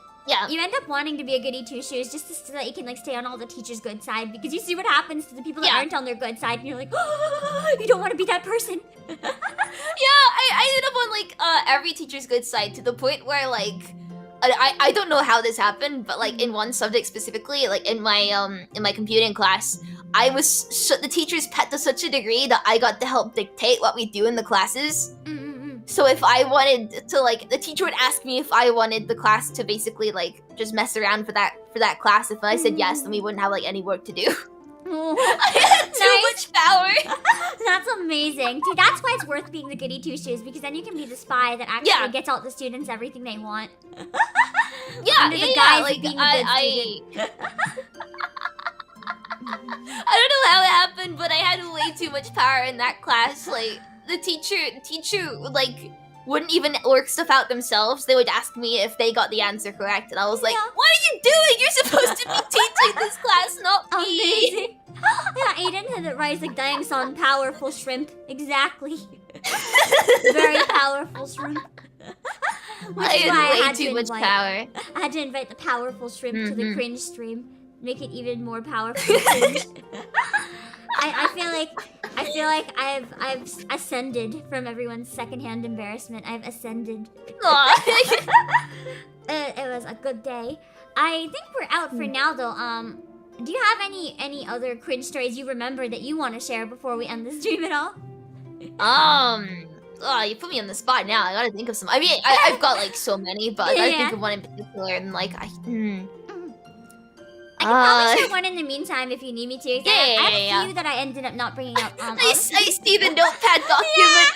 you end up wanting to be a goody two-shoes just so that you can like stay on all the teachers' good side, because you see what happens to the people that aren't on their good side, and you're like, oh, you don't want to be that person. I ended up on like every teacher's good side to the point where like I don't know how this happened, but like in one subject specifically, like in my computing class, I was the teacher's pet to such a degree that I got to help dictate what we do in the classes. So if I wanted to, like, the teacher would ask me if I wanted the class to basically like just mess around for that class. If I said yes, then we wouldn't have like any work to do. I had too much power. That's amazing. See, that's why it's worth being the goody two-shoes, because then you can be the spy that actually gets all the students everything they want. Under the guise of being a good student. I don't know how it happened, but I had way too much power in that class. Like the teacher like wouldn't even work stuff out themselves. They would ask me if they got the answer correct, and I was like, "What are you doing? You're supposed to be teaching this class, not me." Amazing. Yeah, Aiden had the rising dynamics on powerful shrimp. Exactly. Very powerful shrimp. I had way too much power. I had to invite the powerful shrimp to the cringe stream. Make it even more powerful. Cringe. I feel like I've ascended from everyone's secondhand embarrassment. I've ascended. It was a good day. I think we're out for now though. Do you have any other cringe stories you remember that you want to share before we end the stream at all? Oh, you put me on the spot now. I gotta think of some. I mean, I've got like so many, but I gotta think of one in particular, and like I can probably share one in the meantime if you need me to. I have a few that I ended up not bringing up. I see the notepad document.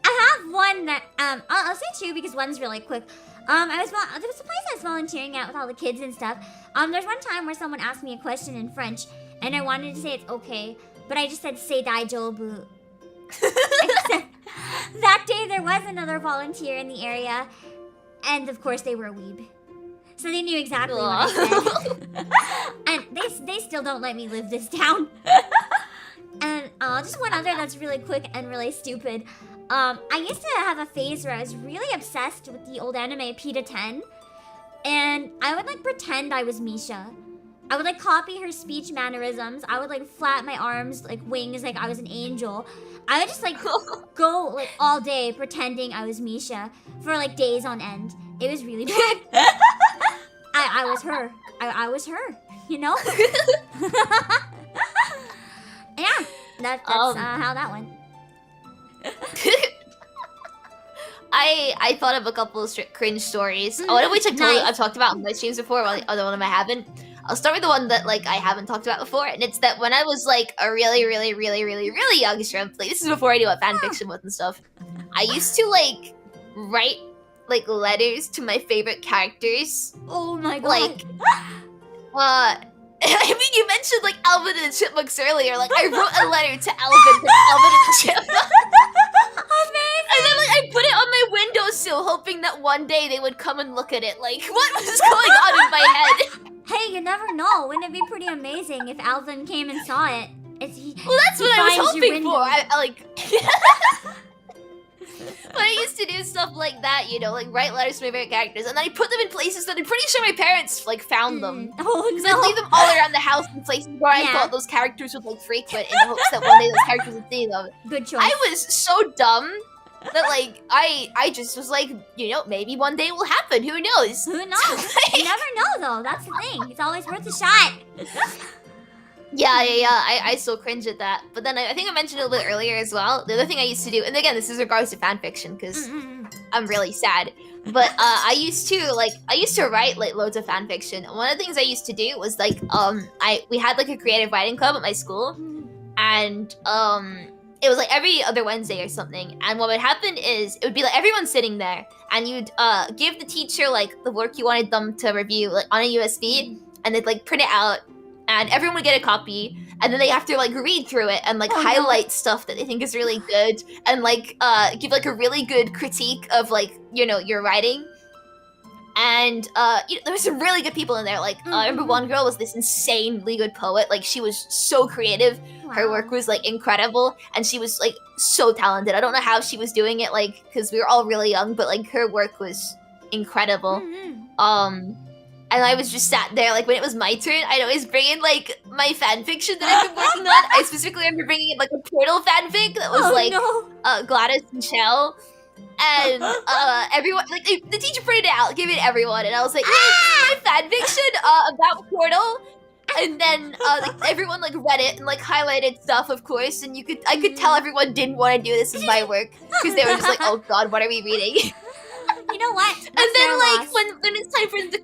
I have one that I'll say two because one's really quick. There was a place I was volunteering at with all the kids and stuff. There's one time where someone asked me a question in French, and I wanted to say it's okay, but I just said "sei daijoubu." That day there was another volunteer in the area, and of course they were a weeb. So they knew exactly what I said. And they still don't let me live this down. And just one other that's really quick and really stupid. I used to have a phase where I was really obsessed with the old anime Pita 10. And I would like pretend I was Misha. I would like copy her speech mannerisms. I would like flap my arms like wings like I was an angel. I would just like go like all day pretending I was Misha for like days on end. It was really bad. I was her. I was her. You know? Yeah, that's how that went. I thought of a couple of cringe stories. One of which I've talked about on my streams before, while the other one I haven't. I'll start with the one that like I haven't talked about before, and it's that when I was like a really young shrimp, like this is before I knew what fanfiction was and stuff. I used to like write like letters to my favorite characters. Oh my god. Like, I mean, you mentioned like Alvin and the Chipmunks earlier. Like, I wrote a letter to Alvin from Alvin and the Chipmunks. Amazing. And then like I put it on my windowsill, hoping that one day they would come and look at it. Like, what was going on in my head? Hey, you never know. Wouldn't it be pretty amazing if Alvin came and saw it? Well, that's what I was hoping for. I like. But I used to do stuff like that, you know, like write letters to my favorite characters, and then I put them in places that I'm pretty sure my parents like found them. Oh Because no. I'd leave them all around the house in places where I thought those characters would like frequent, in the hopes that one day those characters would see them. Good choice. I was so dumb that like I just was like, you know, maybe one day it will happen. Who knows? Who knows? You never know though. That's the thing. It's always worth a shot. Yeah. I still cringe at that. But then I think I mentioned it a little bit earlier as well. The other thing I used to do, and again, this is regards to fanfiction because I'm really sad. But I used to write like loads of fanfiction. And one of the things I used to do was like we had like a creative writing club at my school, and it was like every other Wednesday or something. And what would happen is it would be like everyone sitting there, and you'd give the teacher like the work you wanted them to review like on a USB, and they'd like print it out. And everyone would get a copy, and then they have to like read through it and like highlight stuff that they think is really good, and like give like a really good critique of like, you know, your writing. And you know, there were some really good people in there. Like I remember one girl was this insanely good poet. Like she was so creative. Wow. Her work was like incredible, and she was like so talented. I don't know how she was doing it, like because we were all really young, but like her work was incredible. And I was just sat there, like, when it was my turn, I'd always bring in, like, my fanfiction that I've been working on. I specifically remember bringing in, like, a Portal fanfic that was, Gladys and Shell. And, everyone, like, the teacher printed it out, gave it to everyone, and I was like, yeah, my fanfiction, about Portal. And then, like, everyone, like, read it and, like, highlighted stuff, of course, and I could tell everyone didn't want to do this as my work, because they were just like, oh god, what are we reading? You know what? That's and then, like, loss. when it's time for them to...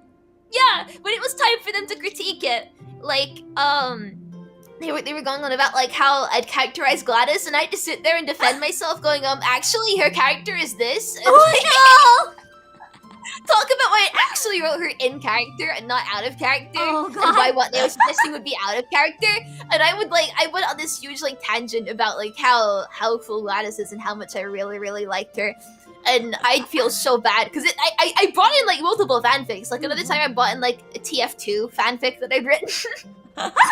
Yeah, when it was time for them to critique it, like, they were going on about, like, how I'd characterize Gladys, and I had to sit there and defend myself, going, actually, her character is this. And, oh no! Talk about why I actually wrote her in character and not out of character. Oh, and God. why what they were suggesting would be out of character. And I went on this huge, like, tangent about, like, how cool Gladys is and how much I really liked her. And I'd feel so bad because I brought in like multiple fanfics. Like another time I brought in like a TF2 fanfic that I'd written.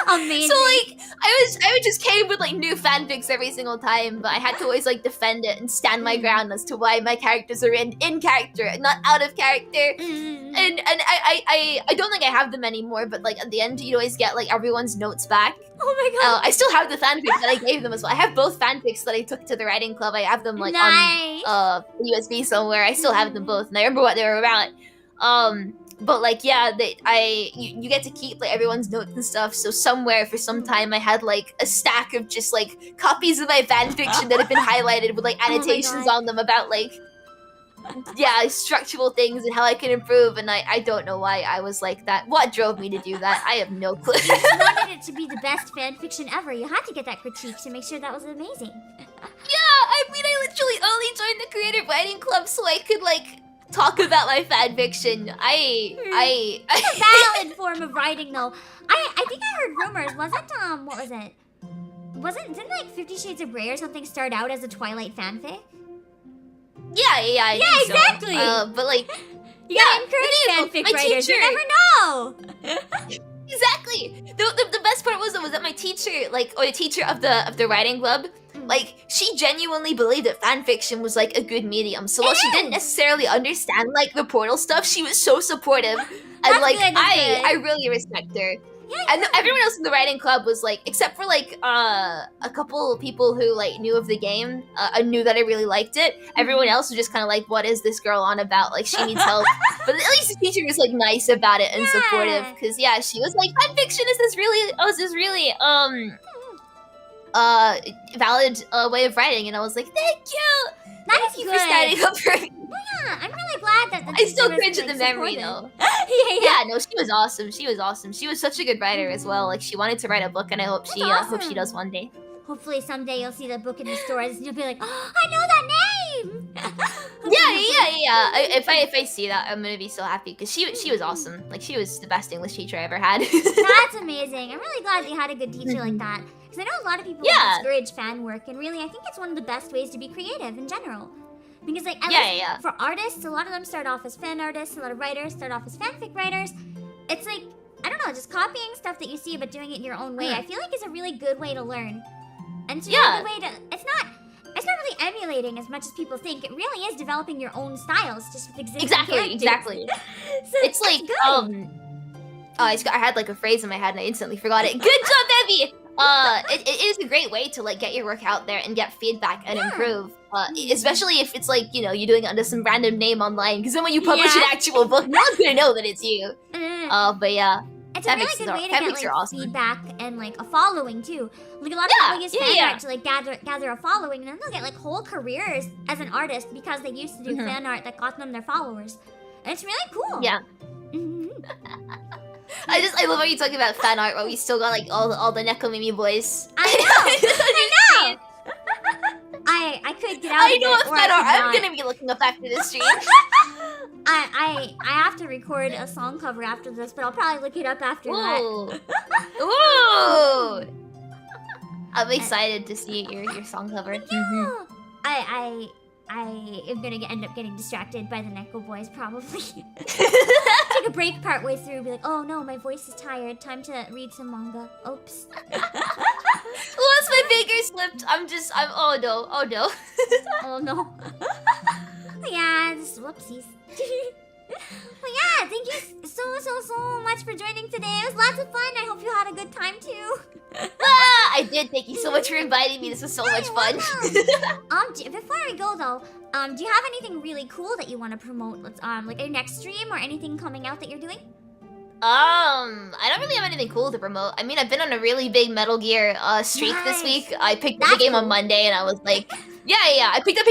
Amazing. So like I would just came with like new fanfics every single time, but I had to always like defend it and stand my ground as to why my characters are in character and not out of character. And I don't think I have them anymore, but like at the end you'd always get like everyone's notes back. Oh my god. I still have the fanfics that I gave them as well. I have both fanfics that I took to the writing club. I have them like on USB somewhere. I still have them both, and I remember what they were about. But like yeah, you get to keep like everyone's notes and stuff. So somewhere for some time I had like a stack of just like copies of my fanfiction that have been highlighted with like annotations on them about like structural things and how I can improve, and I don't know why I was like that. What drove me to do that? I have no clue. You wanted it to be the best fanfiction ever. You had to get that critique to make sure that was amazing. Yeah, I mean I literally only joined the creative writing club so I could like talk about my fanfiction. It's a valid form of writing though. I think I heard rumors. Wasn't what was it? Didn't like 50 Shades of Grey or something start out as a Twilight fanfic? Yeah, I think so. exactly. But like, you gotta encourage fanfic writers. You never know. Exactly. The best part was that my teacher, like, or the teacher of the writing club, like, she genuinely believed that fanfiction was like a good medium. So while she didn't necessarily understand like the Portal stuff, she was so supportive, and like I really respect her. And everyone else in the writing club was like, except for like a couple people who like knew of the game, knew that I really liked it. Everyone else was just kind of like, "What is this girl on about? Like, she needs help." But at least the teacher was like nice about it and supportive, because yeah, she was like, "Fan fiction is this really valid way of writing," and I was like, "Thank you, That's thank you good. for standing up for me." Yeah, I'm really glad that the I still teacher was, cringe at like, the memory supportive. though. yeah. Yeah, no, she was awesome. She was awesome. She was such a good writer as well. Like, she wanted to write a book, and I hope That's she hope she awesome. does one day. Hopefully someday you'll see the book in the stores and you'll be like, oh, I know that name. Yeah. If I see that, I'm gonna be so happy, because she was awesome. Like, she was the best English teacher I ever had. That's amazing. I'm really glad you had a good teacher like that. Because I know a lot of people discourage fan work, and really, I think it's one of the best ways to be creative in general. Because, like, at least for artists, a lot of them start off as fan artists. A lot of writers start off as fanfic writers. It's like, I don't know, just copying stuff that you see, but doing it in your own way. I feel like is a really good way to learn. And it's a really good way to. It's not really emulating as much as people think. It really is developing your own styles, just with existing characters. Exactly. So It's like good. I had like a phrase in my head and I instantly forgot it. Good job, Ebi! It is a great way to like get your work out there and get feedback and improve. Especially if it's like, you know, you're doing it under some random name online, because then when you publish an actual book, no one's gonna know that it's you. But yeah. It's a really good way to get like feedback and like a following too. Like a lot of people use fan art to like gather a following, and then they'll get like whole careers as an artist because they used to do fan art that got them their followers. And it's really cool. Yeah. I love how you talking about fan art, but we still got like all the Nekomimi boys. I know. I could get out of it. I know what fan art I'm not. gonna be looking up after this stream. I have to record a song cover after this, but I'll probably look it up after that. Ooh! I'm excited to see your song cover. Yeah. I am gonna end up getting distracted by the Neko boys probably. Take a break partway through, be like, oh no, my voice is tired. Time to read some manga. Oops. Once my finger slipped, oh no. Oh no. Yeah, just whoopsies. Well, yeah, thank you so much for joining today. It was lots of fun. I hope you had a good time too. I did. Thank you so much for inviting me. This was so much fun. Before we go though, do you have anything really cool that you want to promote? Like your next stream or anything coming out that you're doing? I don't really have anything cool to promote. I mean, I've been on a really big Metal Gear streak this week. I picked up the game on Monday, and I was like, yeah. I picked up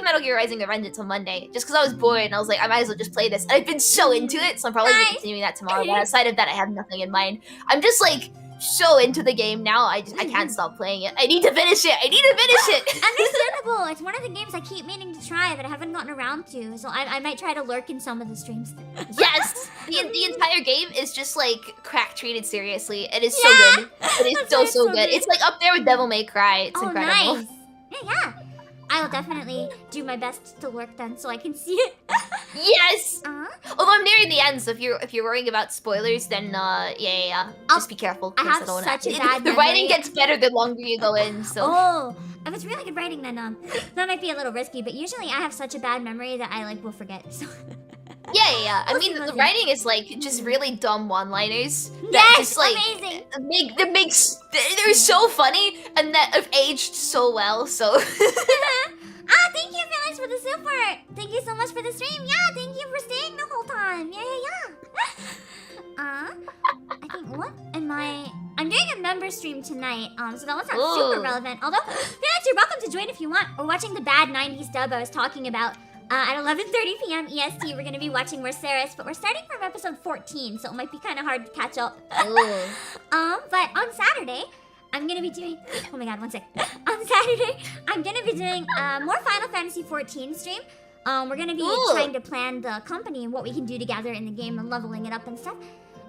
Metal Gear Rising and rented it till Monday, just because I was bored, and I was like, I might as well just play this. And I've been so into it, so I'm probably gonna be continuing that tomorrow. But outside of that, I have nothing in mind. I'm just like so into the game now. I can't stop playing it. I need to finish it. Understandable. It's one of the games I keep meaning to try, but I haven't gotten around to. So I might try to lurk in some of the streams. Yes, the entire game is just like crack treated seriously. It is so good. It is so good. It's like up there with Devil May Cry. It's incredible. Nice. Yeah. I will definitely do my best to lurk then, so I can see it. Yes. Although I'm nearing the end, so if you're worrying about spoilers, then just be careful. I have such a bad The writing gets better the longer you go in. So. Oh, if it's really good writing, then that might be a little risky. But usually I have such a bad memory that I like will forget. So. Yeah. I mean, the writing is like just really dumb one-liners. Yes, just, like, amazing. They're so funny and that have aged so well. So. Thank you, Felix, for the super. Thank you so much for the stream. Yeah, thank you for staying the whole time. Yeah. I think what am I? I'm doing a member stream tonight. So that one's not super relevant. Although, Felix, you're welcome to join if you want. We're watching the bad 90s dub I was talking about. At 11:30 p.m. EST, we're gonna be watching Merceris, but we're starting from episode 14, so it might be kind of hard to catch up. But on Saturday, I'm gonna be doing. Oh my God, one sec. On Saturday, I'm gonna be doing more Final Fantasy 14 stream. We're gonna be trying to plan the company and what we can do together in the game and leveling it up and stuff.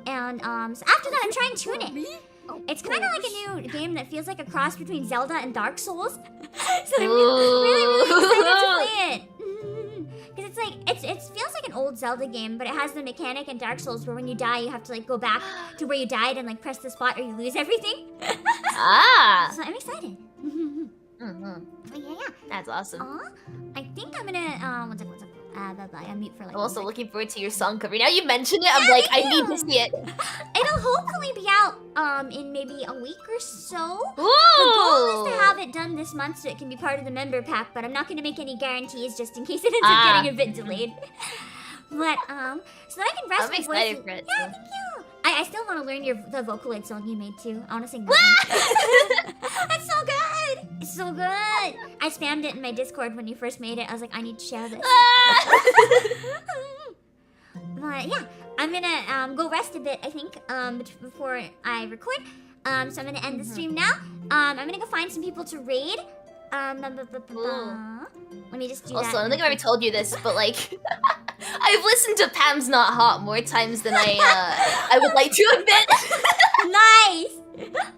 And so after that, I'm trying Tune It. It's kind of like a new game that feels like a cross between Zelda and Dark Souls. So I'm really excited to play it. Because it's like, it feels like an old Zelda game, but it has the mechanic in Dark Souls where when you die, you have to like go back to where you died and like press the spot or you lose everything. So I'm excited. Yeah. That's awesome. I think I'm gonna, one sec. Bye bye. I'm mute for like. I'm also looking forward to your song cover. Now you mention it, I'm like, I need to see it. It'll hopefully be out in maybe a week or so. Ooh. The goal is to have it done this month so it can be part of the member pack, but I'm not gonna make any guarantees just in case it ends up getting a bit delayed. But so that I can rest I'm my excited voice. for it. Yeah, So. thank you. I still want to learn the Vocaloid song you made too. I want to sing that. That's so good. It's so good. I spammed it in my Discord when you first made it. I was like, I need to share this. But yeah, I'm gonna go rest a bit. I think before I record. So I'm gonna end the stream now. I'm gonna go find some people to raid. Let me just do that. Also, I don't think I've ever told you this, but like, I've listened to Pam's Not Hot more times than I would like to admit. Nice.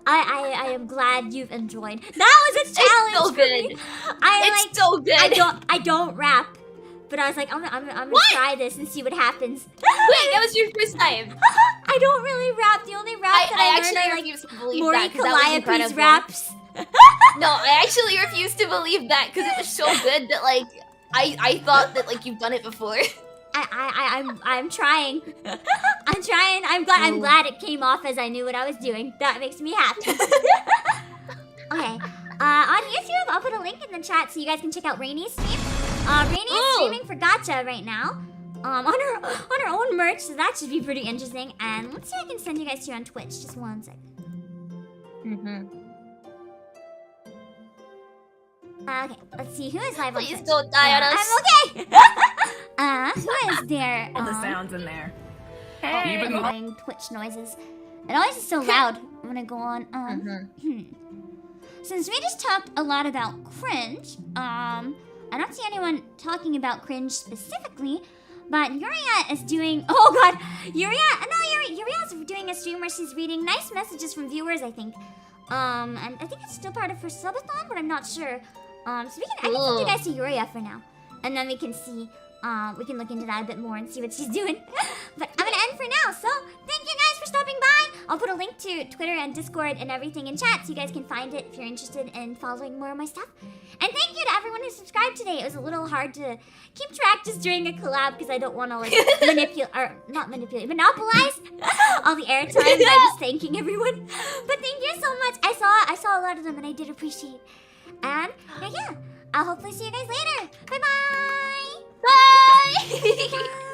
I am glad you've enjoyed. That was a challenge. It's so good. For me. It's so good. I don't rap, but I was like, I'm gonna try this and see what happens. Wait, that was your first time. I don't really rap. The only rap that I learned are like Mori Calliope's raps. No, I actually refuse to believe that because it was so good that like I thought that like you've done it before. I'm trying. I'm trying. I'm glad it came off as I knew what I was doing. That makes me happy. Okay. On YouTube, I'll put a link in the chat so you guys can check out Rainy's stream. Rainy is streaming for Gacha right now. On her own merch, so that should be pretty interesting. And let's see if I can send you guys to on Twitch. Just one second. Okay, let's see who is live on Twitch. Please don't die on us. I'm okay. Who is there? All the sounds in there. Hey. Annoying Twitch noises. It always is so loud when I go on. Since we just talked a lot about cringe, I don't see anyone talking about cringe specifically, but Yuria is doing. Oh God, Yuria's doing a stream where she's reading nice messages from viewers. I think. And I think it's still part of her subathon, but I'm not sure. So I can send you guys to Yuria for now, and then we can see. We can look into that a bit more and see what she's doing. But I'm gonna end for now. So thank you guys for stopping by. I'll put a link to Twitter and Discord and everything in chat, so you guys can find it if you're interested in following more of my stuff. And thank you to everyone who subscribed today. It was a little hard to keep track just during a collab because I don't want to like monopolize all the airtime by just thanking everyone. But thank you so much. I saw a lot of them and I did appreciate. And yeah, I'll hopefully see you guys later. Bye bye. Bye.